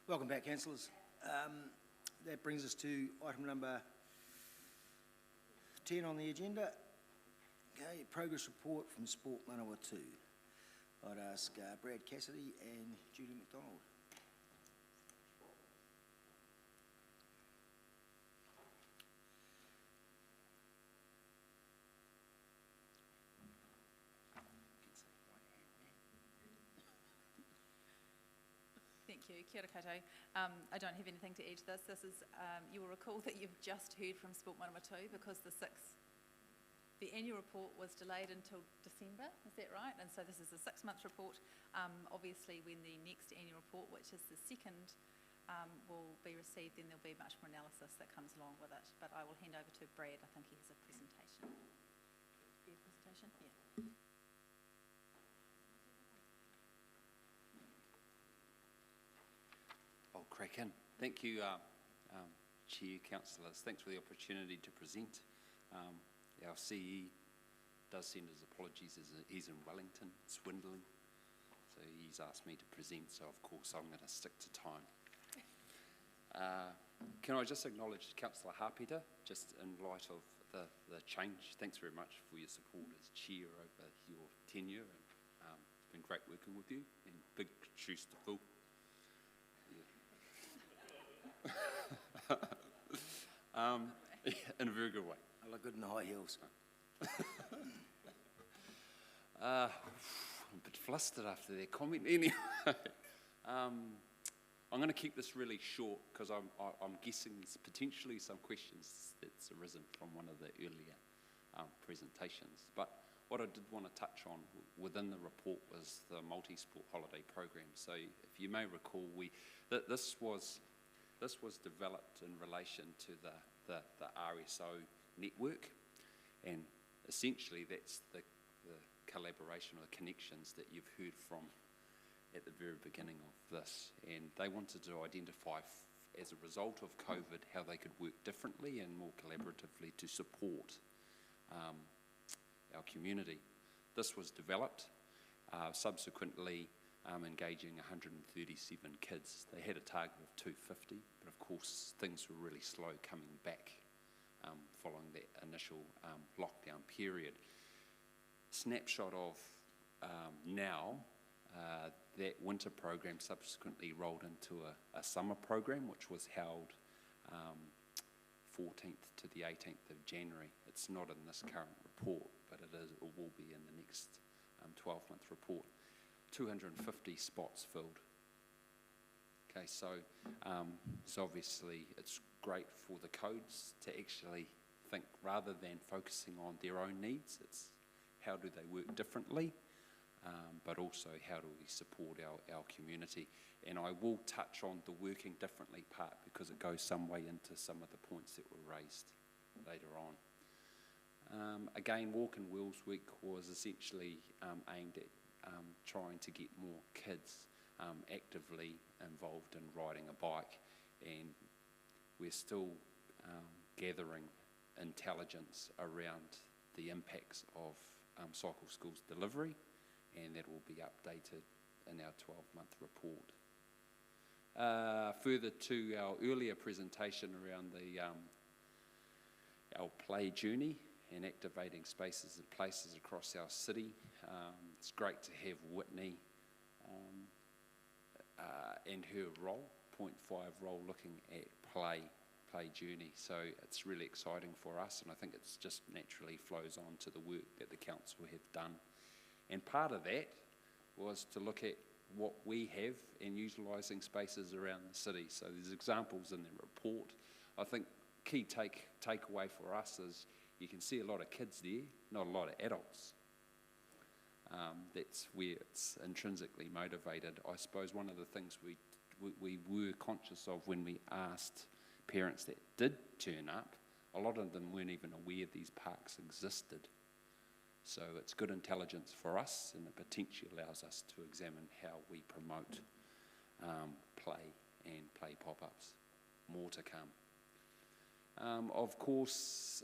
Welcome back, councillors. That brings us to item number 10 on the agenda. Okay, progress report from Sport Manawatu. I'd ask Brad Cassidy and Julie McDonald. Thank you. Kia ora koutou. I don't have anything to add to this. This is, you will recall that you've just heard from Sport Manawatu because the annual report was delayed until December, is that right? And so this is a 6-month report. Obviously, when the next annual report, which is the second, will be received, then there'll be much more analysis that comes along with it. But I will hand over to Brad. I think he has a presentation. Your presentation? Yeah. I'll crack in. Thank you, Chair, councillors. Thanks for the opportunity to present. Our CE does send his apologies as he's in Wellington, swindling. So he's asked me to present, so of course I'm going to stick to time. Can I just acknowledge Councillor Harpeter, just in light of the change. Thanks very much for your support as Chair over your tenure. And, it's been great working with you, and big shoes to fill. In a very good way. I look good in the high heels. I'm a bit flustered after their comment anyway. I'm going to keep this really short because I'm guessing there's potentially some questions that's arisen from one of the earlier presentations. But what I did want to touch on within the report was the multi-sport holiday program. So if you may recall, this was developed in relation to the RSO network, and essentially that's the collaboration or the connections that you've heard from at the very beginning of this. And they wanted to identify, as a result of COVID, how they could work differently and more collaboratively to support our community. This was developed, subsequently engaging 137 kids. They had a target of 250, but of course things were really slow coming back following that initial lockdown period. Snapshot of now, that winter program subsequently rolled into a summer program, which was held 14th to the 18th of January. It's not in this current report, but it will be in the next 12-month report. 250 spots filled. Okay, so obviously it's great for the codes to actually think, rather than focusing on their own needs, it's how do they work differently, but also how do we support our community. And I will touch on the working differently part because it goes some way into some of the points that were raised later on. Again, Walk and Wheels Week was essentially aimed at trying to get more kids actively involved in riding a bike, and we're still gathering intelligence around the impacts of cycle schools delivery, and that will be updated in our 12-month report. Further to our earlier presentation around our play journey and activating spaces and places across our city, it's great to have Whitney and her role, 0.5 role, looking at play journey. So it's really exciting for us, and I think it's just naturally flows on to the work that the council have done. And part of that was to look at what we have in utilising spaces around the city. So there's examples in the report. I think key takeaway for us is you can see a lot of kids there, not a lot of adults. That's where it's intrinsically motivated. I suppose one of the things we were conscious of when we asked parents that did turn up, a lot of them weren't even aware these parks existed. So it's good intelligence for us, and it potentially allows us to examine how we promote play and play pop-ups. More to come. Of course,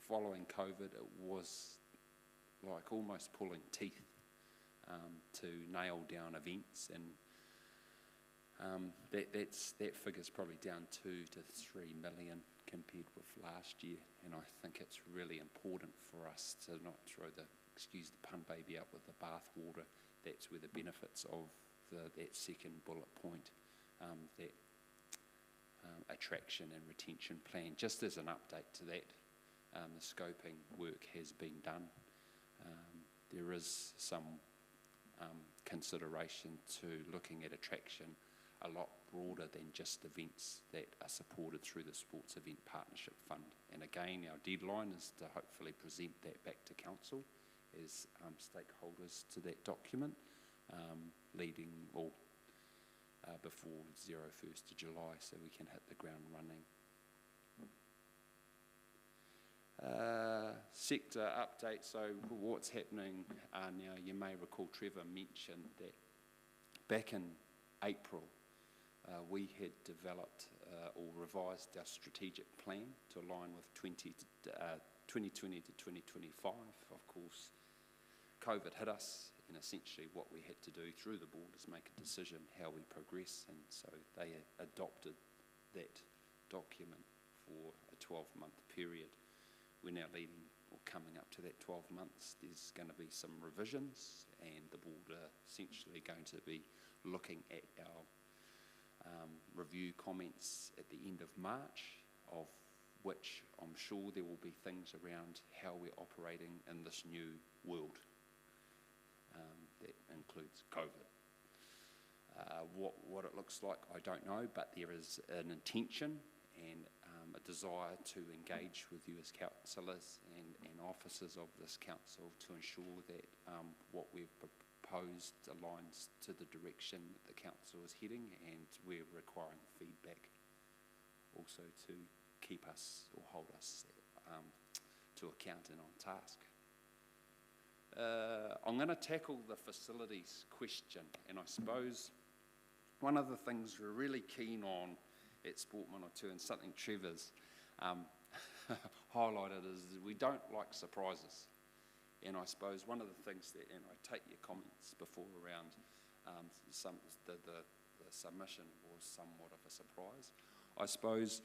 following COVID, it was like almost pulling teeth to nail down events, and That figure's probably down 2 to 3 million compared with last year, and I think it's really important for us to not throw the, excuse the pun, baby out with the bathwater. That's where the benefits of that second bullet point, that attraction and retention plan. Just as an update to that, the scoping work has been done. There is some consideration to looking at attraction a lot broader than just events that are supported through the Sports Event Partnership Fund. And again, our deadline is to hopefully present that back to Council as stakeholders to that document, leading or before 01st of July, so we can hit the ground running. Sector update, so what's happening now, you may recall Trevor mentioned that back in April we had developed or revised our strategic plan to align with 2020 to 2025. Of course, COVID hit us, and essentially what we had to do through the board is make a decision how we progress, and so they adopted that document for a 12-month period. We're now leading or coming up to that 12 months. There's going to be some revisions, and the board are essentially going to be looking at our review comments at the end of March, of which I'm sure there will be things around how we're operating in this new world. That includes COVID. What it looks like, I don't know, but there is an intention and a desire to engage with you as councillors and officers of this council to ensure that what we've proposed aligns to the direction that the council is heading, and we're requiring feedback also to keep us or hold us to account and on task. I'm going to tackle the facilities question, and I suppose one of the things we're really keen on at Sport Manawatu, and something Trevor's highlighted, is we don't like surprises. And I suppose one of the things that, and I take your comments before around the submission was somewhat of a surprise. I suppose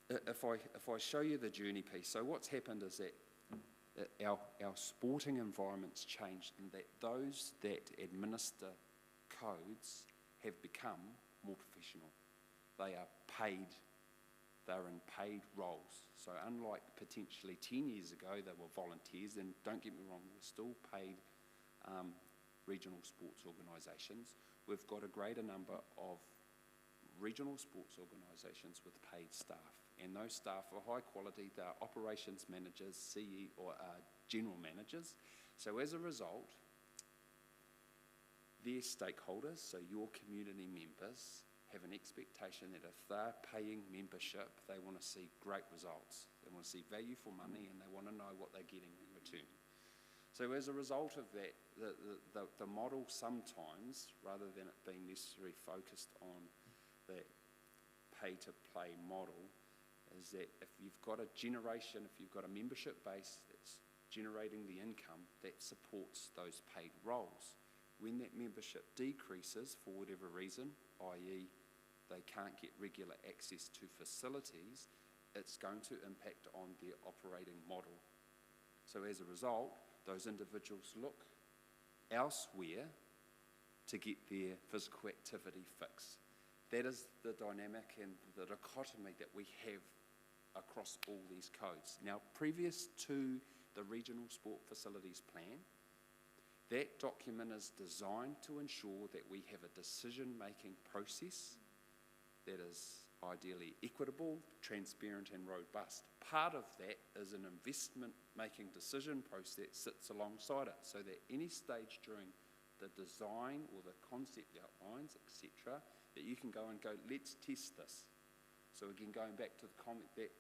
if I show you the journey piece, so what's happened is that our sporting environment's changed, and that those that administer codes have become more professional. They are paid, they're in paid roles. So unlike potentially 10 years ago, they were volunteers, and don't get me wrong, we're still paid regional sports organisations. We've got a greater number of regional sports organisations with paid staff, and those staff are high quality. They're operations managers, CE or general managers. So as a result, their stakeholders, so your community members, have an expectation that if they're paying membership, they want to see great results. They want to see value for money, and they want to know what they're getting in return. So as a result of that, the model sometimes, rather than it being necessarily focused on that pay-to-play model, is that if you've got a generation, if you've got a membership base that's generating the income, that supports those paid roles. When that membership decreases for whatever reason, i.e. they can't get regular access to facilities, it's going to impact on their operating model. So as a result, those individuals look elsewhere to get their physical activity fix. That is the dynamic and the dichotomy that we have across all these codes. Now, previous to the Regional Sport Facilities Plan, that document is designed to ensure that we have a decision-making process that is ideally equitable, transparent and robust. Part of that is an investment-making decision process that sits alongside it, so that any stage during the design or the concept outlines, etc., that you can go and go, let's test this. So again, going back to the comment that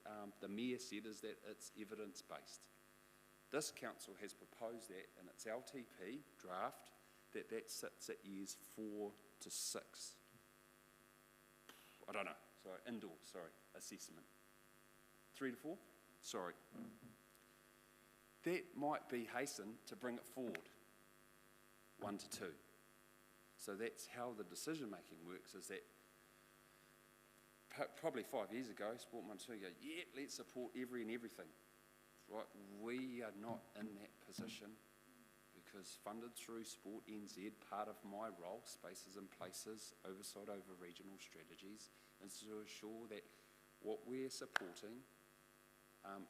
the Mayor said, is that it's evidence-based. This council has proposed that in its LTP draft, that sits at years 4 to 6. I don't know, sorry, indoor, sorry, assessment. 3 to 4? Sorry. That might be hastened to bring it forward, 1 to 2. So that's how the decision-making works, is that probably 5 years ago, Sport Manawatu go, yeah, let's support every and everything. Right? We are not in that position because funded through Sport NZ, part of my role, Spaces and Places, oversight over regional strategies, is to ensure that what we're supporting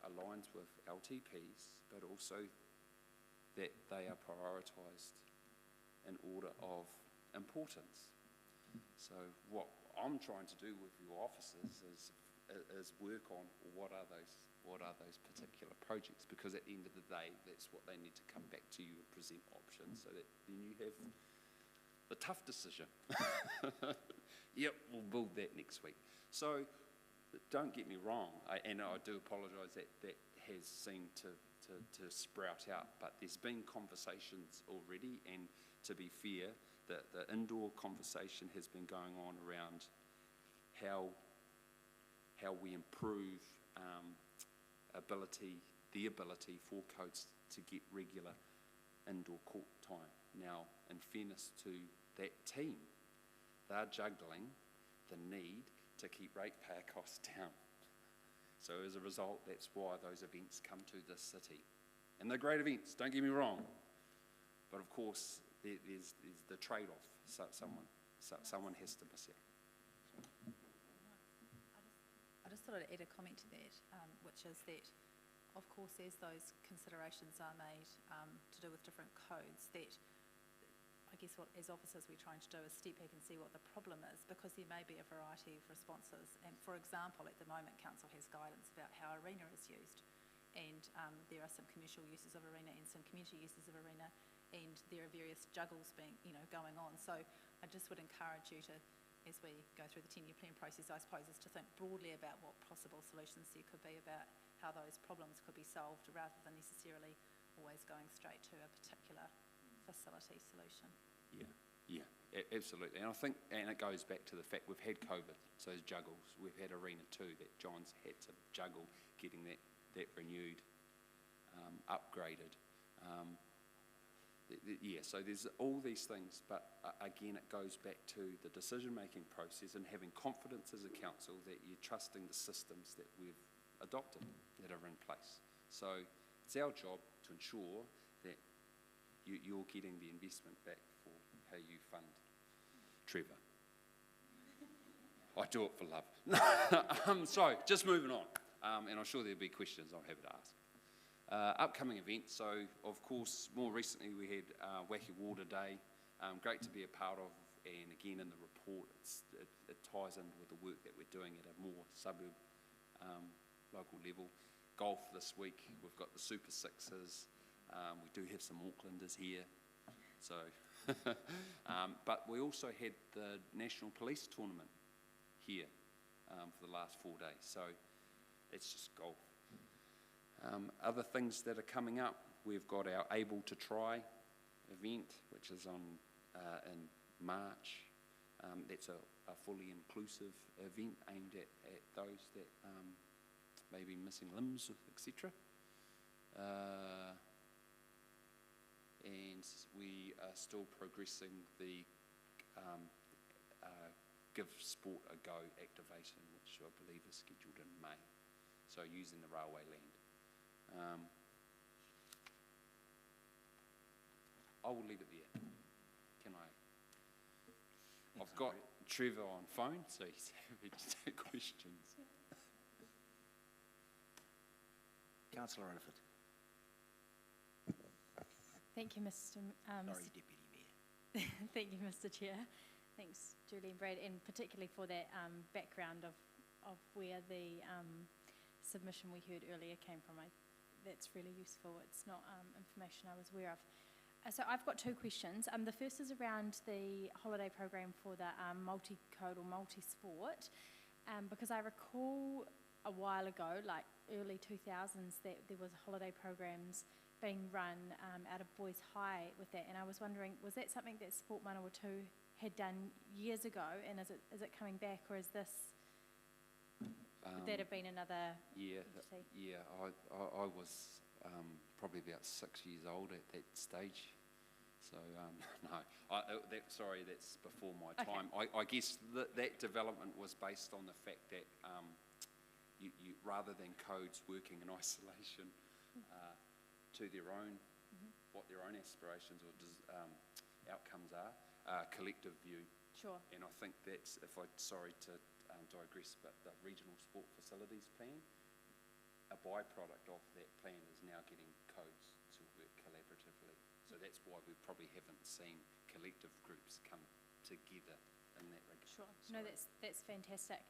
aligns with LTPs, but also that they are prioritised in order of importance. So what I'm trying to do with your officers is work on what are those particular projects, because at the end of the day, that's what they need to come back to you and present options, so that then you have the tough decision. Yep, we'll build that next week. So don't get me wrong, and I do apologise that has seemed to sprout out, but there's been conversations already, and to be fair, the indoor conversation has been going on around how we improve the ability for codes to get regular indoor court time. Now, in fairness to that team, they're juggling the need to keep ratepayer costs down. So as a result, that's why those events come to this city. And they're great events, don't get me wrong. But of course, there's the trade-off. So someone has to miss out. I just thought I'd add a comment to that, which is that, of course, as those considerations are made to do with different codes, that I guess what, as officers, we're trying to do is step back and see what the problem is, because there may be a variety of responses. And for example, at the moment, Council has guidance about how arena is used, and there are some commercial uses of arena and some community uses of arena, and there are various juggles going on. So I just would encourage you to, as we go through the 10-year plan process, I suppose, is to think broadly about what possible solutions there could be about how those problems could be solved, rather than necessarily always going straight to a particular facility solution. Yeah, absolutely. And I think, and it goes back to the fact we've had COVID, so those juggles. We've had Arena 2 that John's had to juggle getting that renewed, upgraded. Yeah, so there's all these things, but again, it goes back to the decision-making process and having confidence as a council that you're trusting the systems that we've adopted, that are in place. So it's our job to ensure that you're getting the investment back for how you fund Trevor. I do it for love. So, just moving on, and I'm sure there'll be questions I'm happy to ask. Upcoming events, so of course, more recently we had Wacky Water Day, great to be a part of, and again in the report, it ties in with the work that we're doing at a more suburb local level. Golf this week, we've got the Super Sixes, we do have some Aucklanders here, so, but we also had the National Police Tournament here for the last 4 days, so it's just golf. Other things that are coming up, we've got our Able to Try event, which is on in March. That's a fully inclusive event aimed at those that may be missing limbs, etc. And we are still progressing the Give Sport a Go activation, which I believe is scheduled in May, so using the railway land. I will leave it there. Can I? I've got Trevor on phone, so he's happy to take questions. Councillor Rutherford. Thank you, Mr. Sorry, Deputy Mayor. Thank you, Mr. Chair. Thanks, Julie and Brad, and particularly for that background of where the submission we heard earlier came from. That's really useful. It's not information I was aware of. So I've got two questions. The first is around the holiday program for the multi-code or multi-sport, because I recall a while ago, like early 2000s, that there was holiday programs being run out of Boys High with that, and I was wondering, was that something that Sport Manawatu had done years ago, and is it coming back, or is this? Would that have been another? Yeah, I was probably about 6 years old at that stage, So, no, sorry, that's before my time. I guess that development was based on the fact that you rather than codes working in isolation to their own, what their own aspirations or outcomes are, collective view. Sure. And I think that's, sorry to digress, but the regional sport facilities plan, a byproduct of that plan is now getting codes to work collaboratively. So that's why we probably haven't seen collective groups come together in that regard. Sure. No, that's fantastic.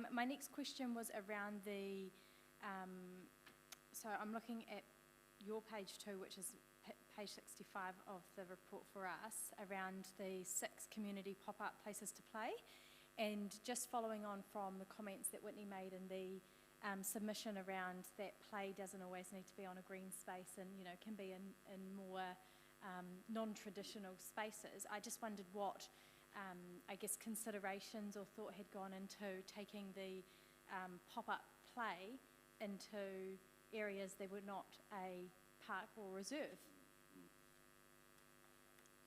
My next question was around the, so I'm looking at your page 2, which is page 65 of the report for us, around the 6 community pop-up places to play. And just following on from the comments that Whitney made in the submission around that play doesn't always need to be on a green space and, you know, can be in more non-traditional spaces. I just wondered what, I guess, considerations or thought had gone into taking the pop-up play into areas that were not a park or reserve.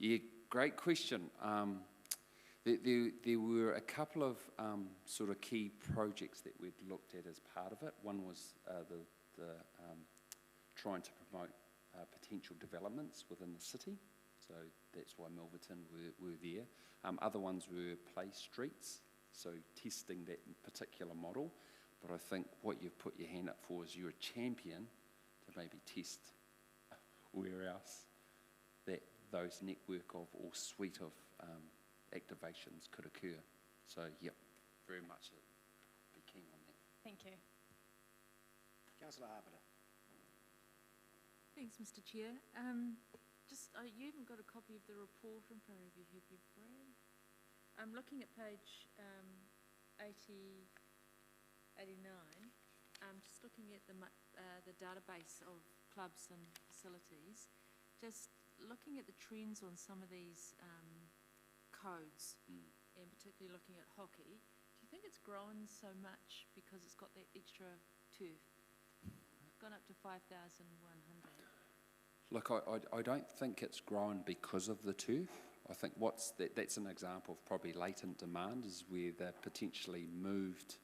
Yeah, great question. There were a couple of sort of key projects that we'd looked at as part of it. One was trying to promote potential developments within the city, so that's why Melverton were there. Other ones were play streets, so testing that particular model. But I think what you've put your hand up for is you're a champion to maybe test where else that those network of or suite of activations could occur. So, yep, very much be keen on that. Thank you. Councillor Harper. Thanks, Mr. Chair. You haven't got a copy of the report in front of you, have you, Brad? I'm looking at page 89. Just looking at the database of clubs and facilities, just looking at the trends on some of these codes, and particularly looking at hockey, do you think it's grown so much because it's got that extra turf? Gone up to 5,100. Look, I don't think it's grown because of the turf. I think that's an example of probably latent demand, is where they've potentially moved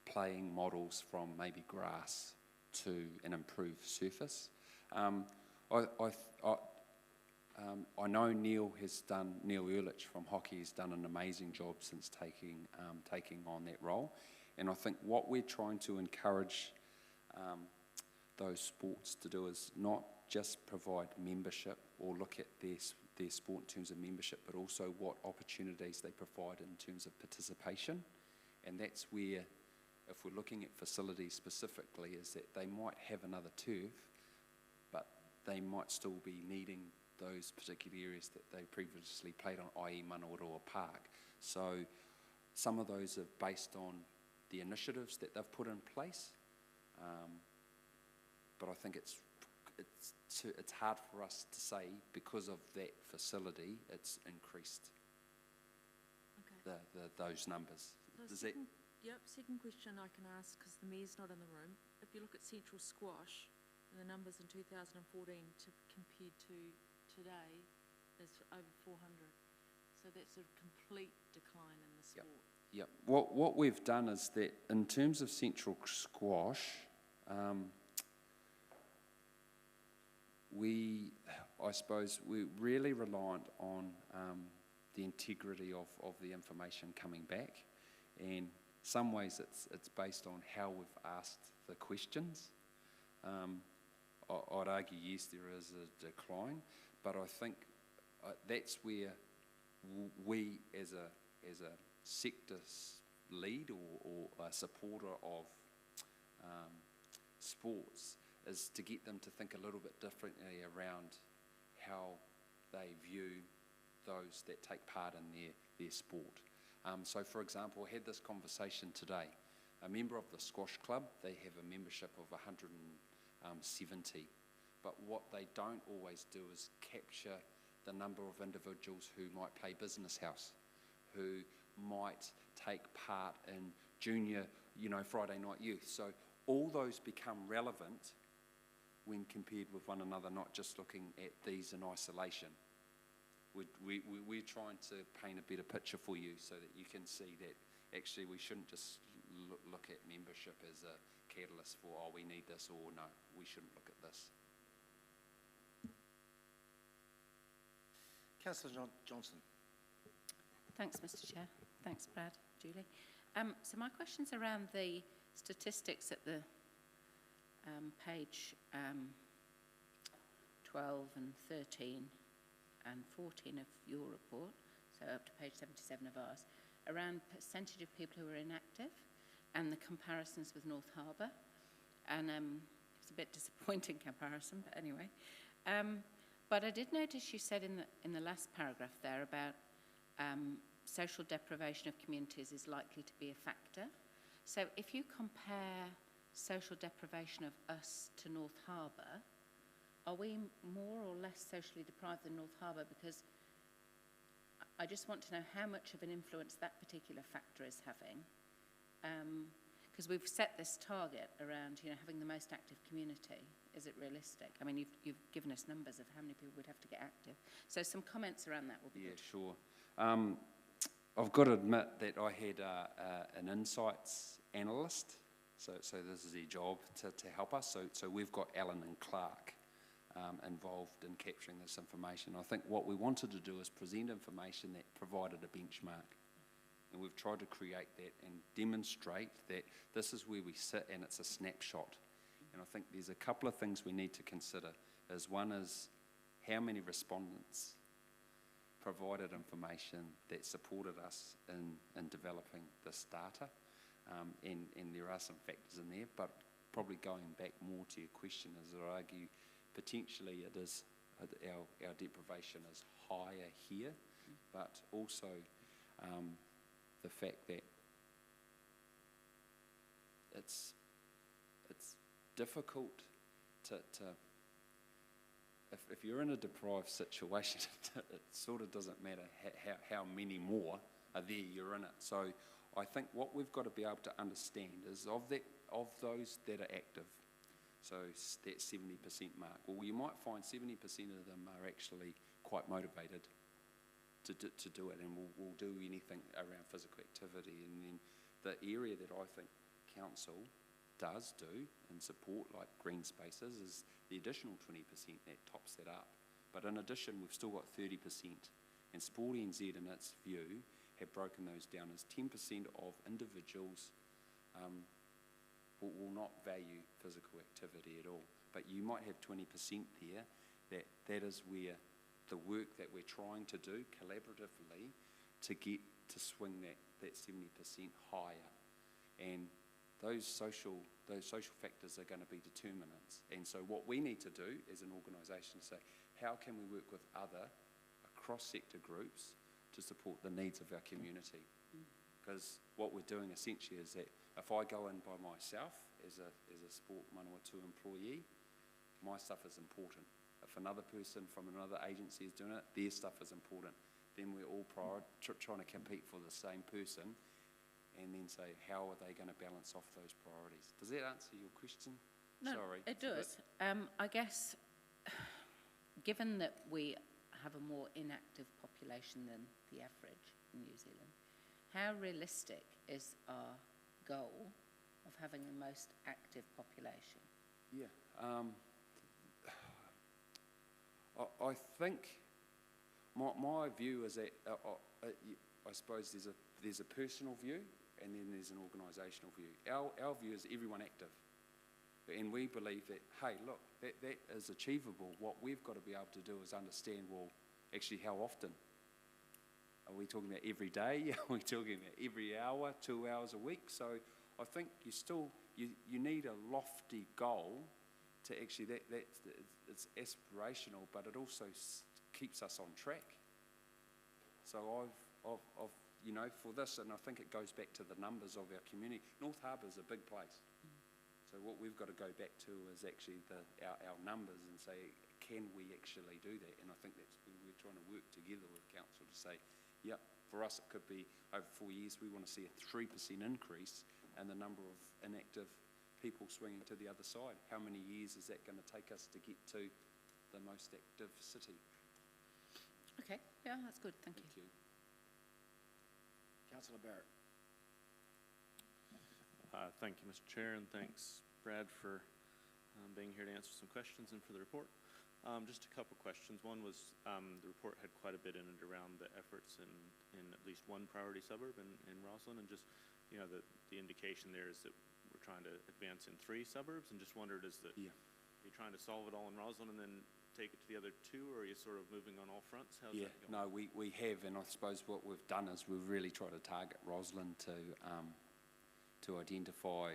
playing models from maybe grass to an improved surface. I know Neil Ehrlich from hockey has done an amazing job since taking on that role, and I think what we're trying to encourage those sports to do is not just provide membership or look at their sport in terms of membership, but also what opportunities they provide in terms of participation. And that's where, if we're looking at facilities specifically, is that they might have another turf, but they might still be needing those particular areas that they previously played on, i.e. Manawatu Park. So some of those are based on the initiatives that they've put in place, but I think it's hard for us to say because of that facility it's increased those numbers. Second question I can ask, because the Mayor's not in the room. If you look at Central Squash, the numbers in 2014 compared to today is over 400. So that's a complete decline in the sport. Yep. What we've done is that in terms of Central Squash, we're really reliant on the integrity of the information coming back. And some ways it's based on how we've asked the questions. I'd argue, yes, there is a decline, but I think that's where we as a sector lead or a supporter of sports is to get them to think a little bit differently around how they view those that take part in their sport. So, for example, I had this conversation today. A member of the squash club, they have a membership of 170, but what they don't always do is capture the number of individuals who might play business house, who might take part in junior, Friday night youth. So all those become relevant when compared with one another, not just looking at these in isolation. We're trying to paint a better picture for you so that you can see that actually we shouldn't just look at membership as a catalyst for, oh, we need this, or no, we shouldn't look at this. Councillor Johnson. Thanks, Mr. Chair. Thanks, Brad, Julie. So my question's around the statistics at the page 12 and 13 and 14 of your report, so up to page 77 of ours, around percentage of people who are inactive and the comparisons with North Harbour. And it's a bit disappointing comparison, but anyway. But I did notice you said in the last paragraph there about social deprivation of communities is likely to be a factor. So if you compare social deprivation of us to North Harbour, are we more or less socially deprived than North Harbour? Because I just want to know how much of an influence that particular factor is having. Because we've set this target around, having the most active community. Is it realistic? I mean, you've given us numbers of how many people would have to get active. So some comments around that would be good. Yeah, sure. I've got to admit that I had an insights analyst. So this is their job to help us. So we've got Alan and Clark involved in capturing this information. I think what we wanted to do is present information that provided a benchmark. And we've tried to create that and demonstrate that this is where we sit and it's a snapshot. And I think there's a couple of things we need to consider. One is how many respondents provided information that supported us in developing this data. And there are some factors in there, but probably going back more to your question is I argue potentially it is our deprivation is higher here, but also the fact that it's difficult to if you're in a deprived situation, it sort of doesn't matter how many more are there, you're in it. So I think what we've got to be able to understand is of those that are active, so that 70% mark, well, you might find 70% of them are actually quite motivated to do it, and we'll do anything around physical activity. And then the area that I think council does do and support, like green spaces, is the additional 20% that tops that up. But in addition, we've still got 30%, and Sport NZ, in its view, have broken those down as 10% of individuals will not value physical activity at all. But you might have 20% there that is where the work that we're trying to do collaboratively to get to swing that 70% higher. And those social factors are going to be determinants. And so what we need to do as an organisation is say, how can we work with other cross-sector groups to support the needs of our community? Because what we're doing essentially is that if I go in by myself as a Sport Manawatu employee, my stuff is important. If another person from another agency is doing it, their stuff is important. Then we're all trying to compete for the same person, and then say, how are they going to balance off those priorities? Does that answer your question? No, Sorry. it does. I guess, given that we have a more inactive population than the average in New Zealand, how realistic is our goal of having the most active population? Yeah. I think my view is that I suppose there's a personal view and then there's an organisational view. Our view is everyone active, and we believe that, hey, look, that is achievable. What we've got to be able to do is understand, well, actually how often? Are we talking about every day? Are we talking about every hour, 2 hours a week? So I think you need a lofty goal to actually, it's aspirational, but it also keeps us on track. So I've for this, and I think it goes back to the numbers of our community. North Harbour is a big place. So what we've got to go back to is actually our numbers and say, can we actually do that? And I think that's where we're trying to work together with council to say, yep, for us it could be over 4 years, we want to see a 3% increase in the number of inactive people swinging to the other side. How many years is that going to take us to get to the most active city? Okay, yeah, that's good, thank you. Councillor Barrett. Thank you, Mr. Chair, and thanks, Brad, for being here to answer some questions and for the report. Just a couple questions. One was the report had quite a bit in it around the efforts in at least one priority suburb in Roslyn, and just, you know, the indication there is that we're trying to advance in 3 suburbs, and just wondered, is that you're trying to solve it all in Roslyn and then take it to the other 2, or are you sort of moving on all fronts? How's that going? No, we have, and I suppose what we've done is we've really tried to target Roslyn to identify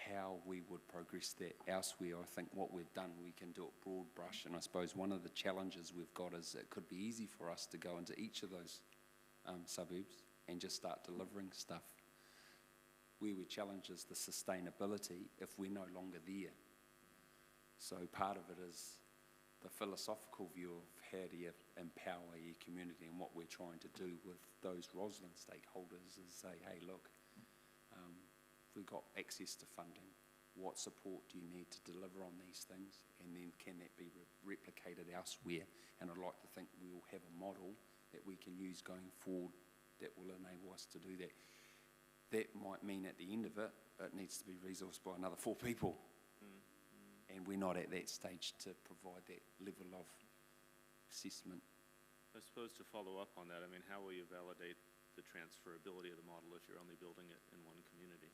how we would progress that elsewhere. I think what we've done, we can do it broad brush, and I suppose one of the challenges we've got is it could be easy for us to go into each of those suburbs and just start delivering stuff. Where we challenge is the sustainability if we're no longer there. So part of it is the philosophical view of how do you empower your community, and what we're trying to do with those Roslyn stakeholders is say, hey, look, we've got access to funding. What support do you need to deliver on these things? And then can that be replicated elsewhere? And I'd like to think we will have a model that we can use going forward that will enable us to do that. That might mean at the end of it, it needs to be resourced by another 4 people. And we're not at that stage to provide that level of assessment. I suppose to follow up on that, I mean, how will you validate the transferability of the model if you're only building it in one community?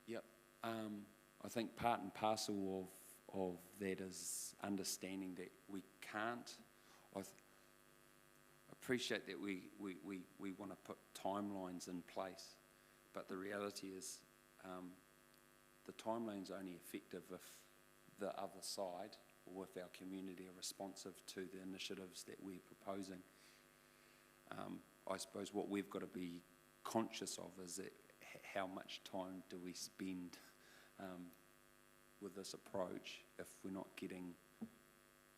Yep. I think part and parcel of that is understanding that we can't. I appreciate that we want to put timelines in place, but the reality is the timeline's only effective if the other side, or if our community are responsive to the initiatives that we're proposing. I suppose what we've got to be conscious of is that how much time do we spend with this approach if we're not getting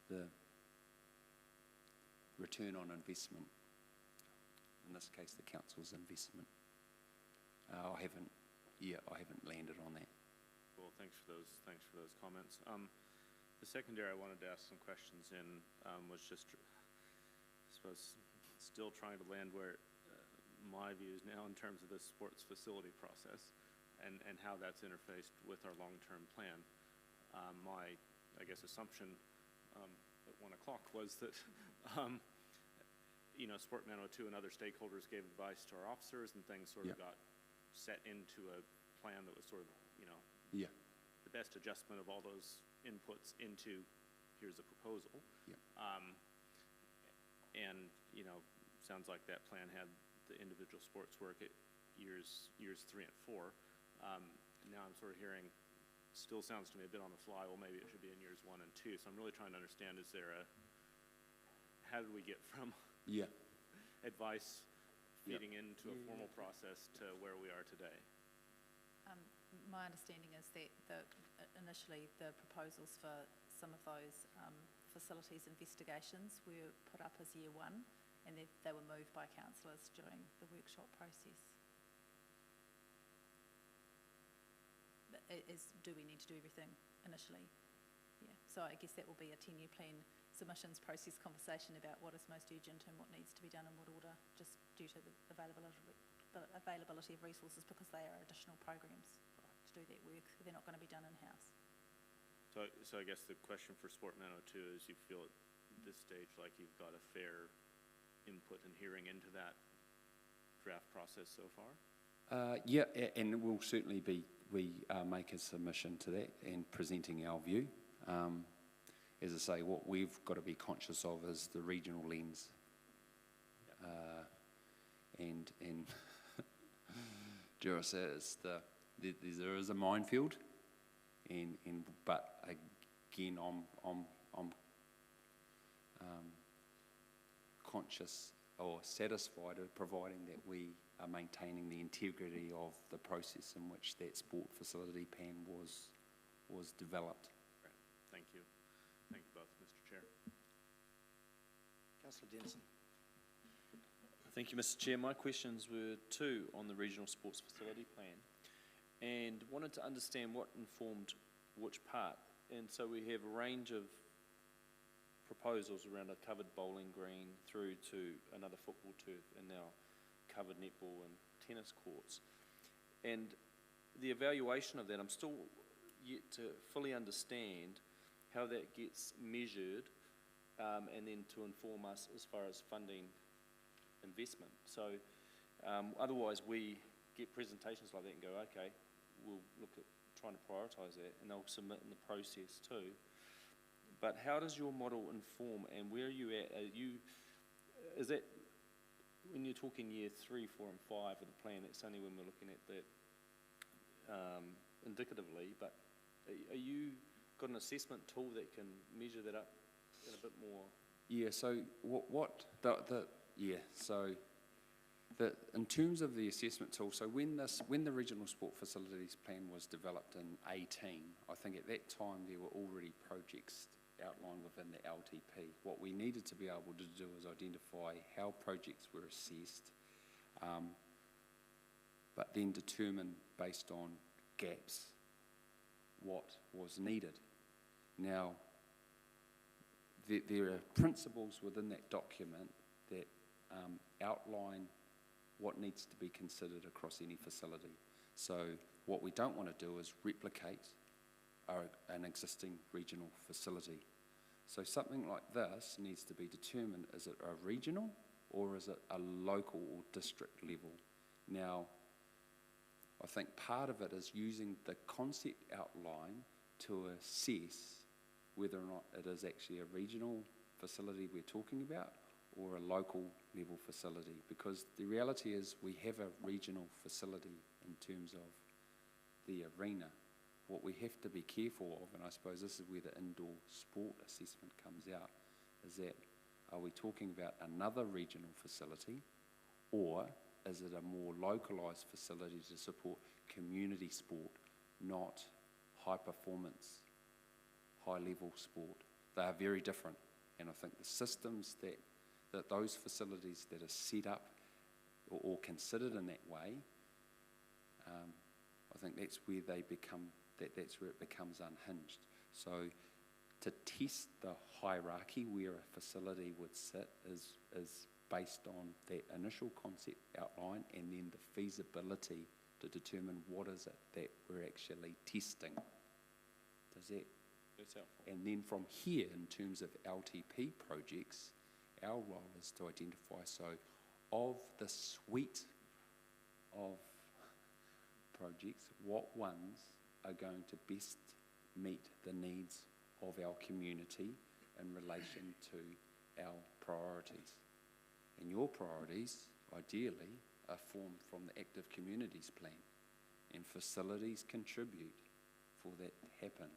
the return on investment, in this case the council's investment. I haven't landed on that. Well, thanks for those comments. The second area I wanted to ask some questions in was just, I suppose, still trying to land where my views now in terms of the sports facility process and how that's interfaced with our long-term plan. My, I guess, assumption at 1 o'clock was that, you know, Sport Manawatu and other stakeholders gave advice to our officers, and things sort of got set into a plan that was sort of, you know, the best adjustment of all those inputs into here's a proposal. And, you know, sounds like that plan had the individual sports work at years 3 and 4. Now I'm sort of hearing, still sounds to me a bit on the fly, well, maybe it should be in years 1 and 2. So I'm really trying to understand, is there how did we get from advice feeding into a formal process to where we are today? My understanding is that initially the proposals for some of those facilities investigations were put up as year 1, and they were moved by councillors during the workshop process. But do we need to do everything initially? Yeah. So I guess that will be a 10-year plan submissions process conversation about what is most urgent and what needs to be done in what order, just due to the availability of resources, because they are additional programs to do that work. They're not going to be done in-house. So I guess the question for Sport Manawatu is, you feel at this stage like you've got a fair input and hearing into that draft process so far? Yeah, and we'll certainly make a submission to that and presenting our view. As I say, what we've got to be conscious of is the regional lens. And Jura says there is a minefield, but again, I'm conscious or satisfied of providing that we are maintaining the integrity of the process in which that sport facility plan was developed. Great. Thank you. Thank you both, Mr. Chair. Councillor Dennison. Thank you, Mr. Chair. My questions were 2 on the regional sports facility plan. and wanted to understand what informed which part. And so we have a range of proposals around a covered bowling green through to another football turf and now covered netball and tennis courts. And the evaluation of that, I'm still yet to fully understand how that gets measured and then to inform us as far as funding investment. So otherwise we get presentations like that and go, okay, we'll look at trying to prioritise that, and they'll submit in the process too. But how does your model inform, and where are you at? Is that, when you're talking year 3, 4 and 5 of the plan, it's only when we're looking at that indicatively, but are you got an assessment tool that can measure that up in a bit more? Yeah, so in terms of the assessment tool, so when the regional sport facilities plan was developed in 2018, I think at that time there were already projects outlined within the LTP. What we needed to be able to do is identify how projects were assessed, but then determine based on gaps what was needed. Now, there are principles within that document that outline what needs to be considered across any facility. So what we don't want to do is replicate an existing regional facility. So something like this needs to be determined, is it a regional or is it a local or district level? Now, I think part of it is using the concept outline to assess whether or not it is actually a regional facility we're talking about or a local level facility, because the reality is we have a regional facility in terms of the arena. What we have to be careful of, and I suppose this is where the indoor sport assessment comes out, is that are we talking about another regional facility, or is it a more localised facility to support community sport, not high performance, high level sport? They are very different, and I think the systems that those facilities that are set up or considered in that way, I think that's where they become, that's where it becomes unhinged. So to test the hierarchy where a facility would sit is based on that initial concept outline and then the feasibility to determine what is it that we're actually testing. Does that? That's helpful. And then from here, in terms of LTP projects, our role is to identify, so of the suite of projects, what ones are going to best meet the needs of our community in relation to our priorities. And your priorities, ideally, are formed from the Active Communities Plan, and facilities contribute for that to happen.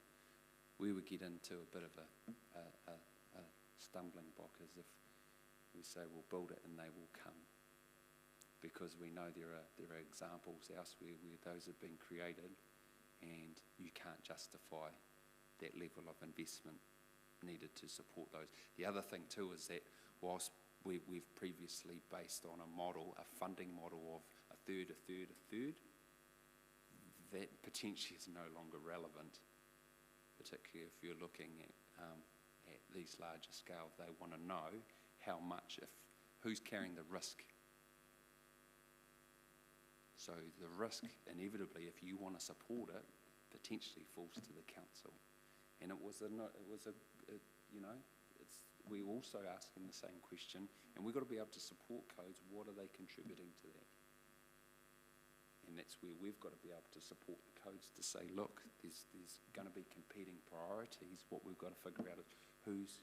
We would get into a bit of a stumbling block as if we say we'll build it and they will come, because we know there are examples elsewhere where those have been created and you can't justify that level of investment needed to support those. The other thing too is that whilst we've previously based on a model, a funding model of a third, that potentially is no longer relevant, particularly if you're looking at these larger scale. They want to know how much, who's carrying the risk. So the risk, inevitably, if you want to support it, potentially falls to the council. And we're also asking the same question, and we've got to be able to support codes. What are they contributing to that? And that's where we've got to be able to support the codes to say, look, there's going to be competing priorities. What we've got to figure out is who's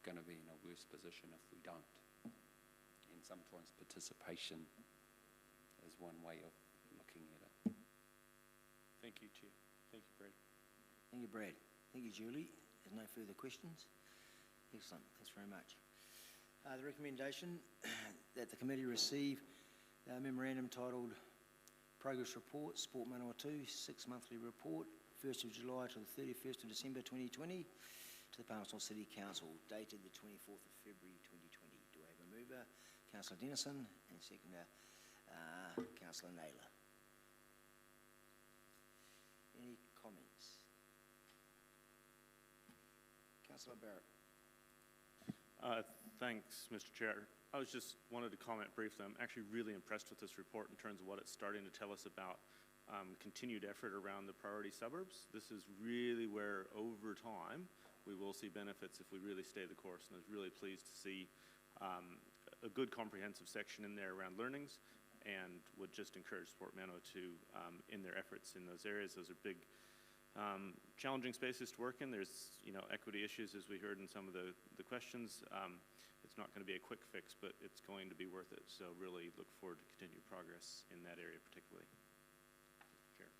going to be in a worse position if we don't. And sometimes participation is one way of looking at it. Thank you, Chair. Thank you, Brad. Thank you, Brad. Thank you, Julie. There's no further questions. Excellent. Thanks very much. The recommendation that the committee receive a memorandum titled Progress Report, Sport Manawatu, 6-monthly report, 1st of July to the 31st of December 2020, to the Palmerston City Council, dated the 24th of February 2020. Do I have a mover? Councillor Dennison, and seconder, Councillor Naylor. Councillor Barrett. Thanks, Mr. Chair. I was just wanted to comment briefly. I'm actually really impressed with this report in terms of what it's starting to tell us about continued effort around the priority suburbs. This is really where, over time, we will see benefits if we really stay the course. And I was really pleased to see a good comprehensive section in there around learnings, and would just encourage Sport Manawatu in their efforts in those areas. Those are big, challenging spaces to work in. There's, equity issues, as we heard in some of the questions. It's not going to be a quick fix, but it's going to be worth it. So really look forward to continued progress in that area particularly. Chair.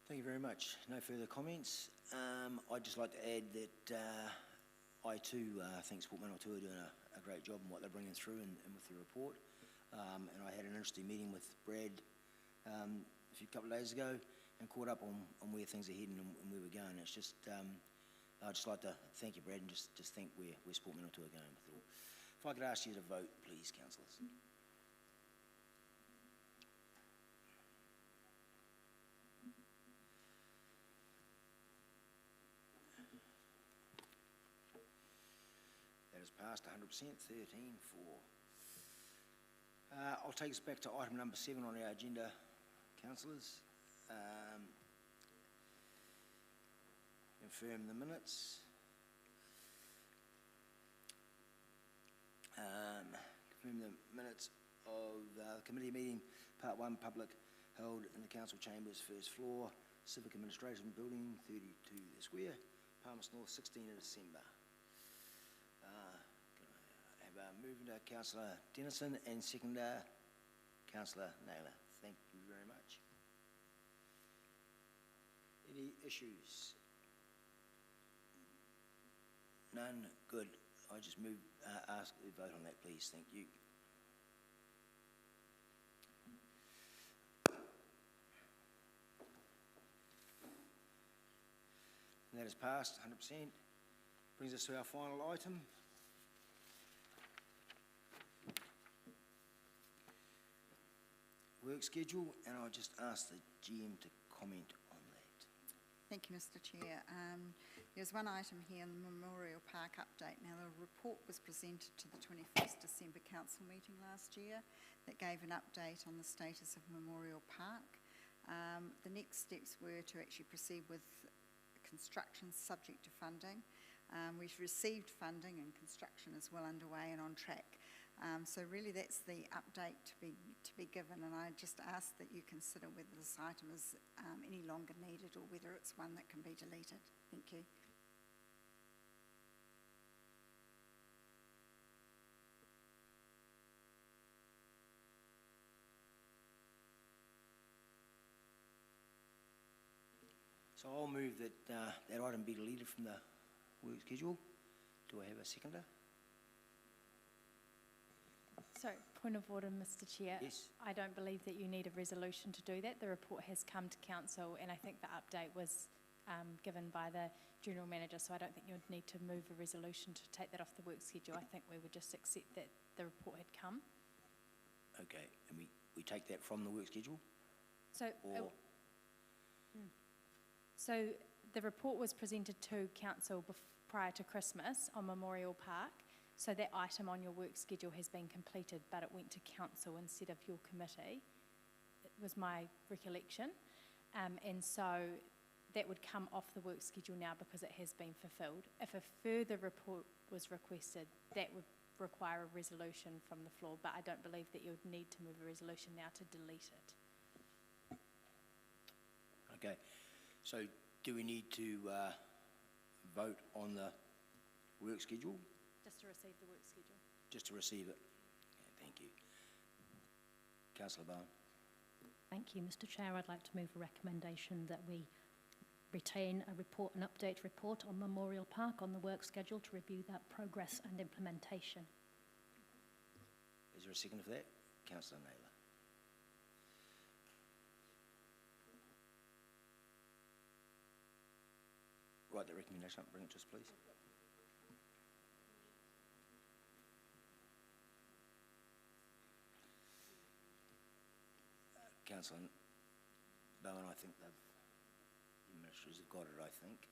Thank you very much. No further comments. I'd just like to add that I too think Sport Manawatu are doing a great job in what they're bringing through and with the report. And I had an interesting meeting with Brad a couple of days ago and caught up on where things are heading and where we're going. It's just, I'd just like to thank you, Brad, and just think where Sport Manawatu are going with it all. If I could ask you to vote, please, councillors. That is passed 100%, 13-4. I'll take us back to item number 7 on our agenda, councillors. Confirm the minutes. Confirm the minutes of the committee meeting, part 1, public, held in the council chambers, first floor, Civic Administration Building, 32 The Square, Palmerston North, 16 of December. Can I have a mover, Councillor Dennison, and seconder, Councillor Naylor. Thank you very much. Any issues? None? Good. I just ask a vote on that, please. Thank you. And that is passed 100%. Brings us to our final item. Work schedule, and I'll just ask the GM to comment on that. Thank you, Mr. Chair. There's one item here in the Memorial Park update. Now, the report was presented to the 21st December Council meeting last year that gave an update on the status of Memorial Park. The next steps were to actually proceed with construction subject to funding. We've received funding and construction is well underway and on track. So really that's the update to be given, and I just ask that you consider whether this item is any longer needed or whether it's one that can be deleted. Thank you. So I'll move that that item be deleted from the work schedule. Do I have a seconder? So, point of order, Mr. Chair. Yes. I don't believe that you need a resolution to do that. The report has come to council, and I think the update was given by the General Manager, so I don't think you would need to move a resolution to take that off the work schedule. I think we would just accept that the report had come. Okay, and we take that from the work schedule? So, Or so the report was presented to council prior to Christmas on Memorial Park. So that item on your work schedule has been completed, but it went to council instead of your committee. It was my recollection. And so that would come off the work schedule now because it has been fulfilled. If a further report was requested, that would require a resolution from the floor, but I don't believe that you would need to move a resolution now to delete it. okay, so do we need to vote on the work schedule? Just to receive the work schedule. Just to receive it. Okay, thank you. Councillor Bowen. Thank you, Mr. Chair. I'd like to move a recommendation that we retain an update report on Memorial Park on the work schedule to review that progress and implementation. Is there a second for that? Councillor Naylor. Write the recommendation up, bring it to us, please. Councillor Bowen, I think the administrators have got it, I think.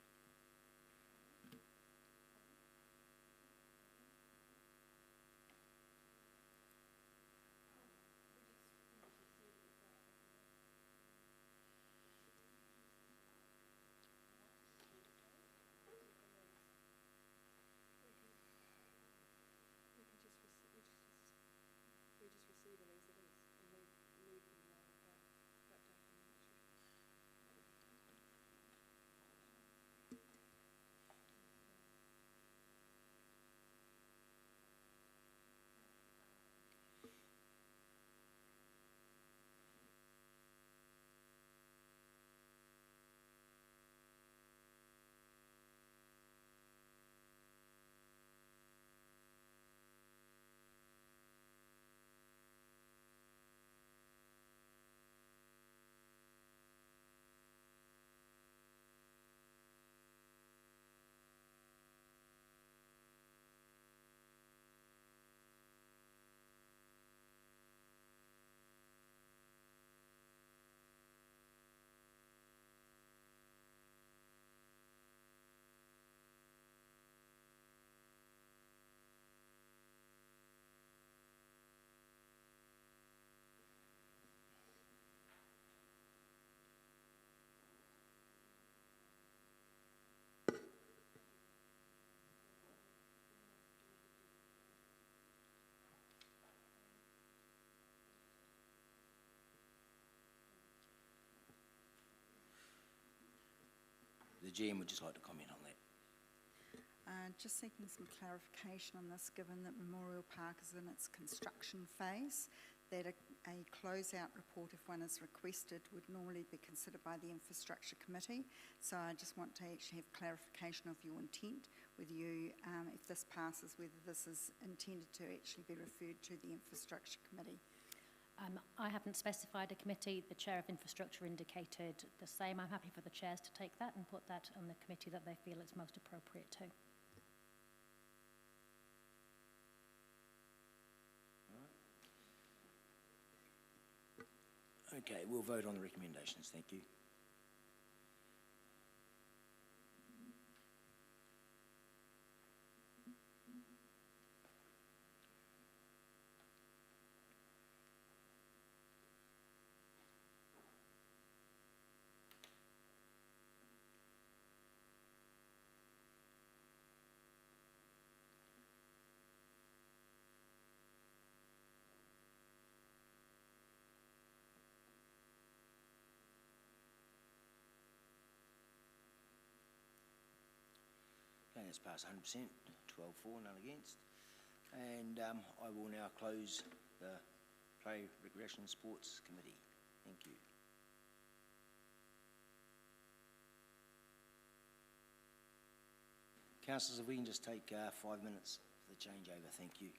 the GM would just like to comment on that. Just seeking some clarification on this, given that Memorial Park is in its construction phase, that a closeout report, if one is requested, would normally be considered by the Infrastructure Committee. So I just want to actually have clarification of your intent, whether you, if this passes, whether this is intended to actually be referred to the Infrastructure Committee. I haven't specified a committee. The Chair of Infrastructure indicated the same. I'm happy for the chairs to take that and put that on the committee that they feel it's most appropriate to. Okay, we'll vote on the recommendations. Thank you. Okay, that's passed 100%, 12 for, none against. And I will now close the Play, Recreation and Sports Committee. Thank you. Councillors, if we can just take 5 minutes for the changeover, thank you.